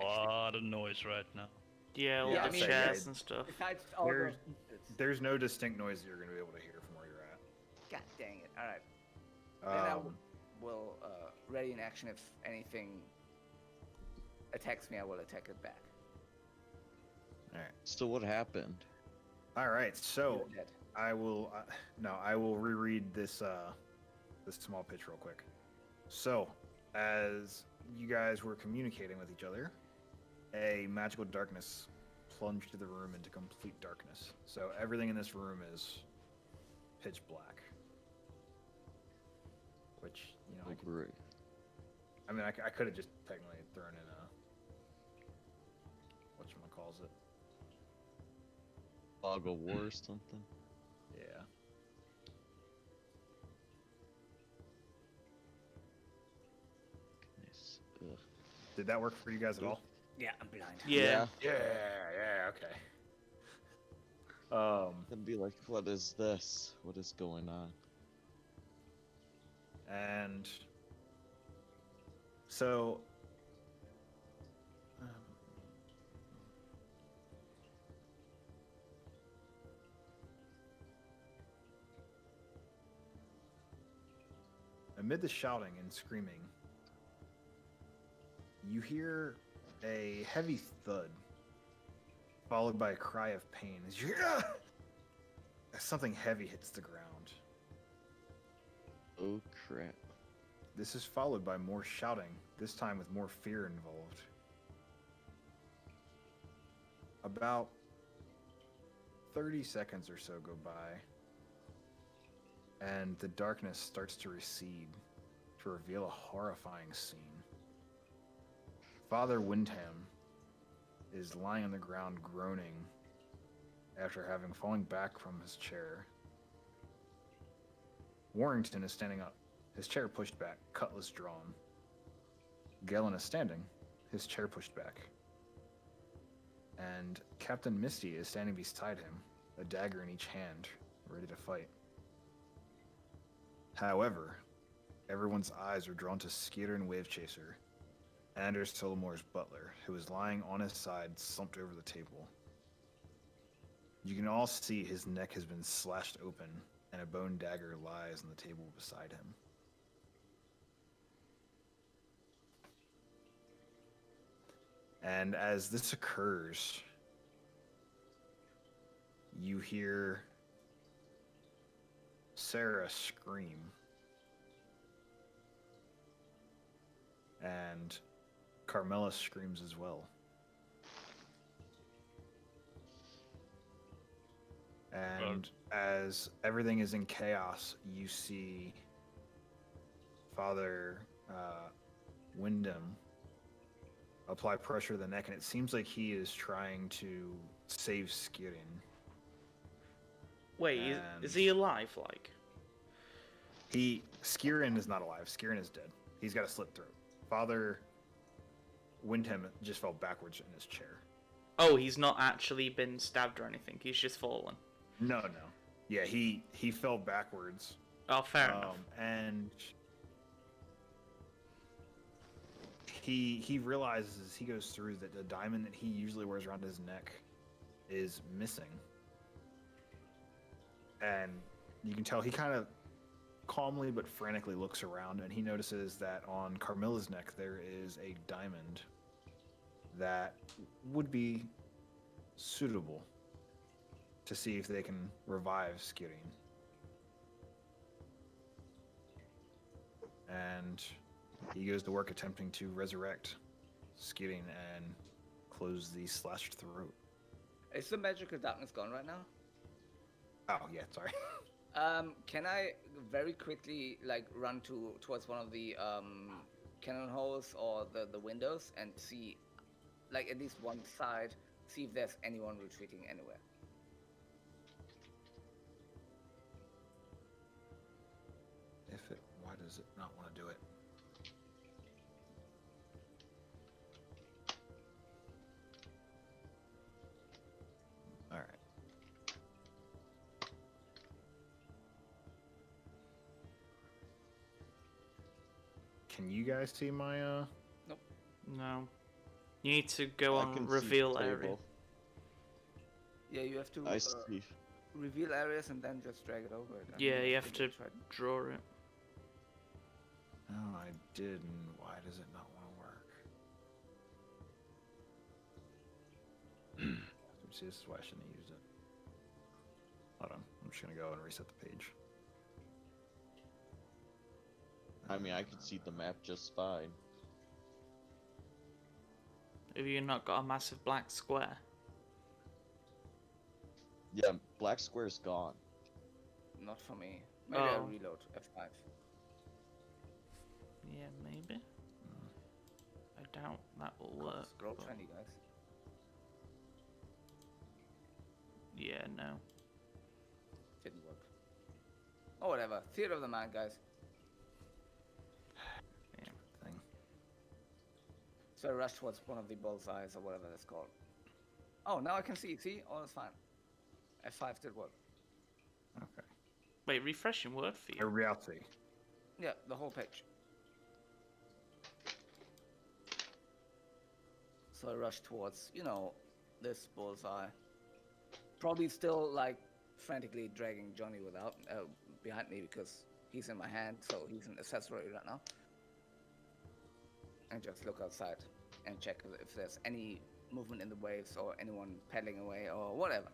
A lot of noise right now. Yeah, all Yeah, the I mean, chairs yeah, and stuff. Besides all There's the... there's no distinct noise that you're gonna be able to hear from where you're at. God dang it. Alright. Then I Um, will ready in action if anything attacks me, I will attack it back. all right. So what happened? All right. So You're dead. I will no, I will reread this this small pitch real quick. So, as you guys were communicating with each other, a magical darkness plunged the room into complete darkness. So everything in this room is pitch black. Which, you know, Oh, great. I mean, I could have just technically thrown in a whatchamacalls it. Fog of war or something? Yeah. Nice. Ugh. Did that work for you guys at all? Yeah, I'm blind. Yeah. Yeah, okay. Then be like, what is this? What is going on? And so amid the shouting and screaming, you hear a heavy thud, followed by a cry of pain as you hear as something heavy hits the ground. Oh crap. This is followed by more shouting, this time with more fear involved. About 30 seconds or so go by, and the darkness starts to recede to reveal a horrifying scene. Father Windham is lying on the ground groaning after having fallen back from his chair. Warrington is standing up, his chair pushed back, cutlass drawn. Galen is standing, his chair pushed back. And Captain Misty is standing beside him, a dagger in each hand, ready to fight. However, everyone's eyes are drawn to Skeeter and Wavechaser, Anders Tolomore's butler, who is lying on his side, slumped over the table. You can all see his neck has been slashed open, and a bone dagger lies on the table beside him. And as this occurs, you hear Sarah scream. And Carmela screams as well. And as everything is in chaos, you see Father Wyndham apply pressure to the neck, and it seems like he is trying to save Skirin. Wait, And- is he alive? Like, Skirin is not alive. Skirin is dead. He's got a slit throat. Father Wyndham just fell backwards in his chair. oh, he's not actually been stabbed or anything. He's just fallen. No. Yeah, he fell backwards. Oh, fair enough. And he realizes as he goes through that the diamond that he usually wears around his neck is missing. And you can tell he kind of calmly but frantically looks around, and he notices that on Carmilla's neck there is a diamond that would be suitable to see if they can revive Skirin. And he goes to work attempting to resurrect Skirin and close the slashed throat. Is the magical darkness gone right now? Oh, yeah, sorry. Can I very quickly like run towards one of the cannon holes or the windows and see like at least one side, see if there's anyone retreating anywhere. Why does it not want to do it? All right. Can you guys see my No. You need to go I on can see reveal the area. table. Yeah, you have to I see. reveal areas and then just drag it over it. I Yeah, mean, you I have think to I tried. draw it. No, I didn't. Why does it not want to work? See, this is why I shouldn't have used it. Hold on. I'm just going to go and reset the page. I mean, I can see the map just fine. Have you not got a massive black square? Yeah, black square's gone. Not for me. Maybe I Oh. reload F5. Yeah, maybe. I doubt that will work. Scroll but- 20, guys. Yeah, no. Didn't work. Oh, whatever. Theater of the mind, guys. Thing. So I rush towards one of the bullseyes or whatever that's called. Oh, now I can see. See? All is fine. F5 did work. Okay. Wait, refreshing word for A you. reality. Yeah, the whole page. So I rush towards, this bullseye. Probably still, like, frantically dragging Johnny behind me because he's in my hand, so he's an accessory right now. And just look outside and check if there's any movement in the waves or anyone paddling away or whatever.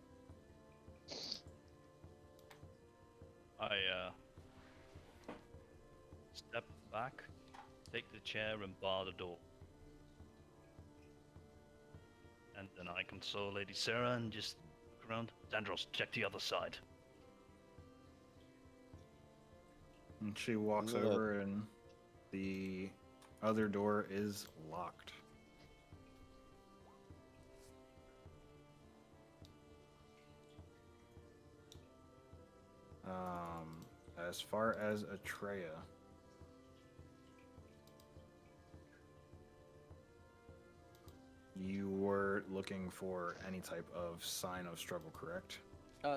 I step back, take the chair and bar the door. And then I console Lady Sarah and just look around. Zandros, check the other side. And she walks Yeah. over, and the other door is locked. As far as Atreya, you were looking for any type of sign of struggle, correct?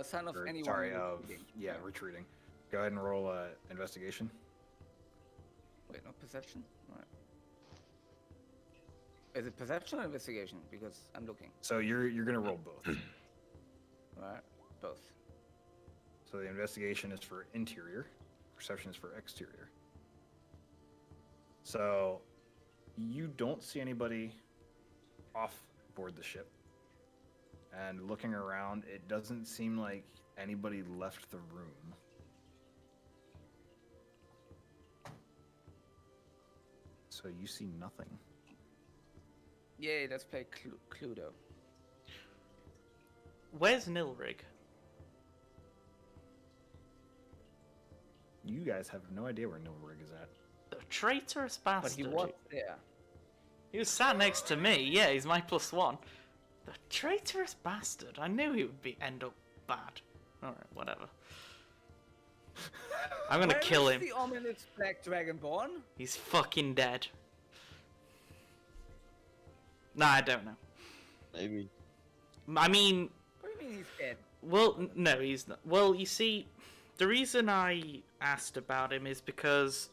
Sign of Or, anyone. sorry, of retreating. retreating. Go ahead and roll investigation. Wait, no perception? Alright. Is it perception or investigation? Because I'm looking. So you're gonna roll both. Alright, both. So the investigation is for interior, perception is for exterior. So you don't see anybody off board the ship. And looking around, it doesn't seem like anybody left the room. So you see nothing. Yay, let's play Cluedo. Where's Nilrig? You guys have no idea where Nilrig is at. The traitorous But bastard. he was there. He was sat next to me. Yeah, he's my +1. The traitorous bastard. I knew he would end up bad. Alright, whatever. I'm gonna Where kill is him. the ominous black dragonborn? He's fucking dead. Nah, I don't know. Maybe. I mean, What do you mean he's dead? well, no, he's not. Well, you see, the reason I asked about him is because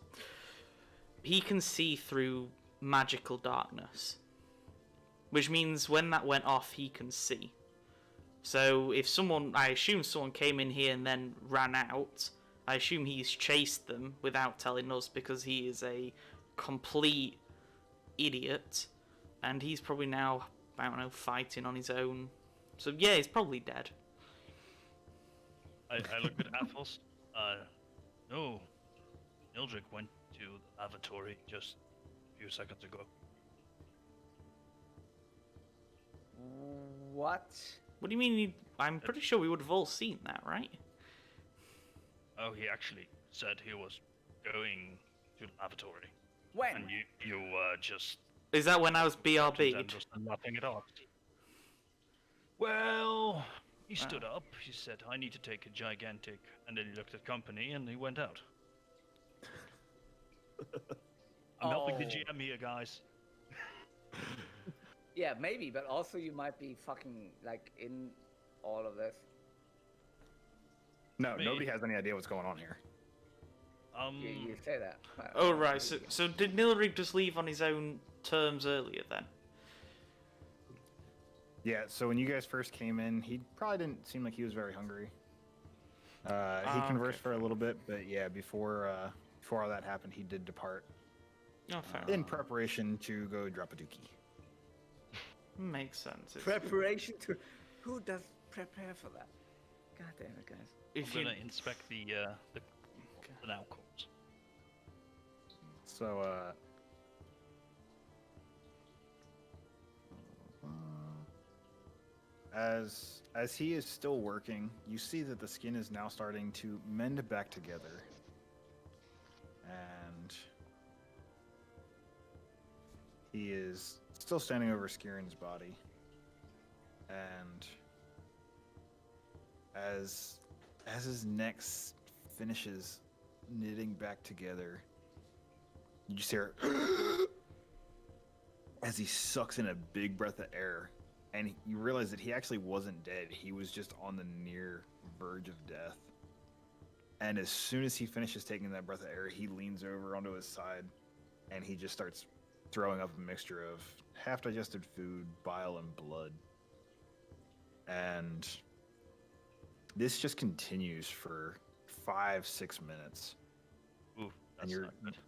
he can see through magical darkness. Which means when that went off, he can see. So if I assume someone came in here and then ran out, I assume he's chased them without telling us because he is a complete idiot. And he's probably now, I don't know, fighting on his own. So yeah, he's probably dead. I look at Athos. No. Nildrick went to the lavatory just a few seconds ago. What? What do you mean? I'm pretty sure we would have all seen that, right? Oh, he actually said he was going to the lavatory. When? And you just... Is that when I was BRB'd? Just laughing at us. Well, he stood up. He said, "I need to take a gigantic," and then he looked at company and he went out. I'm helping the Oh. GM here, guys. Yeah, maybe, but also you might be fucking like in all of this. No, Me. nobody has any idea what's going on here. You say that. but- Oh right. So did Nilrig just leave on his own terms earlier then? Yeah, so when you guys first came in, he probably didn't seem like he was very hungry. He conversed okay, for a little bit, but yeah, before all that happened, he did depart Oh, fair in enough. preparation to go drop a dookie. Makes sense. Preparation to. Who does prepare for that? God damn it, guys. If I'm you gonna inspect the outcomes. So, as he is still working, you see that the skin is now starting to mend back together, and he is still standing over Skieran's body, and as his neck finishes knitting back together, you just hear as he sucks in a big breath of air, and you realize that he actually wasn't dead. He was just on the near verge of death. And as soon as he finishes taking that breath of air, he leans over onto his side, and he just starts throwing up a mixture of half-digested food, bile, and blood. And this just continues for 5-6 minutes. Ooh, that's you're- not good.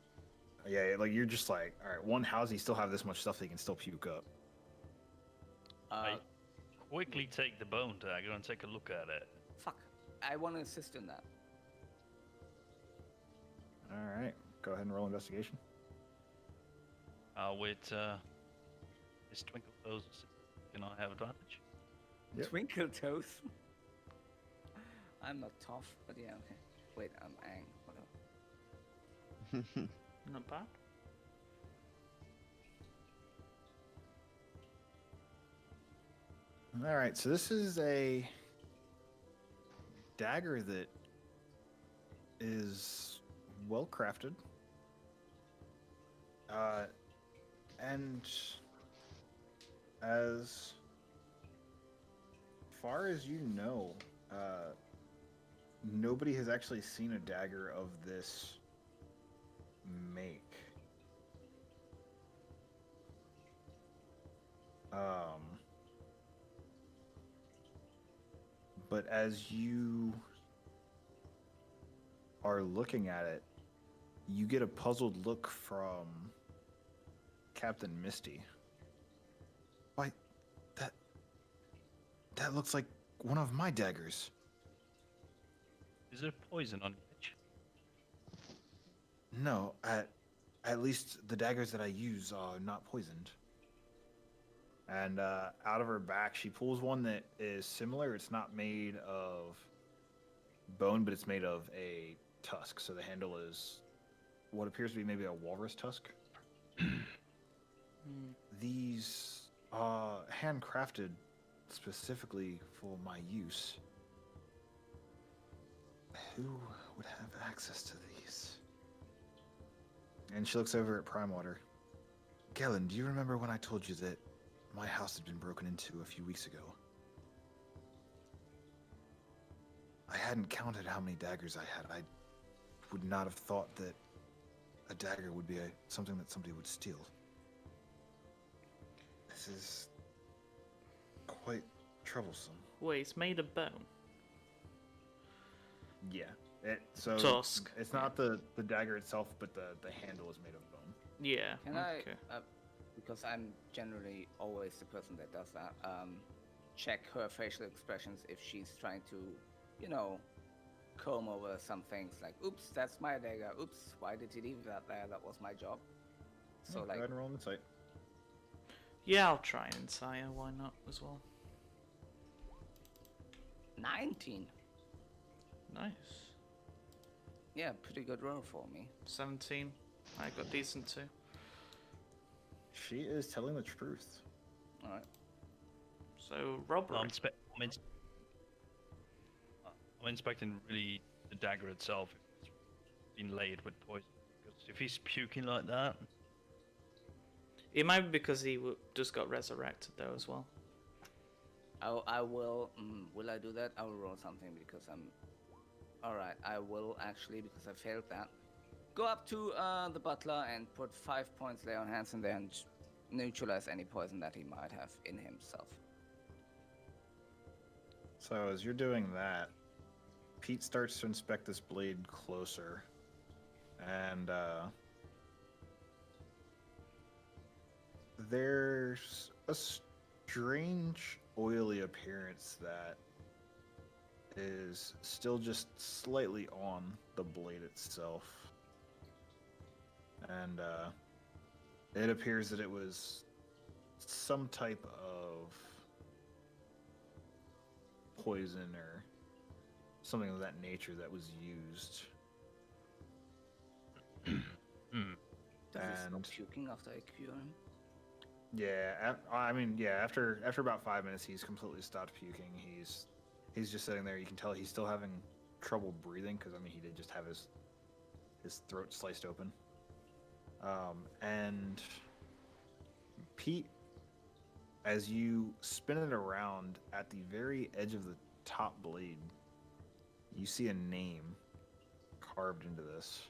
Yeah, like you're just like, all right, one, how does he still have this much stuff that he can still puke up? I quickly take the bone dagger and take a look at it. Fuck. I want to assist in that. All right, go ahead and roll investigation. With his twinkle toes, can I have advantage? Yep. Twinkle toes. I'm not tough, but yeah, okay. Wait, I'm Ang. Whatever. Not bad. All right, so this is a dagger that is well crafted, and as far as you know, nobody has actually seen a dagger of this make. But as you are looking at it, you get a puzzled look from Captain Misty. Why, that looks like one of my daggers. Is there poison on the edge? No, at least the daggers that I use are not poisoned. And out of her back, she pulls one that is similar. It's not made of bone, but it's made of a tusk. So the handle is what appears to be maybe a walrus tusk. These are handcrafted specifically for my use. Who would have access to these? And she looks over at Primewater. Gellin, do you remember when I told you that my house had been broken into a few weeks ago? I hadn't counted how many daggers I had. I would not have thought that a dagger would be something that somebody would steal. This is quite troublesome. Wait, it's made of bone. Yeah. Tusk. It's not the dagger itself, but the handle is made of bone. Yeah. Can okay. I, because I'm generally always the person that does that, check her facial expressions if she's trying to, you know, comb over some things like, oops, that's my dagger. Oops, why did you leave that there? That was my job. So, Go like, ahead and roll insight. Yeah, I'll try and Insight. Why not as well? 19. Nice. Yeah, pretty good roll for me. 17. I got decent too. She is telling the truth. All right. So robbery. I'm inspecting really the dagger itself. If it's been laid with poison. Because if he's puking like that, It might be because he just got resurrected though as well. I will. Will I do that? I will roll something because I'm. All right. I will actually because I failed that. Go up to the butler and put 5 points lay on hands and then neutralize any poison that he might have in himself. So as you're doing that, Pete starts to inspect this blade closer, and there's a strange oily appearance that is still just slightly on the blade itself. And it appears that it was some type of poison or something of that nature that was used. Does he stop And- puking after I cure him? Yeah, after about 5 minutes, he's completely stopped puking. He's just sitting there. You can tell he's still having trouble breathing because he did just have his throat sliced open. And Pete, as you spin it around at the very edge of the top blade, you see a name carved into this,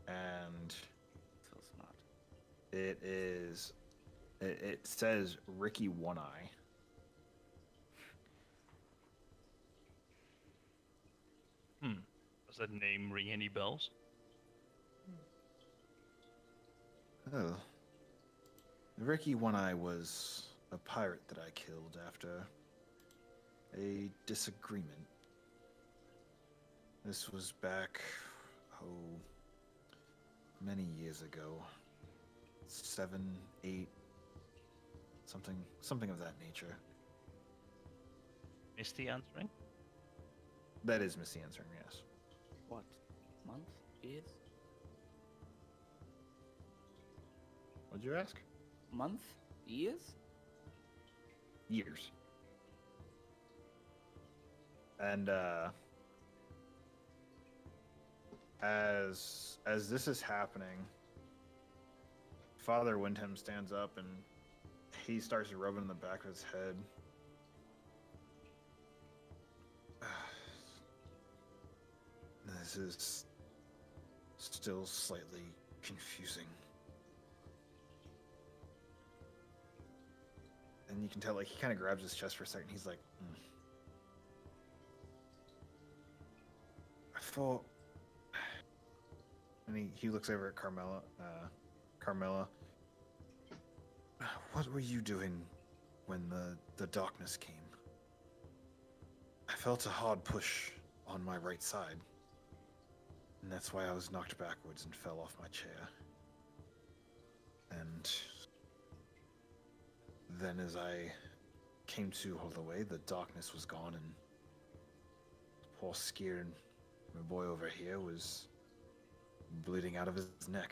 and So smart. it says Ricky One Eye. does that name ring any bells? Oh. Ricky One Eye was a pirate that I killed after a disagreement. This was back, many years ago. 7, 8, something of that nature. Misty answering? That is Missy answering, yes. What? Month? Years? What'd you ask? Month? Years? Years. And as this is happening, Father Windham stands up and he starts rubbing the back of his head. This is still slightly confusing. And you can tell, he kind of grabs his chest for a second. He's like, I thought... And he looks over at Carmela. Carmela, what were you doing when the darkness came? I felt a hard push on my right side. And that's why I was knocked backwards and fell off my chair. And then as I came to all the way, the darkness was gone, and poor scared my boy over here was bleeding out of his neck.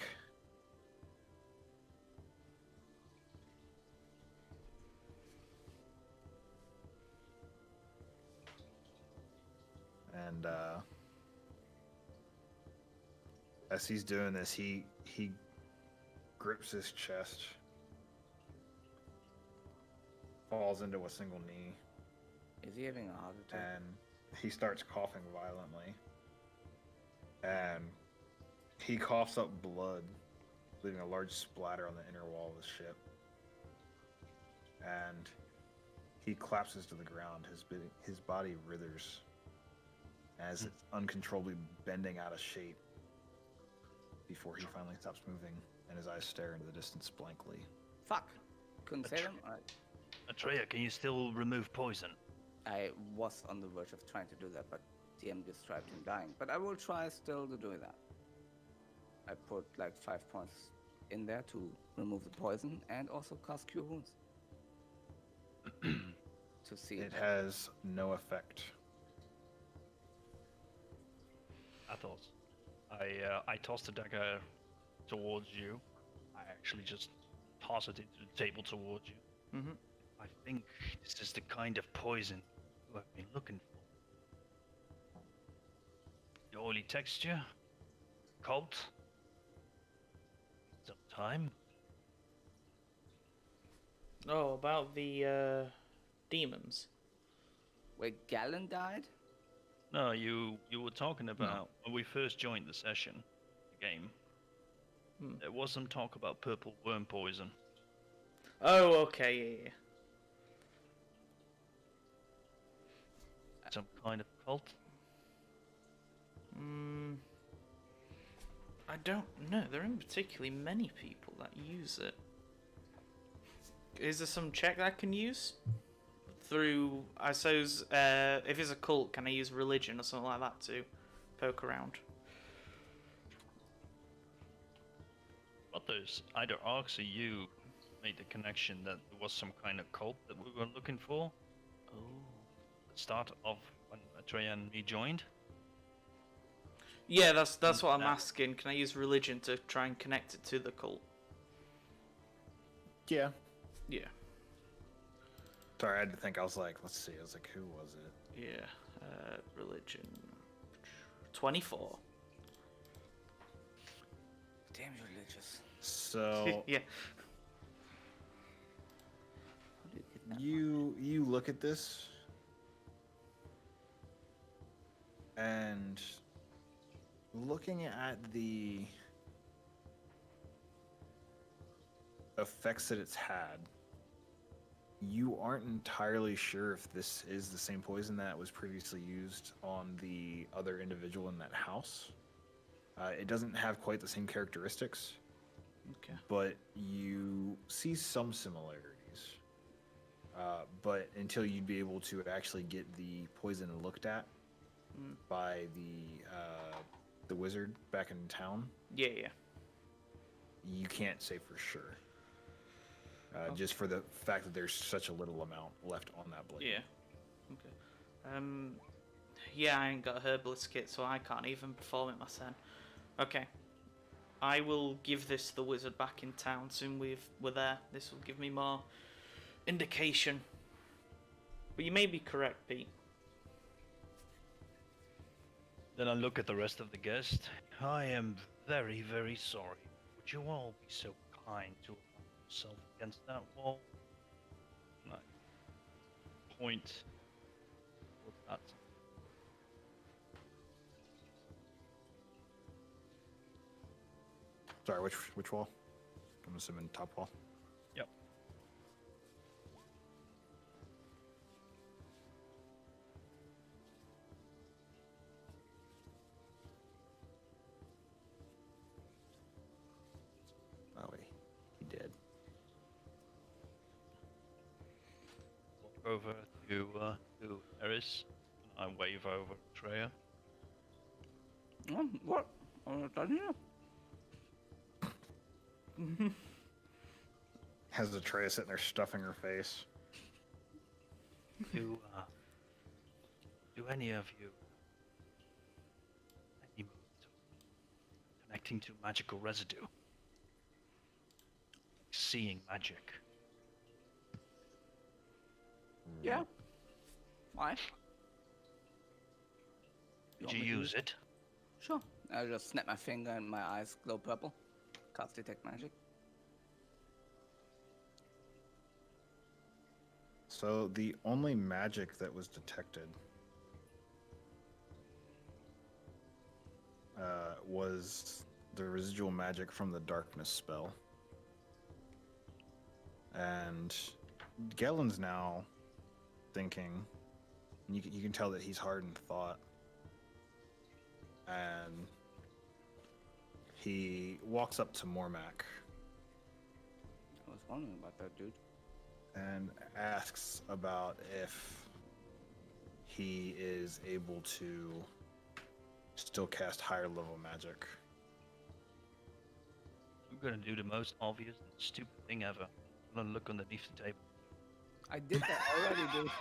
And as he's doing this, he grips his chest, falls into a single knee, Is he having a heart attack? and he starts coughing violently. And he coughs up blood, leaving a large splatter on the inner wall of the ship. And he collapses to the ground. His body withers as it's uncontrollably bending out of shape before he finally stops moving, and his eyes stare into the distance blankly. Fuck! Couldn't save him? Alright. Atreya, can you still remove poison? I was on the verge of trying to do that, but DM described him dying. But I will try still to do that. I put like 5 points in there to remove the poison and also cast Cure Wounds. To see It has no effect. Athos, I tossed the dagger towards you. I actually just toss it into the table towards you. Mm-hmm. I think this is the kind of poison you have been looking for. The oily texture, cold, some time. Oh, about the demons. Wait, Galen died? No, you were talking about when we first joined the session, the game. Hmm. There was some talk about purple worm poison. Oh, okay, yeah. Some kind of cult. I don't know. There aren't particularly many people that use it. Is there some check that I can use? Through, I suppose, if it's a cult, can I use religion or something like that to poke around? But there's either Arx or you made the connection that there was some kind of cult that we were looking for. Oh. At the start of when Atreya and me joined. Yeah, that's what I'm That- asking. Can I use religion to try and connect it to the cult? Yeah. Yeah. Sorry, I had to think. I was like, let's see. I was like, who was it? Yeah. Religion. 24. Damn religious. So Yeah. How do you get that you look at this, and looking at the effects that it's had, you aren't entirely sure if this is the same poison that was previously used on the other individual in that house. It doesn't have quite the same characteristics, Okay. but you see some similarities. But until you'd be able to actually get the poison looked at by the wizard back in town, Yeah. you can't say for sure. Just for the fact that there's such a little amount left on that blade. Yeah. Okay. Yeah, I ain't got a herbalist kit, so I can't even perform it myself. Okay. I will give this to the wizard back in town soon. We're there. This will give me more indication. But you may be correct, Pete. Then I look at the rest of the guests. I am very, very sorry. Would you all be so kind to allow yourself against that wall? And I point with that. Sorry, which wall? I'm assuming top wall. Yep. Oh wait, he did. Walk over to Eris. I wave over Treya. What? I'm not done here. Has the tray sitting there stuffing her face. Do any of you any moves connecting to magical residue? Seeing magic. Yeah. Why? Did you use it? Sure. I just snap my finger and my eyes glow purple. Cast detect magic. So the only magic that was detected was the residual magic from the darkness spell. And Gellen's now thinking, and you can tell that he's hard in thought. And he walks up to Mormac I was wondering about that, dude. and asks about if he is able to still cast higher level magic. I'm gonna do the most obvious and stupid thing ever. I'm gonna look underneath the table. I did that already, dude.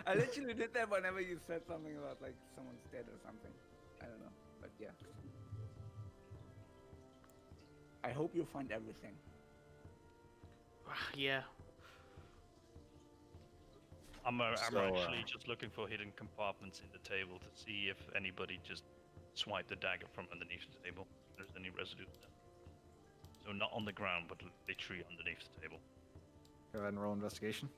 I literally did that whenever you said something about like someone's dead or something. I don't know, but yeah. I hope you find everything. Yeah. I'm So, actually just looking for hidden compartments in the table to see if anybody just swiped the dagger from underneath the table. If there's any residue there. So not on the ground, but literally underneath the table. Go ahead and roll investigation.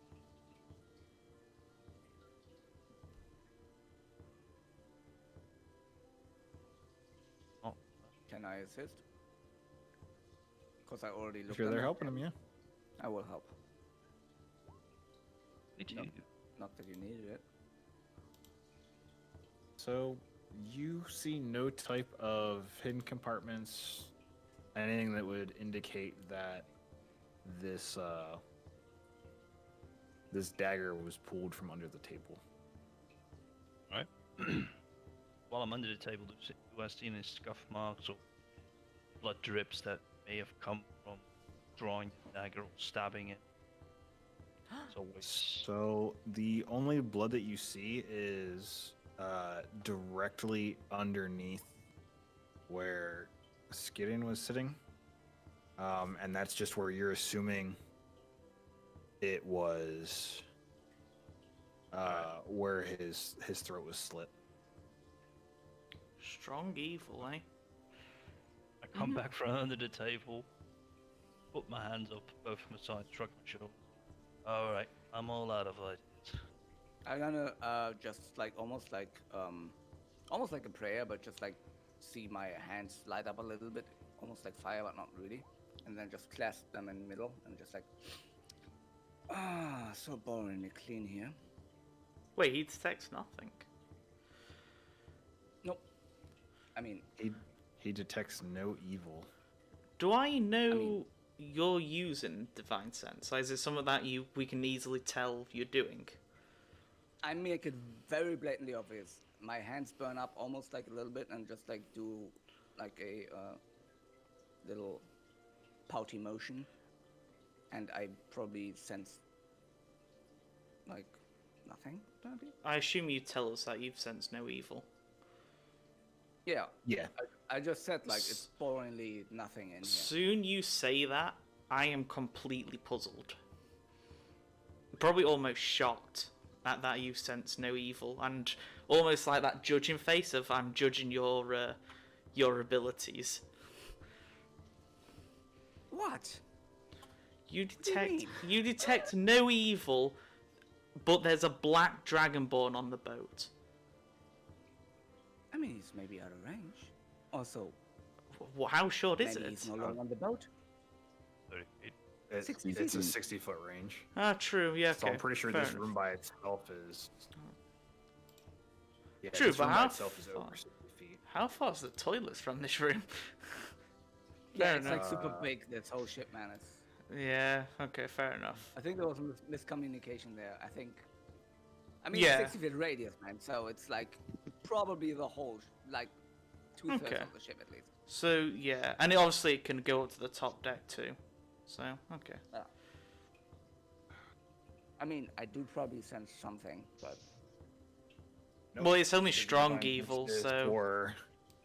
Oh, Can I assist? Because I already looked. If you're there under. helping him, yeah. I will help. did you? Nope. Not that you needed it. So you see no type of hidden compartments, anything that would indicate that this this dagger was pulled from under the table. Right. While I'm under the table, do I see any scuff marks or blood drips that may have come from drawing the dagger or stabbing it? It's always So the only blood that you see is directly underneath where Skidding was sitting, and that's just where you're assuming it was where his throat was slit. Strong evil, eh? I come back from under the table, put my hands up, both of my sides, shrug my shoulders. All right, I'm all out of ideas. I'm gonna just like almost like a prayer, but just like see my hands light up a little bit, almost like fire, but not really, and then just clasp them in the middle and just like so boringly clean here. Wait, he detects nothing. Nope. I mean, He detects no evil. Do I know you're using divine sense? Like, is it something that we can easily tell you're doing? I make it very blatantly obvious. My hands burn up almost like a little bit, and just like do like a little pouty motion, and I probably sense like nothing. Maybe? I assume you tell us that you've sensed no evil. Yeah. Yeah. I just said like it's boringly nothing in here. Soon you say that, I am completely puzzled. Probably almost shocked at that you sense no evil, and almost like that judging face of I'm judging your abilities. What? You do you mean? you detect no evil, but there's a black dragonborn on the boat. I mean, he's maybe out of range. Also, How short is maybe it? he's no longer on the boat. 30 feet. 60 It's a feet. 60-foot range. Ah, true. Yeah, So okay. I'm pretty sure fair this enough. room by itself is. Yeah, True, this but room how by itself is far? over 60 feet. How far's the toilets from this room? Yeah, Fair it's like enough. super big. This whole ship, man. It's, Yeah. Okay. Fair enough. I think there was miscommunication there. I mean, Yeah. 60 feet radius, man. So it's like probably the whole, like 2/3 Okay. of the ship at least. So yeah, and obviously it can go up to the top deck too. So okay. I mean, I do probably sense something, but Nope. Well, it's only The strong divine evil, sense is so for,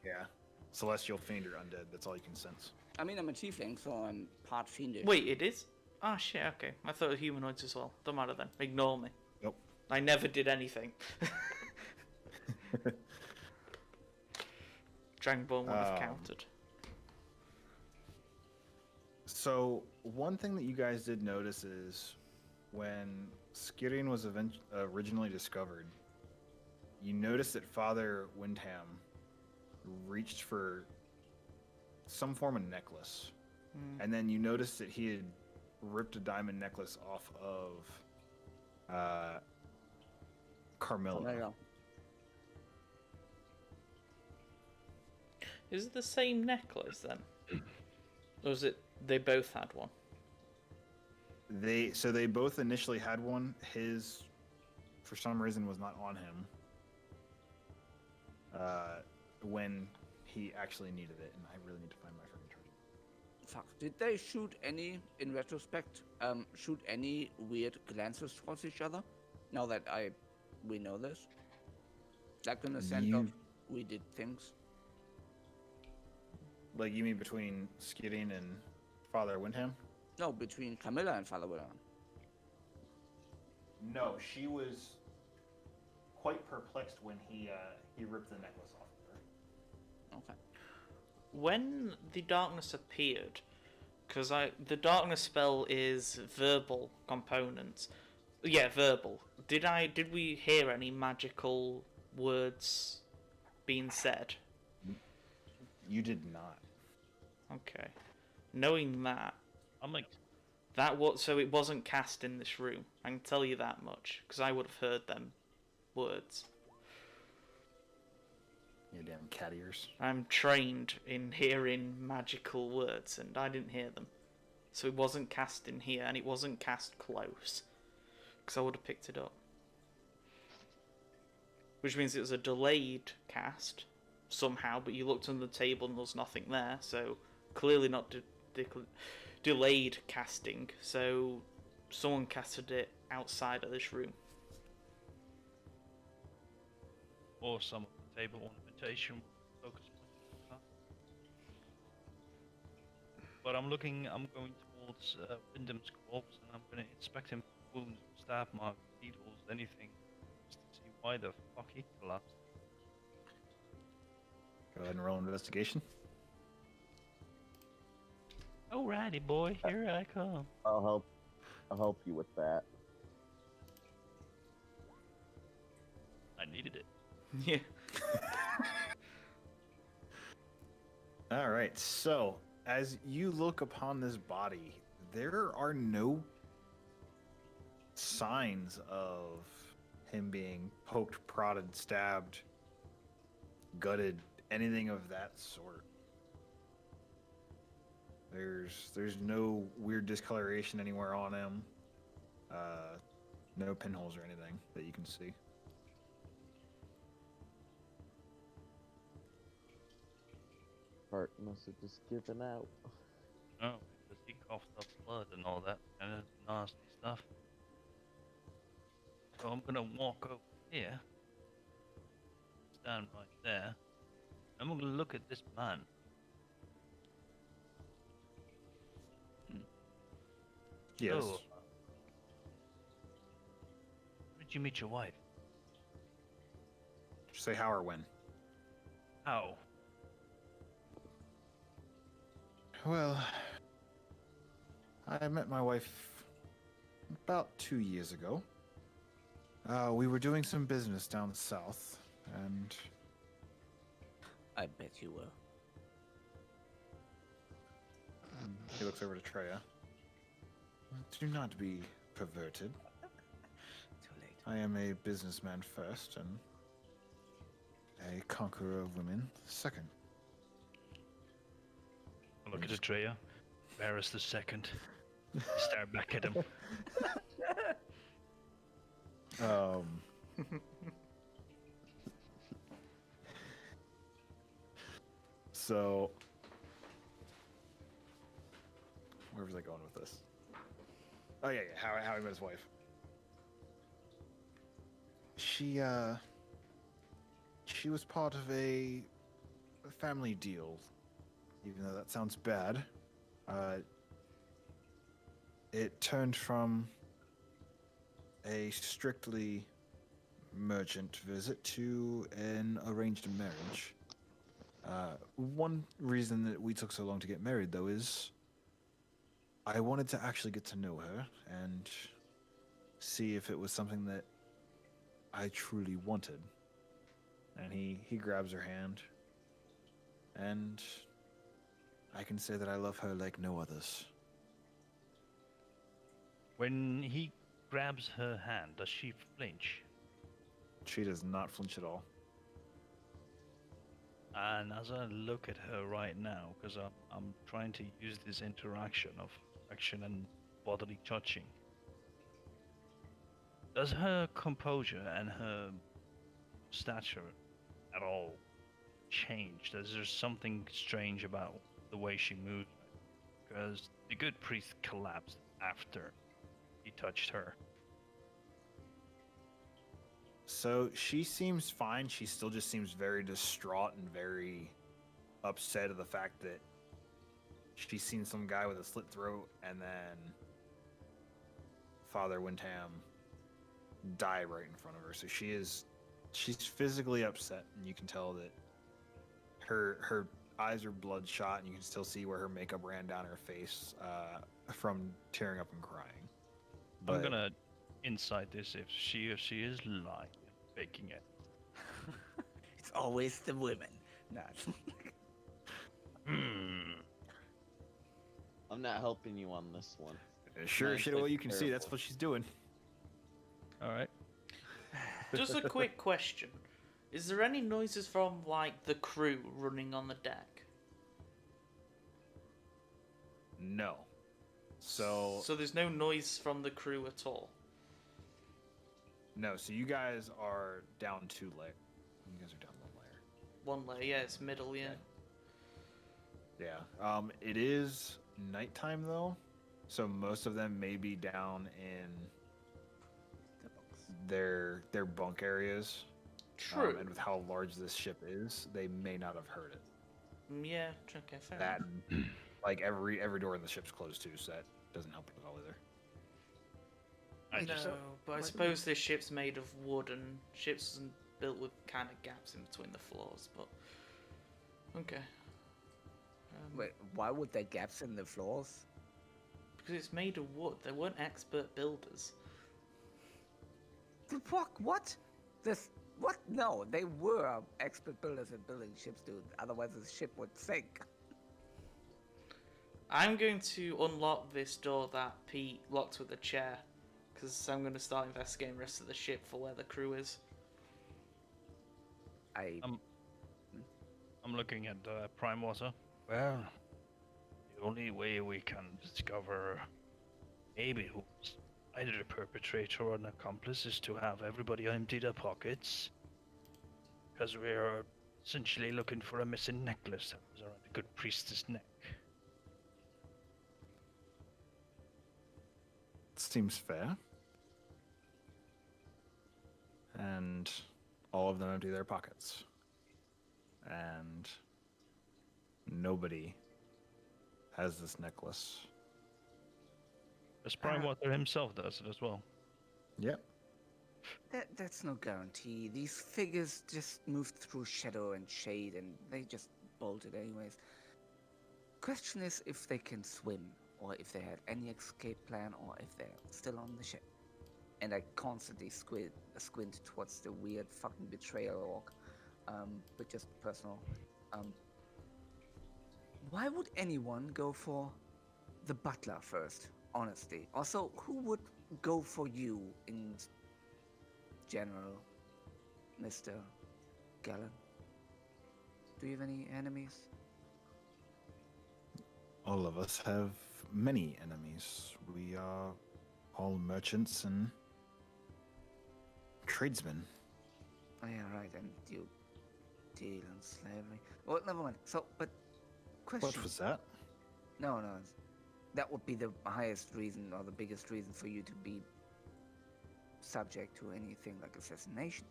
yeah, celestial fiend or undead. That's all you can sense. I mean, I'm a tiefling, so I'm part fiendish. wait, it is. Ah shit. Okay, I thought it was humanoids as well. Don't matter then. Ignore me. Nope. I never did anything. Dragonborn would have counted. So one thing that you guys did notice is when Skidding was originally discovered, you noticed that Father Windham reached for some form of necklace, and then you noticed that he had ripped a diamond necklace off of Carmilla. There you go. Is it the same necklace then? Or was it they both had one? They both initially had one. His, for some reason, was not on him when he actually needed it, and I really need to find my freaking charger. Fuck. Did they shoot any, in retrospect, shoot any weird glances towards each other? Now that we know this? Like in the sense of we did things. Like, you mean between Skidding and Father Windham? No, between Camilla and Father William. No, she was quite perplexed when he ripped the necklace off of her. Okay. When the darkness appeared, because the darkness spell is verbal components. Yeah, verbal. Did we hear any magical words being said? You did not. Okay. Knowing that, I'm like, so it wasn't cast in this room. I can tell you that much, because I would have heard them words. You damn cat ears. I'm trained in hearing magical words, and I didn't hear them. So it wasn't cast in here, and it wasn't cast close, because I would have picked it up. Which means it was a delayed cast, somehow, but you looked under the table and there was nothing there, so clearly not delayed casting, so someone casted it outside of this room. or some of the table ornamentation focus point. But I'm going towards Wyndham's corpse, and I'm going to inspect him for wounds, stab marks, needles, anything, just to see why the fuck he collapsed. Go ahead and roll an investigation. Alrighty, boy, here I come. I'll help you with that. I needed it. Yeah. All right, so as you look upon this body, there are no signs of him being poked, prodded, stabbed, gutted, anything of that sort. There's no weird discoloration anywhere on him. No pinholes or anything that you can see. Heart must have just given out. Oh, because he coughed up blood and all that kind of nasty stuff. So I'm gonna walk over here, stand right there. I'm gonna look at this man. Yes. So, where did you meet your wife? Say how or when. How? Well, I met my wife about 2 years ago. We were doing some business down south, and I bet you were. he looks over to Treya. Do not be perverted. Too late. I am a businessman first, and a conqueror of women second. I look at Atreya. Varus the second. Stare back at him. So, where was I going with this? Oh yeah, how he met his wife. She was part of a family deal, even though that sounds bad. It turned from a strictly merchant visit to an arranged marriage. One reason that we took so long to get married, though, is I wanted to actually get to know her and see if it was something that I truly wanted. And he grabs her hand, and I can say that I love her like no others. When he grabs her hand, does she flinch? She does not flinch at all. And as I look at her right now, because I'm trying to use this interaction of action and bodily touching, does her composure and her stature at all change? Is there something strange about the way she moves? Because the good priest collapsed after he touched her. So she seems fine. She still just seems very distraught and very upset at the fact that she's seen some guy with a slit throat and then Father Windham die right in front of her. So she's physically upset, and you can tell that her eyes are bloodshot, and you can still see where her makeup ran down her face from tearing up and crying. But I'm gonna insight this if she is lying, faking it. It's always the women. No. I'm not helping you on this one. sure Mine's shit, like well, you can see that's terrible. what she's doing. All right. Just a quick question. Is there any noises from, like, the crew running on the deck? No. So So there's no noise from the crew at all? no, so you guys are down 2 layers. You guys are down 1 layer. One layer, yeah, it's middle, yeah. Yeah. It is nighttime though, so most of them may be down in their bunk areas. True. And with how large this ship is, they may not have heard it. Yeah, okay, fair That, enough. like every door in the ship's closed too, so that doesn't help at all either. I No, just but I suppose this ship's made of wood, and ships isn't built with kind of gaps in between the floors, but... Okay. Wait, why would there gaps in the floors? Because it's made of wood. They weren't expert builders. The fuck? What? This? What? No, they were expert builders at building ships, dude. Otherwise, the ship would sink. I'm going to unlock this door that Pete locked with a chair, because I'm going to start investigating the rest of the ship for where the crew is. I'm looking at Prime Water. Well, the only way we can discover maybe who's either a perpetrator or an accomplice is to have everybody empty their pockets. Because we're essentially looking for a missing necklace that was around a good priestess' neck. Seems fair. And all of them empty their pockets. And nobody has this necklace. As Prime Water himself does it as well. Yep. That's no guarantee. These figures just moved through shadow and shade, and they just bolted anyways. Question is if they can swim, or if they had any escape plan, or if they're still on the ship. And I constantly squint towards the weird fucking betrayal orc, but just personal. Why would anyone go for the butler first? Honestly. Also, who would go for you in general, Mr. Gallen? Do you have any enemies? All of us have many enemies. We are all merchants and tradesmen. Oh yeah, right, and you deal in slavery. Well, never mind. So, but question. What was that? No, that would be the highest reason or the biggest reason for you to be subject to anything like assassination.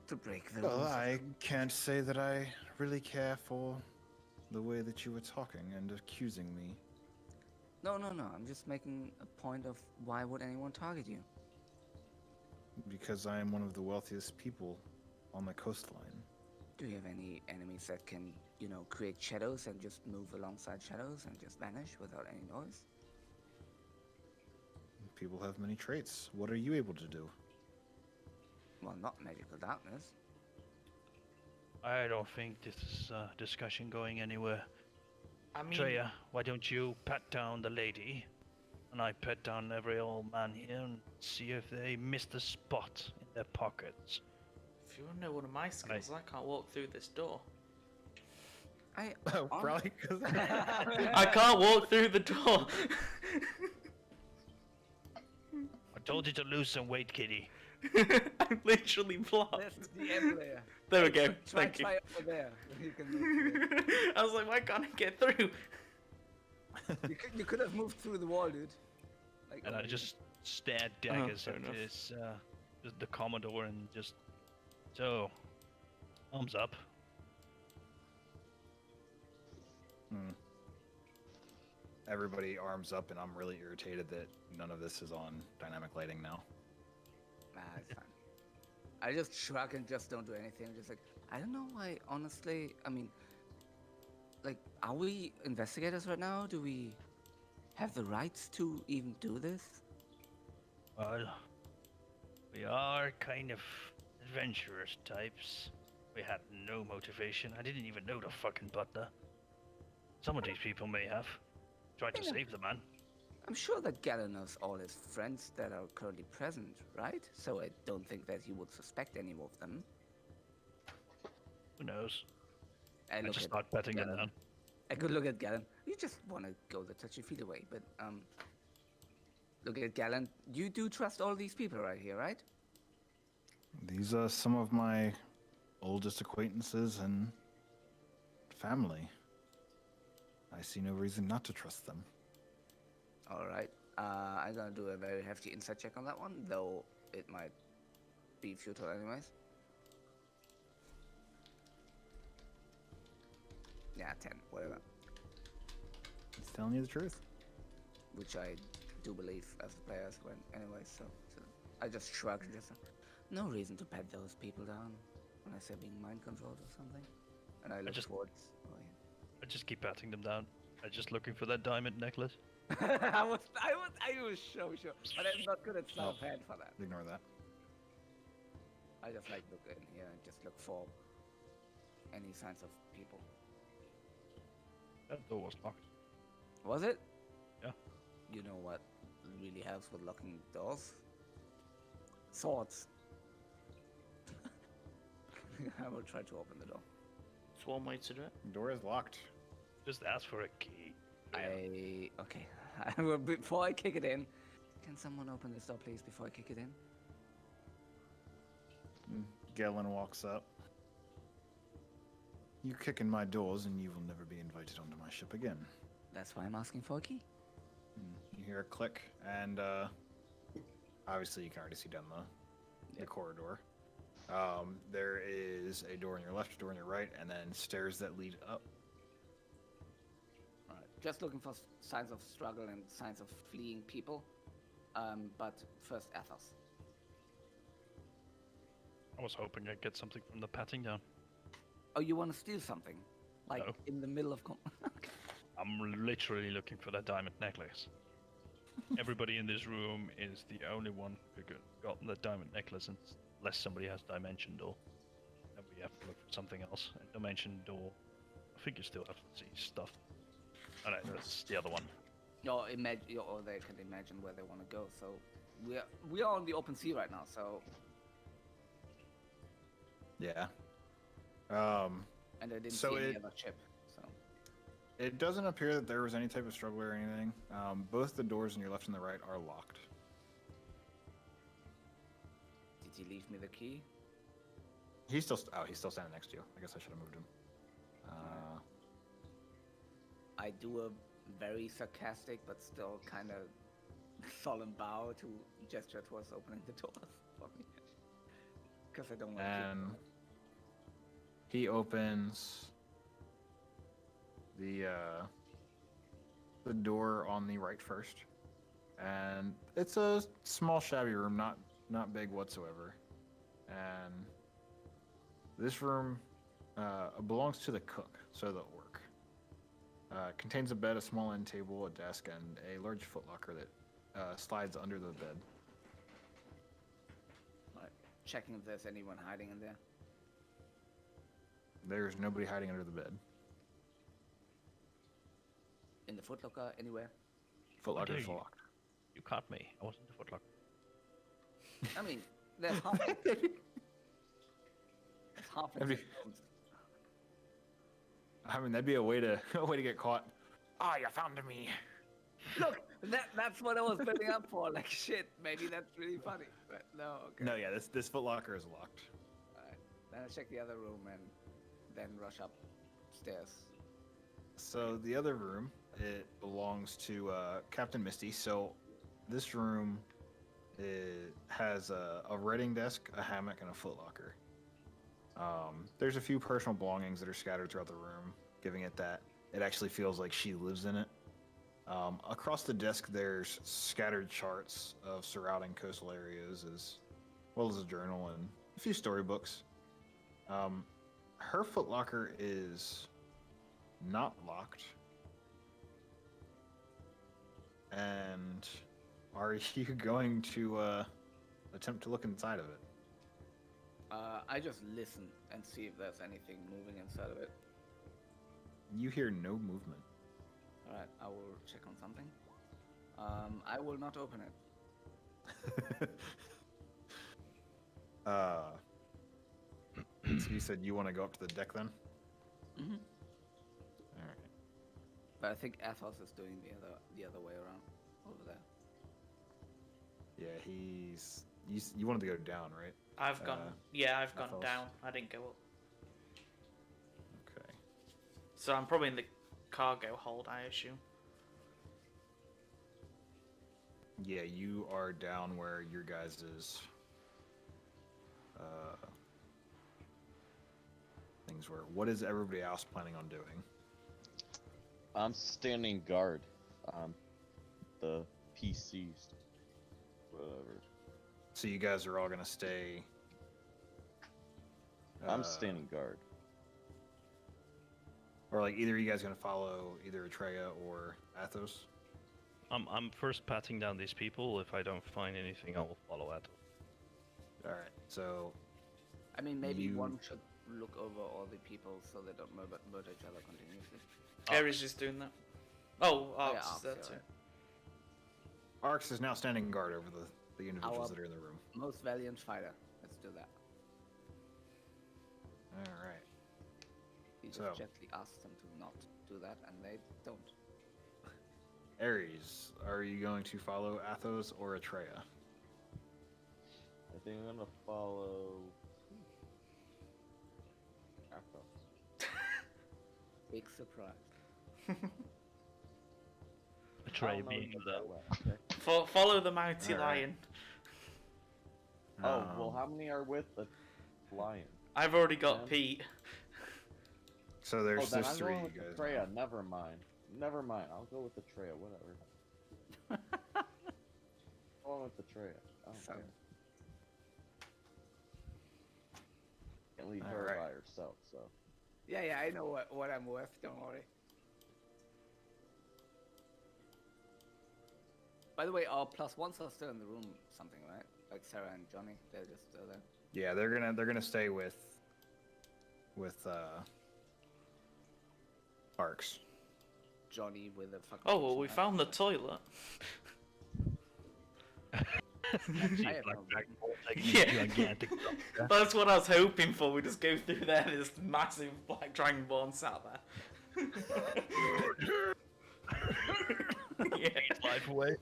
To break the Well, rules. I can't say that I really care for the way that you were talking and accusing me. No. I'm just making a point of why would anyone target you? Because I am one of the wealthiest people on the coastline. Do you have any enemies that can, create shadows and just move alongside shadows and just vanish without any noise? People have many traits. What are you able to do? Well, not magical darkness. I don't think this is a discussion going anywhere. I mean, Treya, why don't you pat down the lady, and I pat down every old man here and see if they missed a spot in their pockets. if you want to know one of my skills, I can't walk through this door. Probably because I can't walk through the door. I told you to lose some weight, kitty. I'm literally blocked. That's the end layer. There we go. Try Thank you. over there. You can move through it. I was like, why can't I get through? You could have moved through the wall, dude. Like, And I over just stared daggers fair at enough. this, the Commodore, and just, so, thumbs up. Hmm. Everybody arms up, and I'm really irritated that none of this is on dynamic lighting now. Nah, it's fine. I just shrug and just don't do anything. Just like, I don't know why, honestly. I mean, like, are we investigators right now? Do we have the rights to even do this? Well, we are kind of adventurous types. We had no motivation. I didn't even know the fucking butler. Some of these people may have tried to Yeah. save the man. I'm sure that Galen knows all his friends that are currently present, right? So I don't think that he would suspect any of them. Who knows? I I look just at start betting them Galen. down. I could look at Galen. You just want to go the touchy-feely way, but look at Galen. You do trust all these people right here, right? These are some of my oldest acquaintances and family. I see no reason not to trust them. All right. I'm gonna do a very hefty insight check on that one, though it might be futile anyways. Yeah, 10, whatever. He's telling you the truth. Which I do believe as the players when anyway, so I just shrug and just no reason to pet those people down unless they're being mind controlled or something. And I look just- towards I just keep batting them down. I'm just looking for that diamond necklace. I was so sure. But I'm not good at sleight of hand for that. Ignore that. I just like look in here and just look for any signs of people. That door was locked. Was it? Yeah. You know what really helps with locking doors? Swords. I will try to open the door. It's one way to do it. Door is locked. Just ask for a key. Okay. Before I kick it in, can someone open this door, please? Before I kick it in. Galen walks up. You kick in my doors, and you will never be invited onto my ship again. That's why I'm asking for a key. You hear a click, and obviously you can already see down the corridor. There is a door on your left, a door on your right, and then stairs that lead up. Right. Just looking for signs of struggle and signs of fleeing people. But first, Athos. I was hoping I'd get something from the patting down. Oh, you want to steal something? Like No. in the middle of... I'm literally looking for that diamond necklace. Everybody in this room is the only one who got the diamond necklace, unless somebody has dimension door. Then we have to look for something else. And dimension door, I think you still have to see stuff. Oh no, that's the other one. or they can imagine where they want to go. So we are on the open sea right now. So Yeah. and I didn't So see any it- other ship. So It doesn't appear that there was any type of struggle or anything. Both the doors on your left and the right are locked. did he leave me the key? He's still standing next to you. I guess I should have moved him. I do a very sarcastic but still kind of solemn bow to gesture towards opening the doors for me. Because I don't want And he opens the door on the right first, and it's a small, shabby room, not big whatsoever. And this room belongs to the cook, so the orc. Contains a bed, a small end table, a desk, and a large footlocker that slides under the bed. Right. Checking if there's anyone hiding in there. There's nobody hiding under the bed. In the footlocker, anywhere. Footlocker dare is you. locked. You caught me. I wasn't the footlocker. I mean, there's half. There's half. Have you- I mean, that'd be a way to get caught. Ah, you found me. Look, that's what I was building up for. Like, shit, maybe that's really funny. But no, okay. No, yeah, this footlocker is locked. Alright. Then I check the other room and then rush upstairs. So the other room, it belongs to Captain Misty. So this room has a writing desk, a hammock, and a footlocker. There's a few personal belongings that are scattered throughout the room, giving it that it actually feels like she lives in it. Across the desk, there's scattered charts of surrounding coastal areas, as well as a journal and a few storybooks. Her footlocker is not locked. And are you going to attempt to look inside of it? I just listen and see if there's anything moving inside of it. You hear no movement. Alright, I will check on something. I will not open it. So you said you want to go up to the deck then? Mm-hmm. All right. But I think Athos is doing the other way around over there. Yeah, you wanted to go down, right? I've gone. Yeah, I've gone Athos. down. I didn't go up. Okay. So I'm probably in the cargo hold, I assume. Yeah, you are down where your guys' things were. What is everybody else planning on doing? I'm standing guard on the PCs. Whatever. So you guys are all gonna stay. I'm standing guard. Or like either you guys gonna follow either Atreya or Athos? I'm first patting down these people. If I don't find anything, I will follow it. All right. So I mean, maybe You- one should look over all the people so they don't murder each other continuously. Ares is doing that. Oh, Arx yeah, is there Arx, too. yeah. Arx is now standing guard over the individuals Our- that are in the room. Most valiant fighter. Let's do that. All right. He just So- gently asks them to not do that, and they don't. Ares, are you going to follow Athos or Atreya? I think I'm gonna follow. Athos. Big surprise. Betray I don't know being you the that well, okay? Follow the mighty All right. lion. Oh, well, Um, how many are with the lion? I've already got Yeah. Pete. So Oh, there's then those I'm three going you with the guys. Freya. Never mind. Never mind. I'll go with the Treya. Whatever. Going with the Treya. I don't So- care. Can't leave All her right. by herself. So Yeah, I know what I'm worth. Don't worry. By the way, our plus ones are still in the room. Something, right? Like Sarah and Johnny, they're just still there. Yeah, they're gonna stay with Arx. Johnny with a fucking. Oh well, we kitchen found the knife. toilet. I have no Yeah. gigantic. That's what I was hoping for. We just go through there. This massive black dragonborn sat there. Yeah. Life away.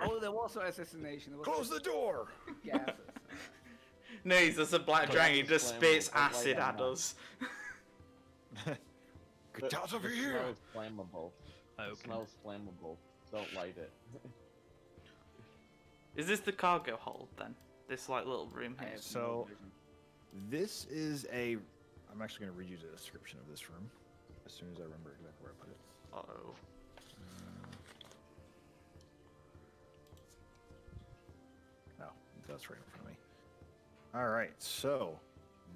Oh, there was no assassination. There was Close the door. gases. No, he's just a black But dragon. He that's just flammable. spits Don't light acid that at now. us. Good toss over the here. smell is flammable. The Okay. smell is flammable. Don't light it. Is this the cargo hold then? This like little room I here. have So- no vision. This is a. I'm actually gonna read you the description of this room as soon as I remember exactly where I put it. Uh-oh. No, that's right in front of me. All right, so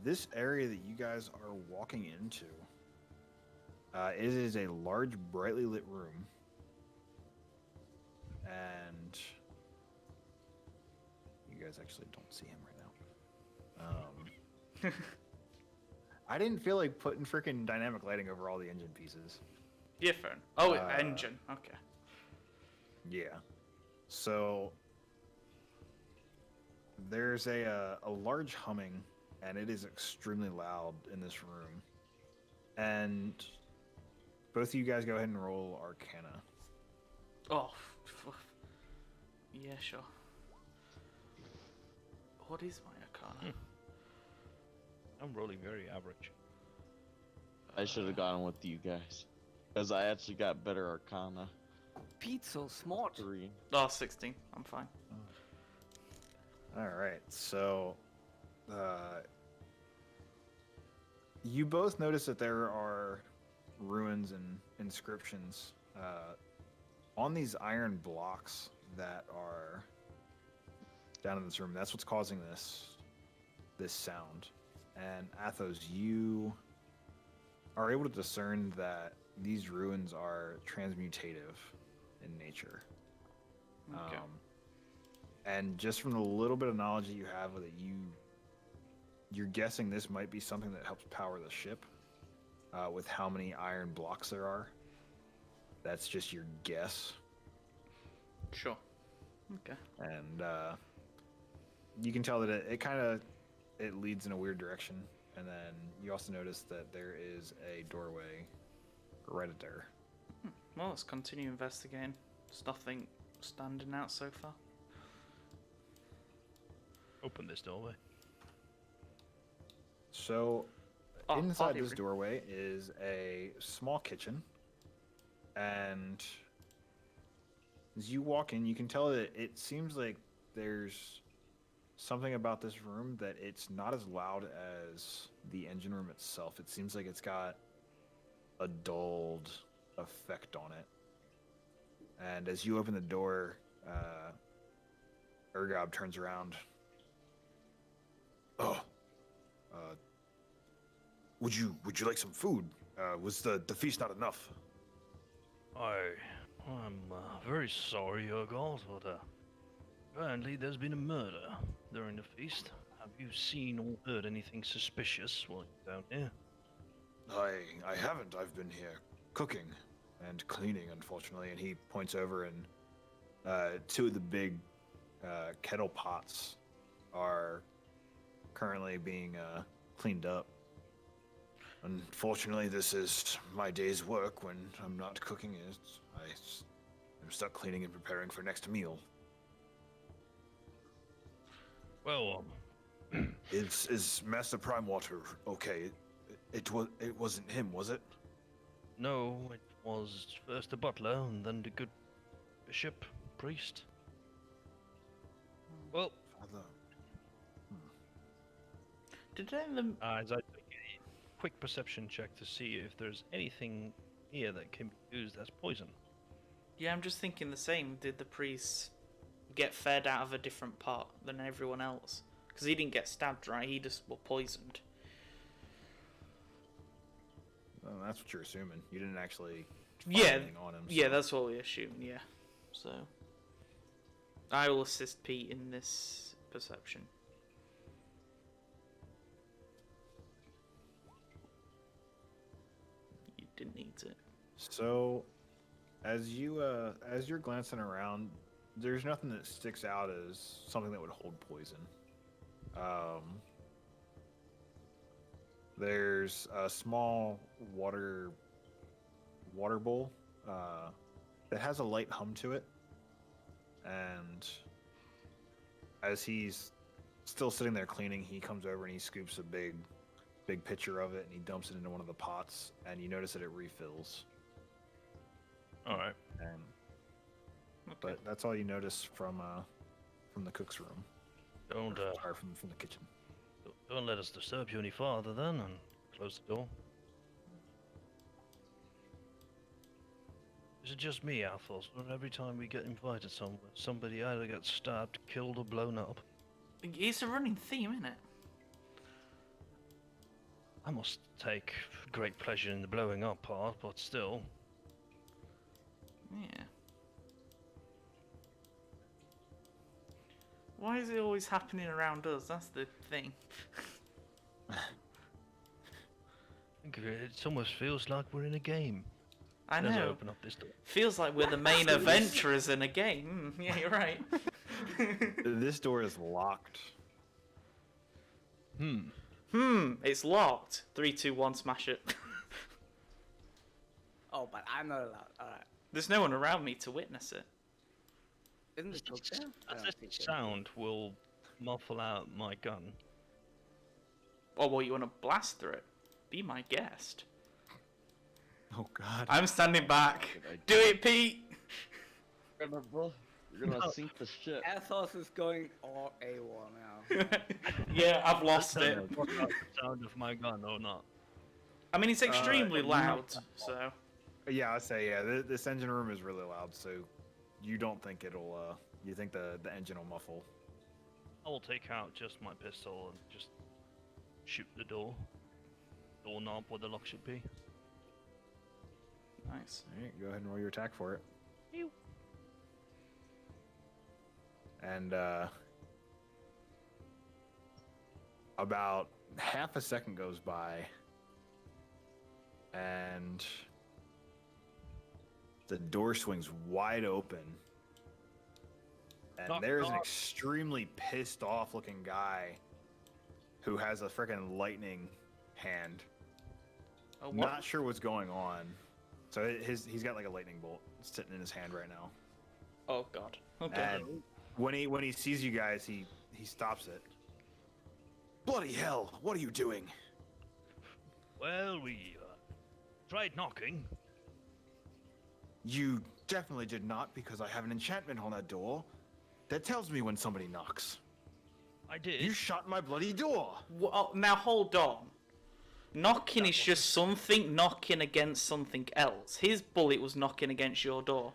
this area that you guys are walking into, it is a large, brightly lit room, and you guys actually don't see him right now. I didn't feel like putting freaking dynamic lighting over all the engine pieces. Yeah, phone. Oh, Uh, engine. Okay. Yeah. So there's a large humming, and it is extremely loud in this room. And both of you guys go ahead and roll Arcana. Oh. Yeah, sure. What is my arcana? I'm rolling very average. I should have gone with you guys. Because I actually got better Arcana. Pete's so smart. 3. Oh, 16. I'm fine. All right. So you both notice that there are ruins and inscriptions on these iron blocks that are down in this room. That's what's causing this sound. And Athos, you are able to discern that these ruins are transmutative in nature. Okay. And just from the little bit of knowledge that you have with it, you're guessing this might be something that helps power the ship. With how many iron blocks there are, that's just your guess. Sure. Okay. And you can tell that it leads in a weird direction. And then you also notice that there is a doorway right there. Well, let's continue investigating. There's nothing standing out so far. Open this doorway. So Oh, inside party this room. doorway is a small kitchen. And as you walk in, you can tell that it seems like there's something about this room that it's not as loud as the engine room itself. It seems like it's got a dulled effect on it. And as you open the door, Urgob turns around. Oh, would you like some food? Was the feast not enough? I'm very sorry, Urgold, but apparently there's been a murder during the feast. Have you seen or heard anything suspicious while you're down here? I haven't. I've been here cooking and cleaning, unfortunately. And he points over, and two of the big kettle pots are currently being cleaned up. Unfortunately, this is my day's work when I'm not cooking. I'm stuck cleaning and preparing for next meal. Well, Is Master Primewater okay? It wasn't him, was it? no, it was first the butler and then the good bishop, priest. Well, Father. Did any of them? as I take a quick perception check to see if there's anything here that can be used as poison. Yeah, I'm just thinking the same. Did the priest get fed out of a different pot than everyone else? Because he didn't get stabbed, right? He just was poisoned. Well, that's what you're assuming. You didn't actually find Yeah, anything on him. yeah, so- that's what we assume. Yeah, so I will assist Pete in this perception. You didn't need it. So, as you're glancing around, there's nothing that sticks out as something that would hold poison. There's a small water bowl that has a light hum to it, and as he's still sitting there cleaning, he comes over and he scoops a big pitcher of it and he dumps it into one of the pots, and you notice that it refills. All right. And Okay. but that's all you notice from the cook's room. Don't Sorry, from the kitchen. don't let us disturb you any farther then, and close the door. Is it just me, Athos, or every time we get invited somewhere, somebody either gets stabbed, killed, or blown up? It's a running theme, isn't it? I must take great pleasure in the blowing up part, but still. Yeah. Why is it always happening around us? That's the thing. I think it almost feels like we're in a game. I As I know. open up this door. Feels like we're the main adventurers in a game. Yeah, you're right. This door is locked. It's locked. 3, 2, 1, smash it. Oh, but I'm not allowed. Alright. There's no one around me to witness it. Isn't the cook there? I don't This think so. sound will muffle out my gun. Oh, well, you want to blast through it? Be my guest. Oh God. I'm standing back. Good Do idea. it, Pete. You're gonna sink the ship. Athos is going all AWOL now. Yeah, I've lost I it. don't know what about the sound of my gun or not. I mean, it's extremely no. loud, so. Yeah, I say this engine room is really loud, so you don't think it'll. You think the engine will muffle? I will take out just my pistol and just shoot the doorknob where the lock should be. Nice. All right, go ahead and roll your attack for it. Ew. And about half a second goes by, and the door swings wide open, and Knock, there's an knock. extremely pissed off looking guy who has a freaking lightning hand. Oh, what? Not sure what's going on. So he's got like a lightning bolt sitting in his hand right now. Oh god. Okay. And when he sees you guys, he stops it. Bloody hell! What are you doing? Well, we tried knocking. You definitely did not, because I have an enchantment on that door that tells me when somebody knocks. I did. You shut my bloody door. Well, now hold on. Knocking is just something knocking against something else. His bullet was knocking against your door.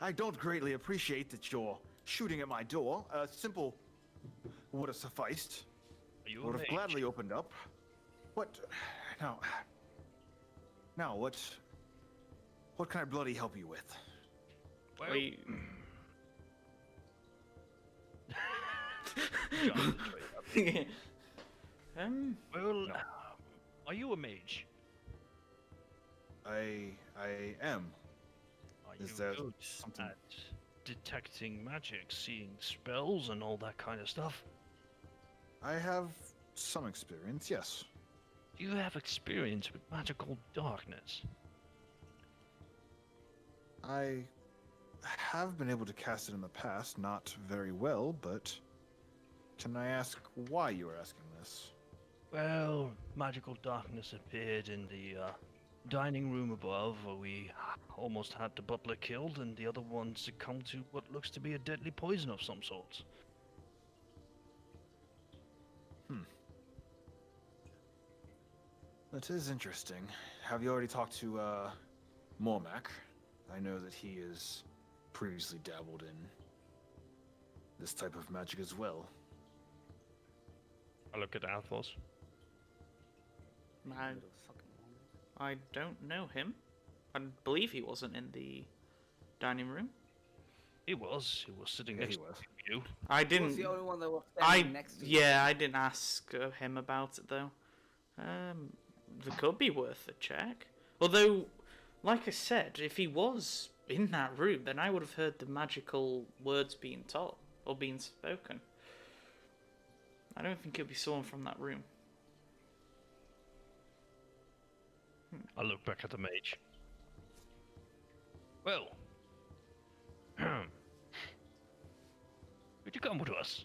I don't greatly appreciate that you're shooting at my door. A simple would have sufficed. Are you Would have mage? gladly opened up. What? Now what can I bloody help you with? Well, We... John, straight up. Well, No. are you a mage? I am. Are Is you there good something- at detecting magic, seeing spells, and all that kind of stuff? I have some experience, yes. Do you have experience with magical darkness? I have been able to cast it in the past, not very well, but can I ask why you are asking this? Well, magical darkness appeared in the dining room above, where we almost had the butler killed, and the other one succumbed to what looks to be a deadly poison of some sort. That is interesting. Have you already talked to Mormac? I know that he has previously dabbled in this type of magic as well. I look at Athos. I, Little fucking woman. I don't know him. I believe he wasn't in the dining room. He was sitting Yeah, next he was. to you. I He was didn't. the only one that was I standing next to you. yeah, I didn't ask him about it though. It could be worth a check. Although, like I said, if he was in that room, then I would have heard the magical words being taught or being spoken. I don't think it'd be someone from that room. I look back at the mage. Well, could you come with us?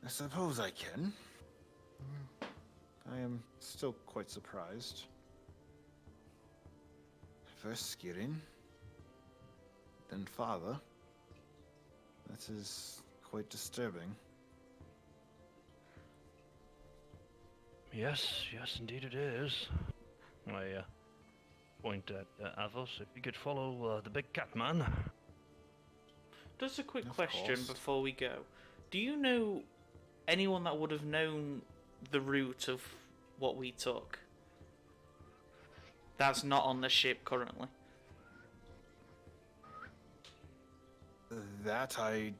I suppose I can. I am still quite surprised. First Skirin, then father. That is quite disturbing. Yes, indeed it is. I point at Athos. If you could follow the big cat man. Just a quick Of question course. before we go. Do you know anyone that would have known the route of what we took? That's not on the ship currently. That I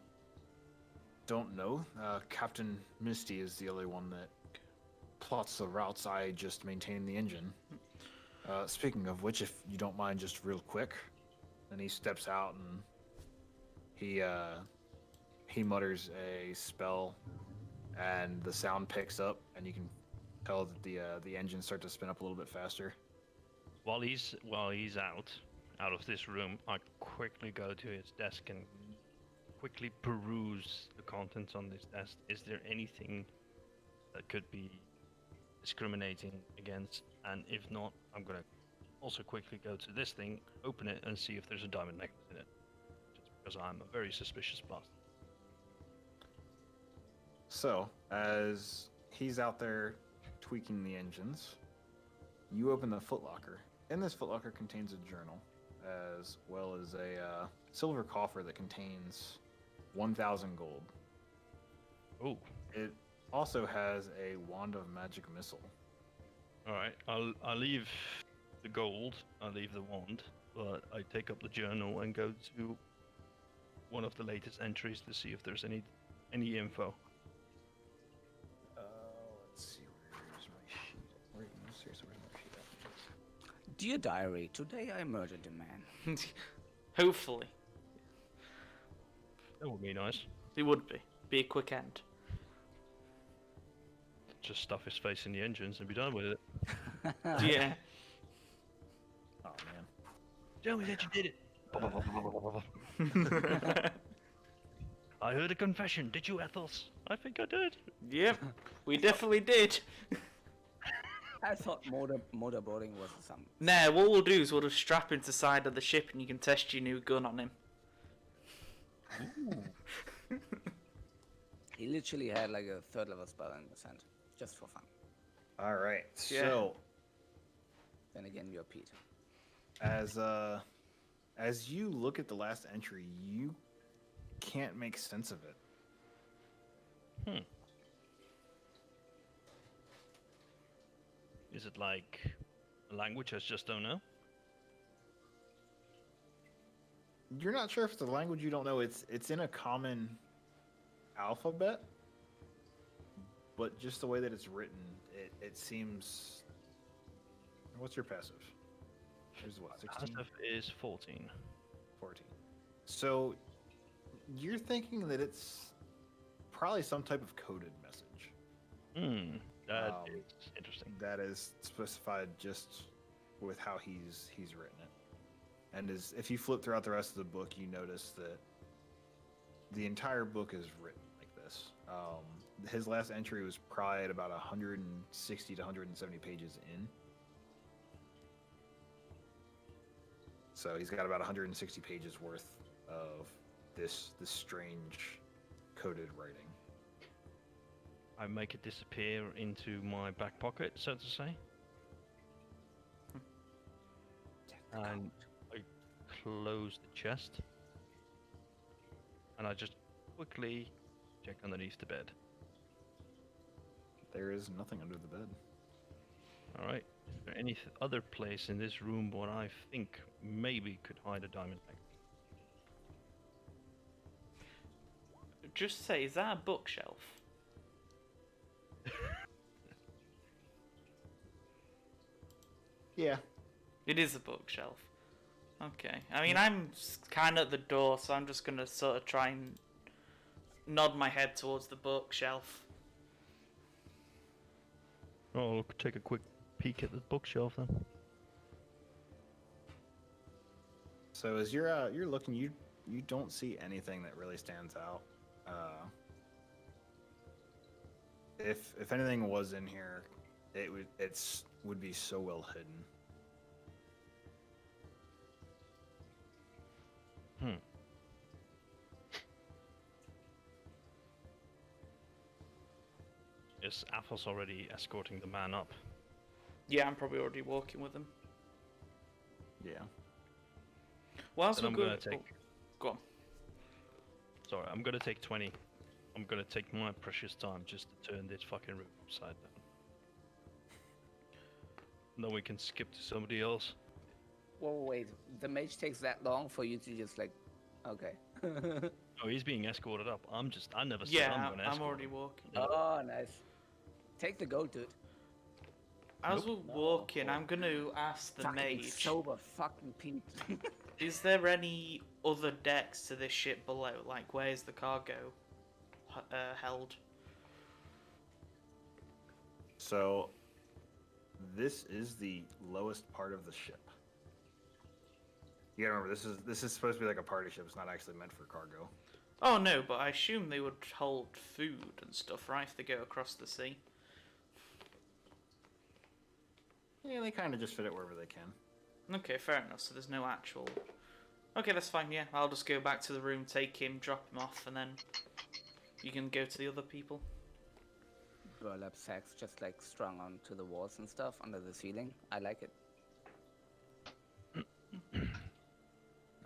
don't know. Captain Misty is the only one that plots the routes. I just maintain the engine. Speaking of which, if you don't mind, just real quick, and he steps out and he mutters a spell, and the sound picks up, and you can tell that the engines start to spin up a little bit faster. While he's out of this room, I quickly go to his desk and quickly peruse the contents on this desk. Is there anything that could be discriminating against? And if not, I'm gonna also quickly go to this thing, open it, and see if there's a diamond necklace in it. Just because I'm a very suspicious bastard. So, as he's out there tweaking the engines, you open the footlocker. In this footlocker contains a journal, as well as a silver coffer that contains 1,000 gold. Oh, It also has a wand of magic missile. all right. I'll leave the gold. I'll leave the wand, but I take up the journal and go to one of the latest entries to see if there's any info. Let's see, where's my sheet? Seriously, where's my sheet at? Dear diary, today I murdered a man. Hopefully. That would be nice. It would be. Be a quick end. Just stuff his face in the engines and be done with it. Yeah. Oh man. Tell me that you did it. I heard a confession. Did you, Ethels? I think I did. Yep. We definitely did. I thought motorboarding was some. Nah, what we'll do is we'll just strap him to the side of the ship and you can test your new gun on him. He literally had like a third level spell in his hand, just for fun. All right. Yeah. So, Then again, you're Pete. as you look at the last entry, you can't make sense of it. Is it like a language I just don't know? You're not sure if it's a language you don't know. It's in a common alphabet, but just the way that it's written, it seems. What's your passive? Here's what, 16? Passive is 14. 14. So you're thinking that it's probably some type of coded message. That Um, is interesting. That is specified just with how he's written it. And if you flip throughout the rest of the book, you notice that the entire book is written like this. His last entry was probably at about 160 to 170 pages in. So he's got about 160 pages worth of this strange coded writing. I make it disappear into my back pocket, so to say. And I close the chest. And I just quickly check underneath the bed. There is nothing under the bed. Alright. Is there any other place in this room where I think maybe could hide a diamond egg? Just say, is that a bookshelf? Yeah. It is a bookshelf. Okay. I mean, I'm kind of at the door, so I'm just going to sort of try and nod my head towards the bookshelf. Oh, I'll take a quick peek at the bookshelf then. So as you're looking, you don't see anything that really stands out. If anything was in here, it would be so well hidden. Is Athos already escorting the man up? Yeah, I'm probably already walking with him. Yeah. Whilst Then we're I'm gonna going... take. Go on. Sorry, I'm gonna take 20. I'm gonna take my precious time just to turn this fucking room upside down. Then we can skip to somebody else. Whoa, wait. The mage takes that long for you to just like, okay. Oh, he's being escorted up. I never said Yeah, I'm gonna I'm escort already him. walking. Oh, nice. Take the gold, dude. As Nope. we're walking, I'm going to ask the Fucking mage, sober fucking Pete. is there any other decks to this ship below? Like, where's the cargo held? So this is the lowest part of the ship. You gotta remember, this is supposed to be like a party ship. It's not actually meant for cargo. Oh no, but I assume they would hold food and stuff, right, if they go across the sea? Yeah, they kind of just fit it wherever they can. Okay, fair enough, so there's no actual... Okay, that's fine, yeah. I'll just go back to the room, take him, drop him off, and then you can go to the other people. burlap sacks just like strung onto the walls and stuff under the ceiling. I like it.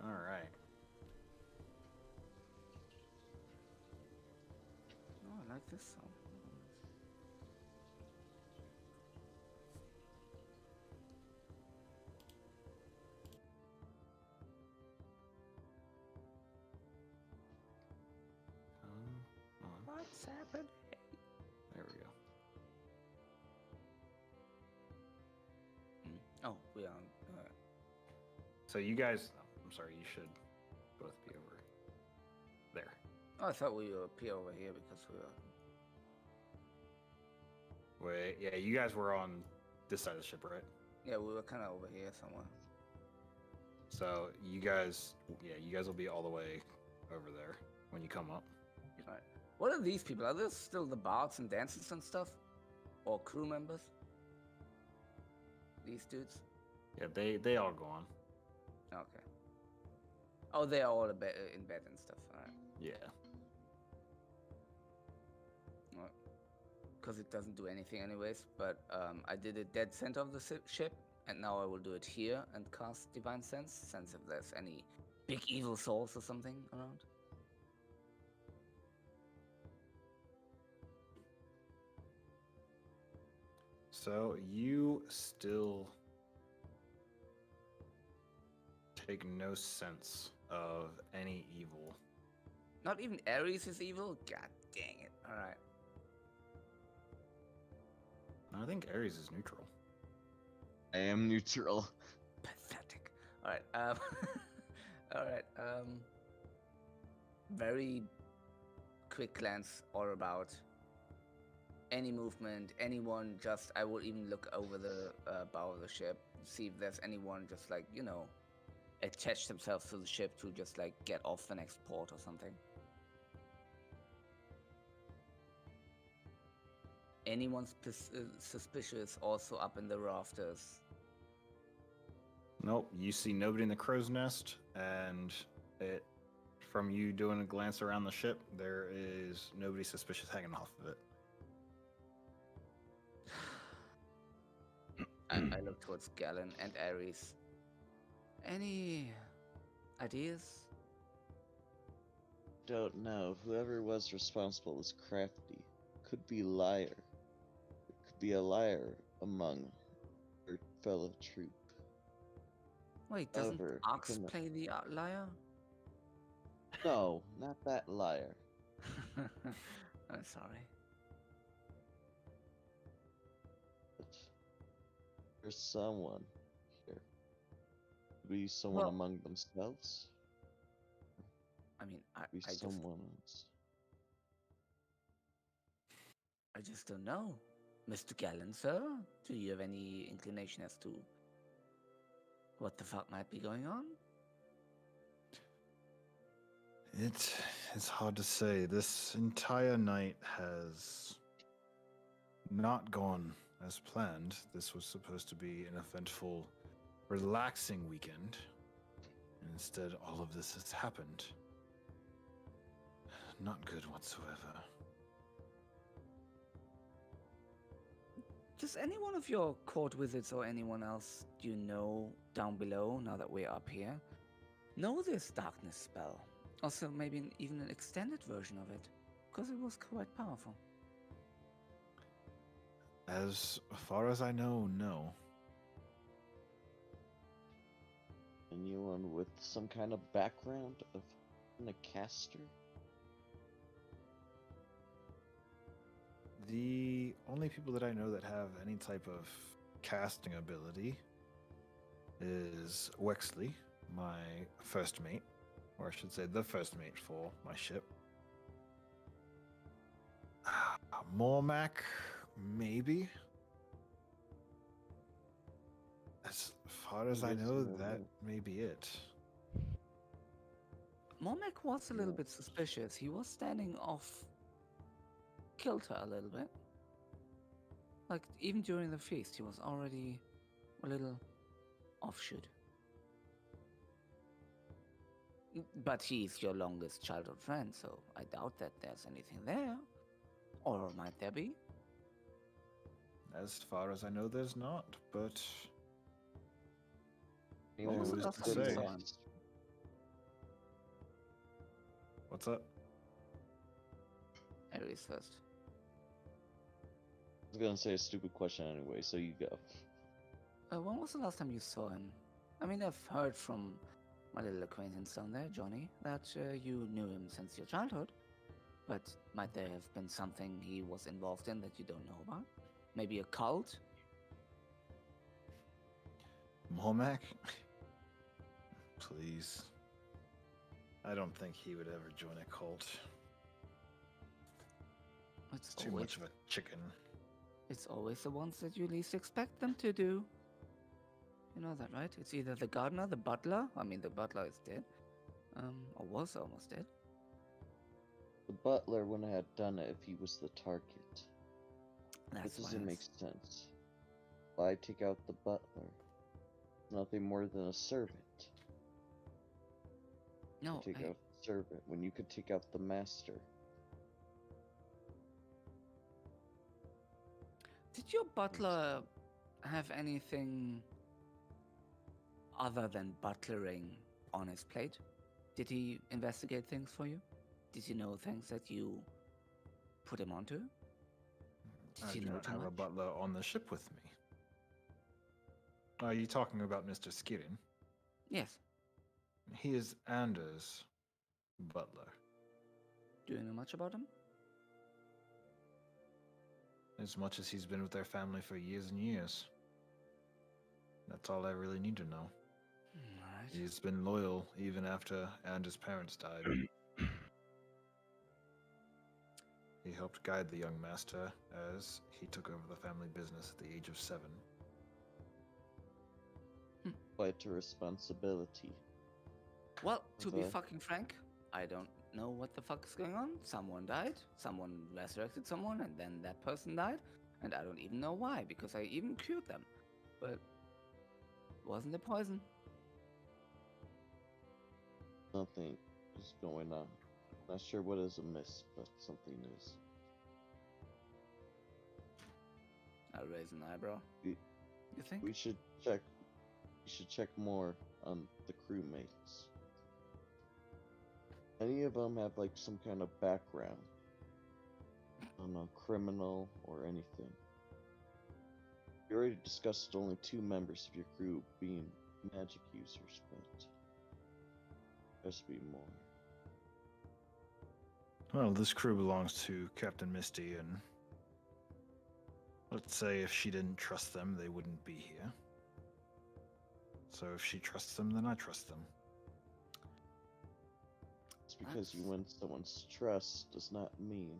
All right. Oh, I like this song. What's happening? There we go. Oh, we are. So you guys, I'm sorry, you should both be over there. Oh, I thought we were up here over here because we were. Wait, yeah, you guys were on this side of the ship, right? Yeah, we were kind of over here somewhere. So you guys will be all the way over there when you come up. All right. What are these people? Are they still the bards and dancers and stuff, or crew members? These dudes. Yeah, they all go on. Okay. Oh, they are all in bed and stuff. All right. Yeah. Because it doesn't do anything anyways. But I did it dead center of the ship, and now I will do it here and cast Divine Sense if there's any big evil souls or something around. So you still take no sense of any evil. Not even Ares is evil? God dang it. Alright. I think Ares is neutral. I am neutral. Pathetic. Alright, alright, very quick glance all about. Any movement, anyone just, I will even look over the bow of the ship, see if there's anyone just like, you know, attach themselves to the ship to just like get off the next port or something. Anyone suspicious also up in the rafters? Nope, you see nobody in the crow's nest, and from you doing a glance around the ship, there is nobody suspicious hanging off of it. I look towards Galen and Ares. Any ideas? Don't know. Whoever was responsible was crafty. Could be liar. There could be a liar among her fellow troop. Wait, doesn't However, Ox from the- play the liar? No, not that liar. I'm sorry. But there's someone here. Be someone Well- among themselves. I mean, Be someone else. I just don't know. Mr. Galen, sir, do you have any inclination as to what the fuck might be going on? It's hard to say. This entire night has not gone as planned. This was supposed to be an eventful, relaxing weekend. Instead, all of this has happened. Not good whatsoever. Does any one of your court wizards or anyone else you know down below, now that we're up here, know this darkness spell? Also, maybe even an extended version of it, because it was quite powerful. As far as I know, no. Anyone with some kind of background of being a caster? The only people that I know that have any type of casting ability is Wexley, my first mate, or I should say the first mate for my ship. Mormac, maybe. As far as I Yes, know, Mormac. that may be it. Mormek was a little bit suspicious. He was standing off kilter a little bit. Like, even during the feast, he was already a little offshoot. But he's your longest childhood friend, so I doubt that there's anything there. Or might there be? As far as I know, there's not, but When was the who's last to time you say? saw him? What's up? Aries first. I was gonna say a stupid question anyway, so you go. When was the last time you saw him? I mean, I've heard from my little acquaintance down there, Johnny, that you knew him since your childhood. But might there have been something he was involved in that you don't know about? Maybe a cult? Molmac? Please. I don't think he would ever join a cult. It's too much of a chicken. It's always the ones that you least expect them to do. You know that, right? It's either the gardener, the butler. I mean, the butler is dead. Or was almost dead. The butler wouldn't have done it if he was the target. That's That why doesn't make sense. Why take out the butler? Nothing more than a servant. No, Take out the servant when you could take out the master. Did your butler have anything other than butlering on his plate? Did he investigate things for you? Did you know things that you put him onto? Did I you do know not too have a much? butler on the ship with me. Are you talking about Mr. Skirin? Yes. He is Anders' butler. Do you know much about him? As much as he's been with their family for years and years. That's all I really need to know. Alright. He's been loyal even after Anders' parents died. He helped guide the young master as he took over the family business at the age of 7. Quite a responsibility. Well, to be Okay. fucking frank, I don't know what the fuck is going on. Someone died, someone resurrected someone, and then that person died. And I don't even know why, because I even cured them. But wasn't it poison? Something is going on. Not sure what is amiss, but something is. I raise an eyebrow. We- You think? We should check. We should check more on the crewmates. Any of them have like some kind of background? I don't know, criminal or anything. We already discussed only 2 members of your crew being magic users, but there should be more. Well, this crew belongs to Captain Misty, and let's say if she didn't trust them, they wouldn't be here. So if she trusts them, then I trust them. Just because you win someone's trust does not mean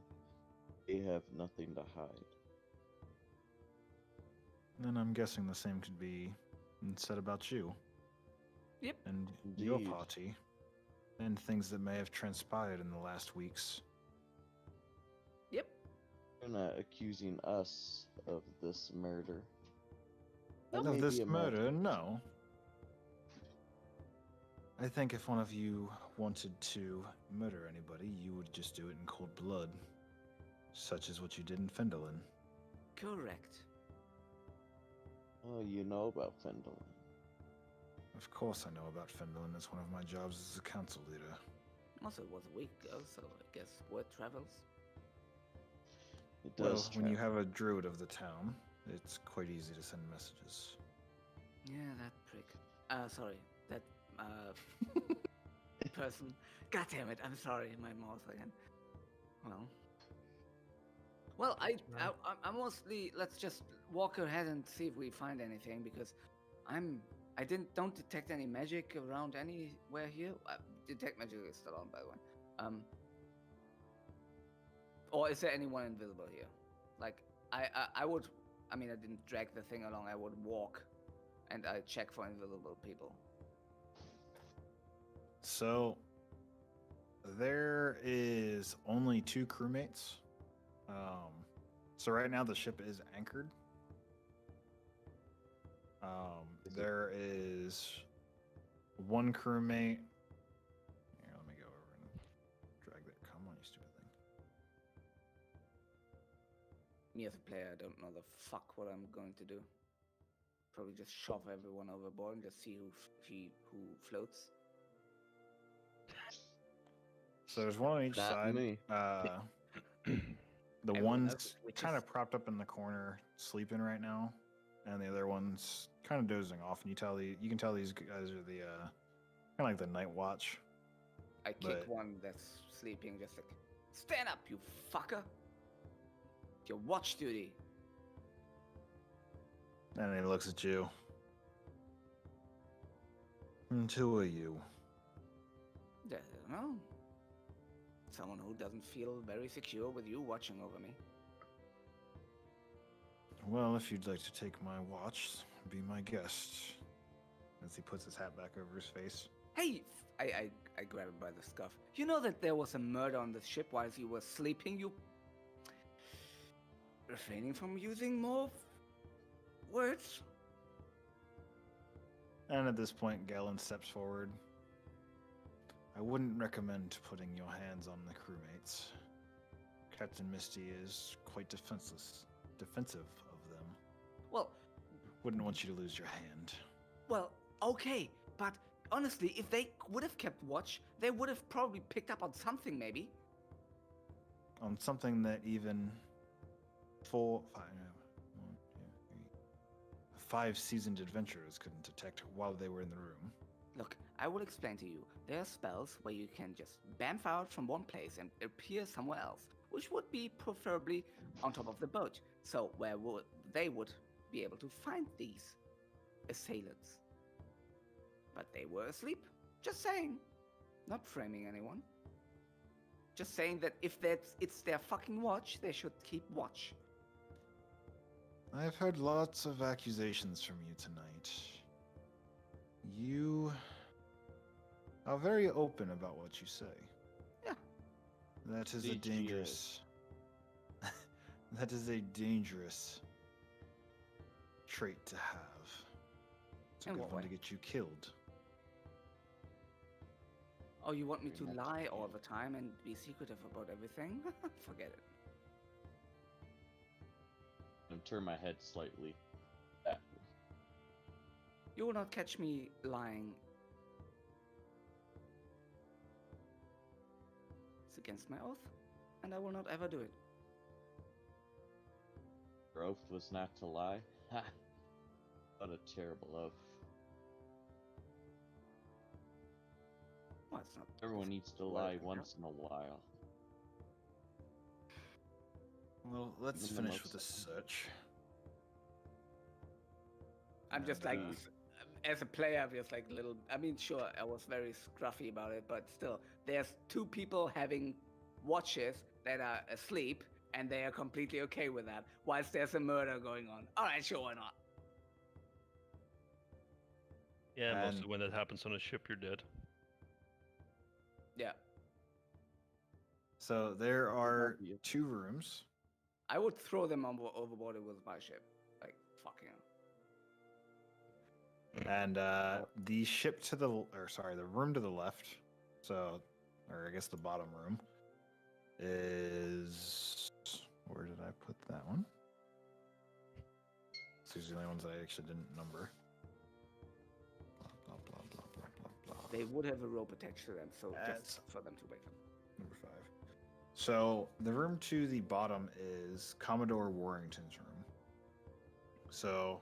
they have nothing to hide. Then I'm guessing the same could be said about you. Yep. And your Indeed. party, and things that may have transpired in the last weeks. Yep. You're not accusing us of this murder. That Of may this be a murder, magic- no. I think if one of you wanted to murder anybody, you would just do it in cold blood, such as what you did in Fendelin. Correct. Oh, you know about Fendelin. Of course I know about Fendelin. It's one of my jobs as a council leader. Also, it was a week ago, so I guess word travels. It Well, does when you travel. have a druid of the town, it's quite easy to send messages. Yeah, that prick. Sorry. That, person. God damn it, I'm sorry, my mouth again. Well, I'm mostly, let's just walk ahead and see if we find anything, because I don't detect any magic around anywhere here. Detect magic is still on, by the way. Or is there anyone invisible here? Like, I would, I mean, I didn't drag the thing along, I would walk and I check for invisible people. So, there is only 2 crewmates. So right now the ship is anchored. There is 1 crewmate. Here, let me go over and drag that. Come on, you stupid thing. Me as a player, I don't know the fuck what I'm going to do. Probably just shove everyone overboard and just see who floats. So there's one on each Not side. me. The Everyone else one's is witches. kind of propped up in the corner, sleeping right now, and the other one's kind of dozing off. And you can tell these guys are the kind of like the night watch. I kick But- one that's sleeping, just like, stand up, you fucker! It's your watch duty. And he looks at you. And who are you? I don't know. Someone who doesn't feel very secure with you watching over me. Well, if you'd like to take my watch, be my guest. As he puts his hat back over his face. Hey, I grab him by the scuff. You know that there was a murder on the ship while you were sleeping? You refraining from using more words? And at this point, Galen steps forward. I wouldn't recommend putting your hands on the crewmates. Captain Misty is quite defensive of them. Well, Wouldn't want you to lose your hand. well, okay, but honestly, if they would have kept watch, they would have probably picked up on something, maybe. On something that even five seasoned adventurers couldn't detect while they were in the room. Look, I will explain to you. There are spells where you can just bamf out from one place and appear somewhere else, which would be preferably on top of the boat. So they would be able to find these assailants. But they were asleep. Just saying. Not framing anyone. Just saying that if it's their fucking watch, they should keep watch. I've heard lots of accusations from you tonight. You are very open about what you say. Yeah. That is a Indeed she is. dangerous. That is a dangerous trait to have. It's a In good what one way? to get you killed. Oh, you want me to Very much lie so. all the time and be secretive about everything? Forget it. And turn my head slightly backwards. You will not catch me lying. It's against my oath, and I will not ever do it. Your oath was not to lie? Ha! What a terrible oath. Well, it's not. Everyone needs to Well, lie yeah. once in a while. Well, let's Even the finish most- with the search. I'm just like, And, as a player, I'm just like little. I mean, sure, I was very scruffy about it, but still, there's two people having watches that are asleep, and they are completely okay with that, whilst there's a murder going on. All right, sure, why not? Yeah, And- mostly when that happens on a ship, you're dead. Yeah, So there are obvious. 2 rooms. I would throw them overboard with my ship. Like, fucking hell. And the ship to the the room to the left, so, or I guess the bottom room, is, where did I put that one? These are the only ones I actually didn't number. Blah, blah, blah, blah, blah, blah, blah. They would have a rope attached to them, so That's- just for them to wake up. Number 5. So the room to the bottom is Commodore Warrington's room. So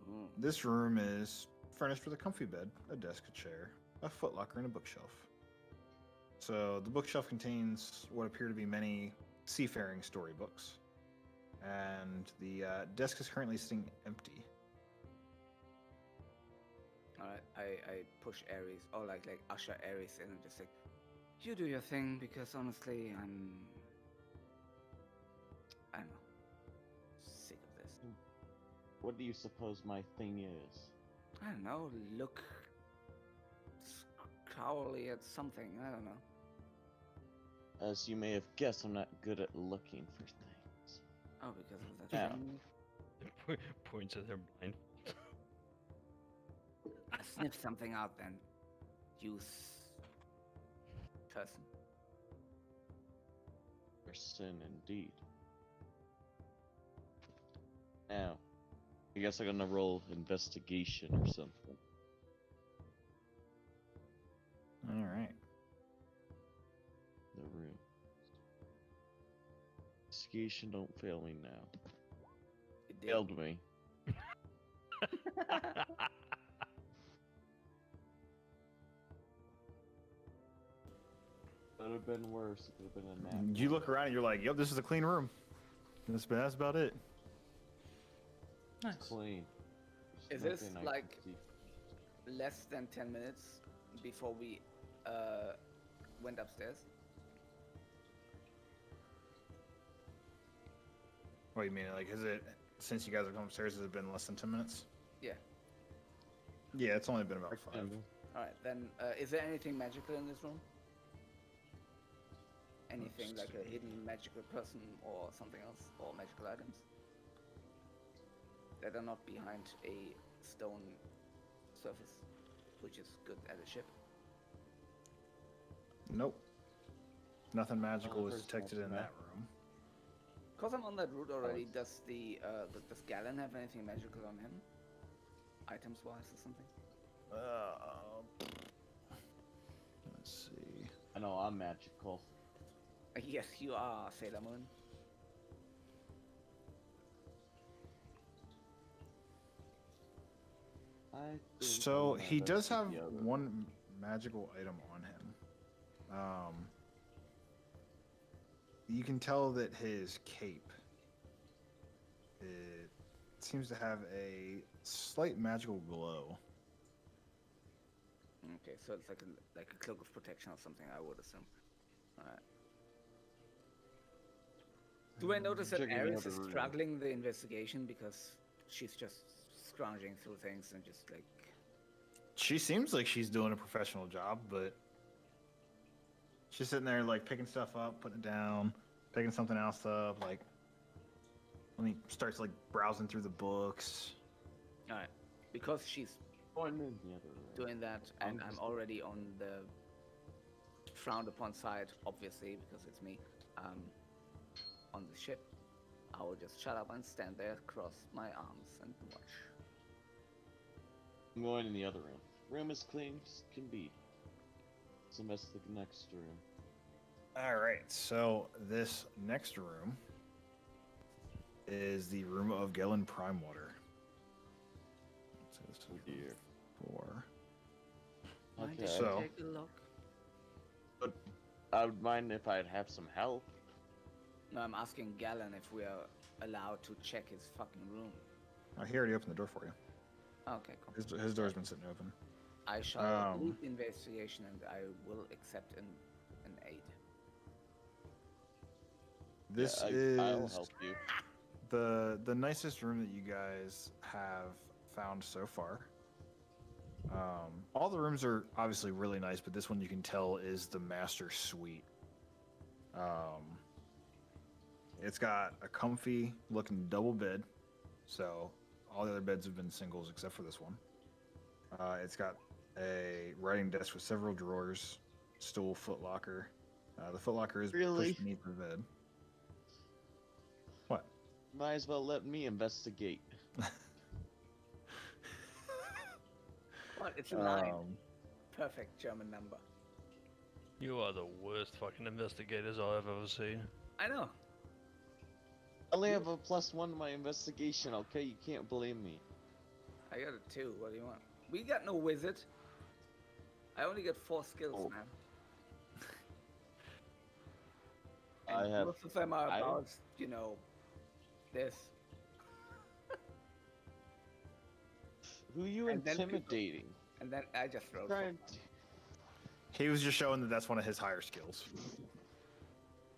Mhm. this room is furnished with a comfy bed, a desk, a chair, a footlocker, and a bookshelf. So the bookshelf contains what appear to be many seafaring storybooks, and the desk is currently sitting empty. All right, I push Ares, or like usher Ares in and just like, you do your thing, because honestly, I don't know, sick of this. What do you suppose my thing is? I don't know, look scowly at something, I don't know. As you may have guessed, I'm not good at looking for things. Oh, because of that Yeah. thing. Points at their blind. Sniff something out then, person. For sin indeed. I guess I'm gonna roll investigation or something. All right. The room. Investigation, don't fail me now. It did. Failed me. Could have been worse. It could have been a nap. You look around and you're like, "Yep, this is a clean room." That's about it. Nice. Clean. Is There's this nothing I can like see. less than 10 minutes before we went upstairs? What do you mean? Like, is it since you guys have come upstairs? Has it been less than 10 minutes? Yeah. Yeah, it's only been about 5. Alright, then is there anything magical in this room? Anything like a hidden magical person or something else? Or magical items? That are not behind a stone surface, which is good at a ship. Nope. Nothing magical was there's detected in nothing that room. Cause I'm on that route already, does does Galen have anything magical on him? Items wise or something? Let's see. I know I'm magical. Yes, you are, Sailor Moon. I think So I'm gonna he does have investigate the other one magical item on him. You can tell that his cape, it seems to have a slight magical glow. Okay, so it's like a cloak of protection or something, I would assume. Alright. Do I notice that Checking the Aris other is room. struggling the investigation because she's just scrounging through things and just like She seems like she's doing a professional job, but she's sitting there like picking stuff up, putting it down, picking something else up, like when he starts like browsing through the books. alright. Because she's Going in the other room. doing that and I'm already on the frowned upon side, obviously, because it's me, on the ship, I will just shut up and stand there, cross my arms and watch. I'm going in the other room. Room as clean as can be. Let's investigate the next room. All right, so this next room is the room of Galen Primewater. So this is Oh dear. 4. Okay. So- Take a look. I would mind if I'd have some help. No, I'm asking Galen if we are allowed to check his fucking room. He already opened the door for you. Okay, cool. His door's been sitting open. I shall Um, lead the investigation and I will accept an aid. This Yeah, I'll is help you. the nicest room that you guys have found so far. All the rooms are obviously really nice, but this one you can tell is the master suite. It's got a comfy looking double bed, so all the other beds have been singles except for this one. It's got a writing desk with several drawers, stool, footlocker. The footlocker is Really? pushed beneath the bed. What? Might as well let me investigate. What? It's a 9. Um, Perfect German number. You are the worst fucking investigators I've ever seen. I know. I only have a +1 to my investigation, okay? You can't blame me. I got a 2. What do you want? We got no wizard. I only got 4 skills, Oh. man. I And have- most of them are I don't- about, you know, this. Who are you And then people- intimidating? And then I just wrote. Trying he was just showing that that's one of his higher skills.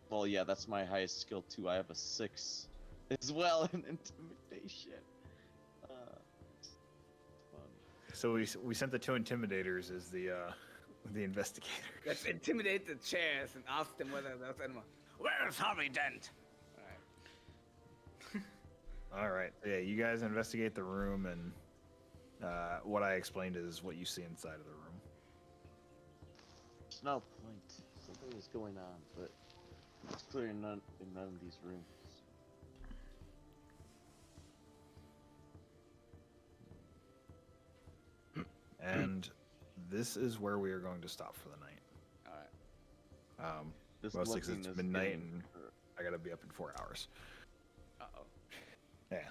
Well, yeah, that's my highest skill too. I have a 6 as well in intimidation. It's fun. So we sent the 2 intimidators as the investigators. Let's intimidate the chairs and ask them whether there's anyone. Where's Harvey Dent? Alright. All right. Yeah, you guys investigate the room, and what I explained is what you see inside of the room. There's no point. Something is going on, but it's clear in none of these rooms. this is where we are going to stop for the night. All right. Just Mostly 'cause looking it's is midnight getting and hurt. I gotta be up in 4 hours. Uh-oh. Yeah.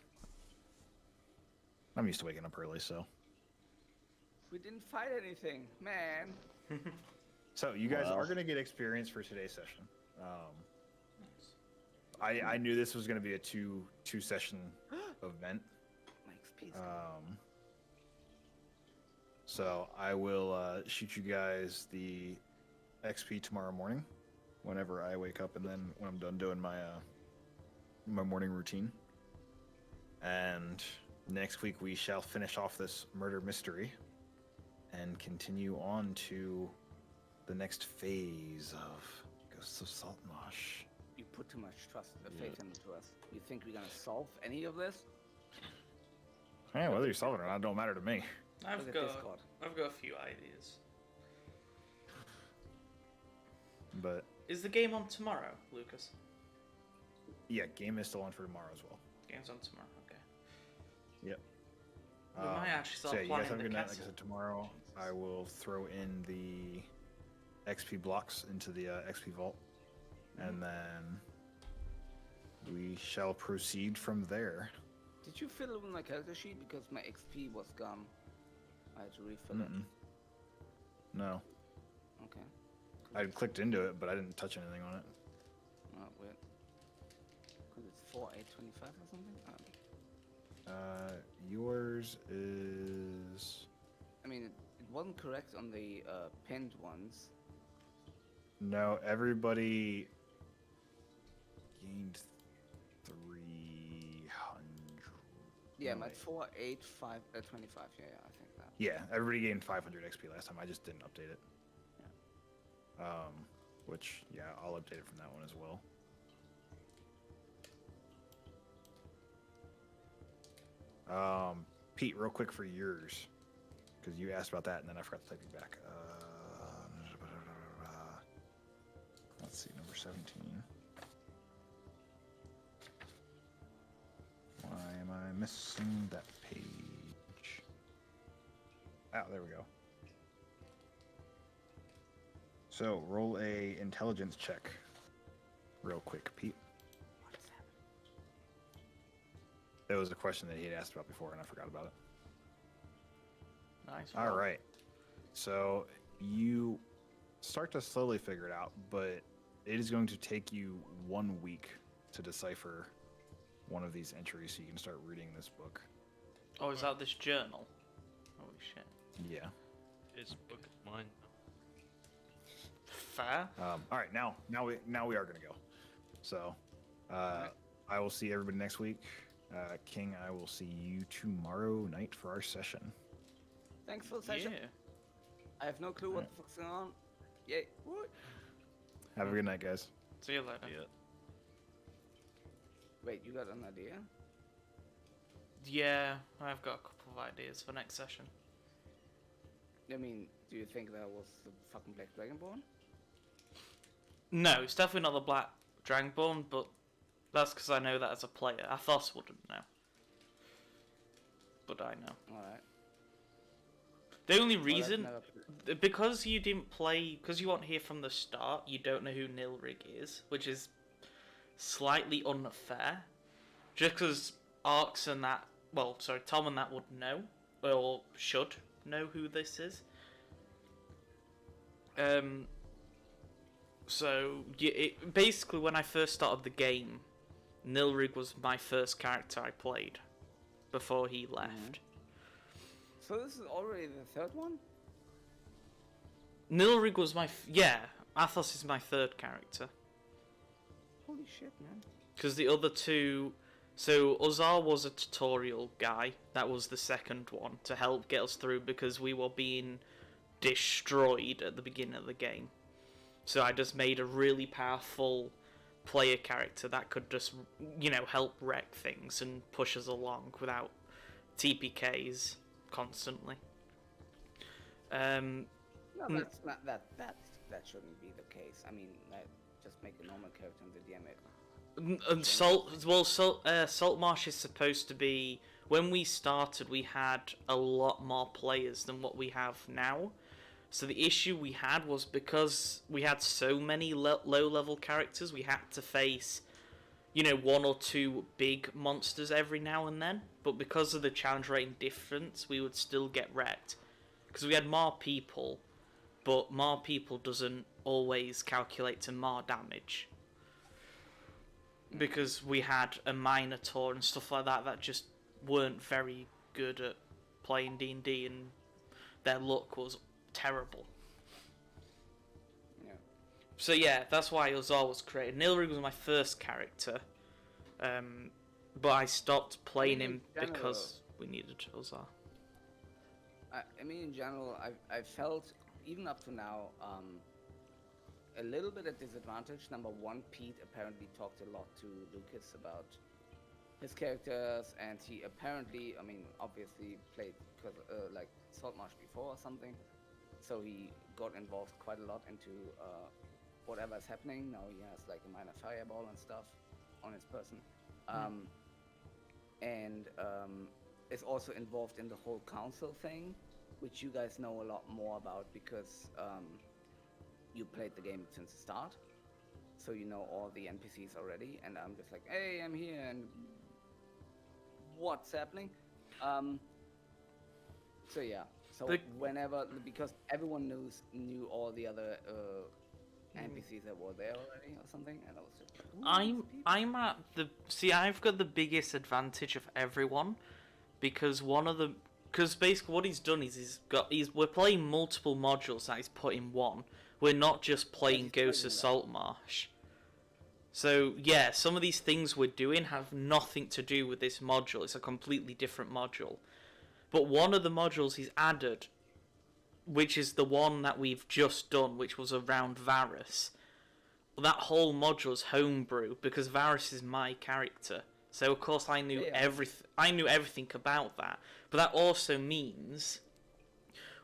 I'm used to waking up early, so. We didn't fight anything, man. So you guys Well. are gonna get experience for today's session. I knew this was gonna be a two session event. My XP's gone. So I will shoot you guys the XP tomorrow morning, whenever I wake up, and then when I'm done doing my my morning routine. And next week we shall finish off this murder mystery and continue on to the next phase of Ghosts of Saltmarsh. You put too much trust and faith into us. You think we're gonna solve any of this? Hey, whether you solve it or not, don't matter to me. I've Look at got Discord. a few ideas. But Is the game on tomorrow, Lucas? yeah, game is still on for tomorrow as well. Game's on tomorrow. Okay. Yep. We might actually so start yeah, you guys planning have a the good night. Like I castle. said, tomorrow I will throw in the XP blocks into the XP vault, and then we shall proceed from there. Did you fill in my character sheet because my XP was gone? I had to refill it. Mm-mm. No, Okay. I clicked into it, but I didn't touch anything on it. Oh, weird. Because it's 4825 or something? Yours is I mean, it wasn't correct on the pinned ones. no. Everybody gained 300. Yeah, I'm Wait. at 48525. Yeah, I think that. Yeah, everybody gained 500 XP last time. I just didn't update it. Which, yeah, I'll update it from that one as well. Pete, real quick for yours, because you asked about that and then I forgot to type you back. Let's see, number 17. Why am I missing that page? Oh, there we go. So, roll a intelligence check. Real quick, Pete. What is happening? That was a question that he had asked about before, and I forgot about it. Nice. All right. So, you start to slowly figure it out, but it is going to take you 1 week to decipher one of these entries so you can start reading this book. Oh, is that this journal? Holy shit. Yeah. His book of mine. Fair. All right, now we are gonna go. So, I will see everybody next week. King, I will see you tomorrow night for our session. Thanks for the session. Yeah. I have no clue what the fuck's going on. Yay. Woo. Have a good night, guys. See you later. Yeah. Wait, you got an idea? Yeah, I've got a couple of ideas for next session. I mean, do you think that was the fucking Black Dragonborn? No, it's definitely not the Black Dragonborn, but that's because I know that as a player. Athos wouldn't know. But I know. Alright. The only Well, that's reason, never- because you didn't play, because you weren't here from the start, you don't know who Nilrig is, which is slightly unfair. Just because Arx and that, well, sorry, Tom and that would know, or should know who this is. So, basically when I first started the game, Nilrig was my first character I played, before he left. So this is already the third one? Nilrig was my, yeah, Athos is my third character. Holy shit, man. Because the other two... So, Uzar was a tutorial guy. That was the second one, to help get us through, because we were being destroyed at the beginning of the game. So I just made a really powerful player character that could just, you know, help wreck things and push us along without TPKs constantly. No, that's not that shouldn't be the case. I mean, just make a normal character and the DM it. And Saltmarsh is supposed to be... When we started, we had a lot more players than what we have now. So the issue we had was because we had so many low-level characters, we had to face, you know, 1 or 2 big monsters every now and then. But because of the challenge rating difference, we would still get wrecked. Because we had more people, but more people doesn't always calculate to more damage. Because we had a Minotaur and stuff like that just weren't very good at playing D&D, and their luck was terrible. Yeah. So yeah, that's why Ozar was created. Nilrig was my first character, but I stopped playing him in general- because we needed Ozar. I mean, in general, I felt, even up to now, a little bit at disadvantage. Number one, Pete apparently talked a lot to Lucas about his characters, and he apparently, I mean, obviously played like Saltmarsh before or something, so he got involved quite a lot into whatever's happening. Now he has like a minor fireball and stuff on his person, and is also involved in the whole council thing, which you guys know a lot more about because you played the game since the start, so you know all the NPCs already, and I'm just like, hey, I'm here, and what's happening? So yeah, so whenever, because everyone knew all the other NPCs that were there already or something, and I was just like, ooh, I'm at the I've got the biggest advantage of everyone, because basically what he's done is we're playing multiple modules that he's put in one. We're not just playing Ghost of Saltmarsh. So yeah, some of these things we're doing have nothing to do with this module. It's a completely different module. But one of the modules he's added, which is the one that we've just done, which was around Varus, that whole module is homebrew because Varus is my character. So of course I knew everything about that. But that also means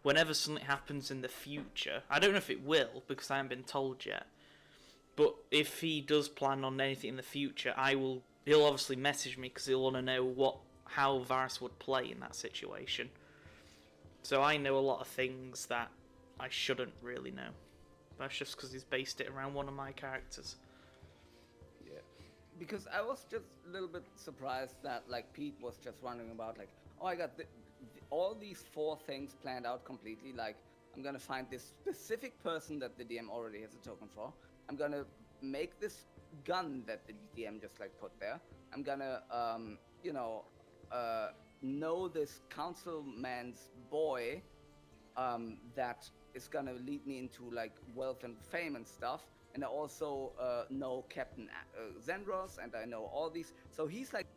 whenever something happens in the future, I don't know if it will because I haven't been told yet, but if he does plan on anything in the future, he'll obviously message me because he'll want to know how Varus would play in that situation. So I know a lot of things that I shouldn't really know. That's just because he's based it around one of my characters. yeah, because I was just a little bit surprised that like Pete was just wondering about like, oh, I got all these 4 things planned out completely. Like, I'm gonna find this specific person that the DM already has a token for. I'm gonna make this gun that the DM just like put there. I'm gonna, know this councilman's boy, that is gonna lead me into like wealth and fame and stuff. And I also know Captain Zendros, and I know all these. So he's like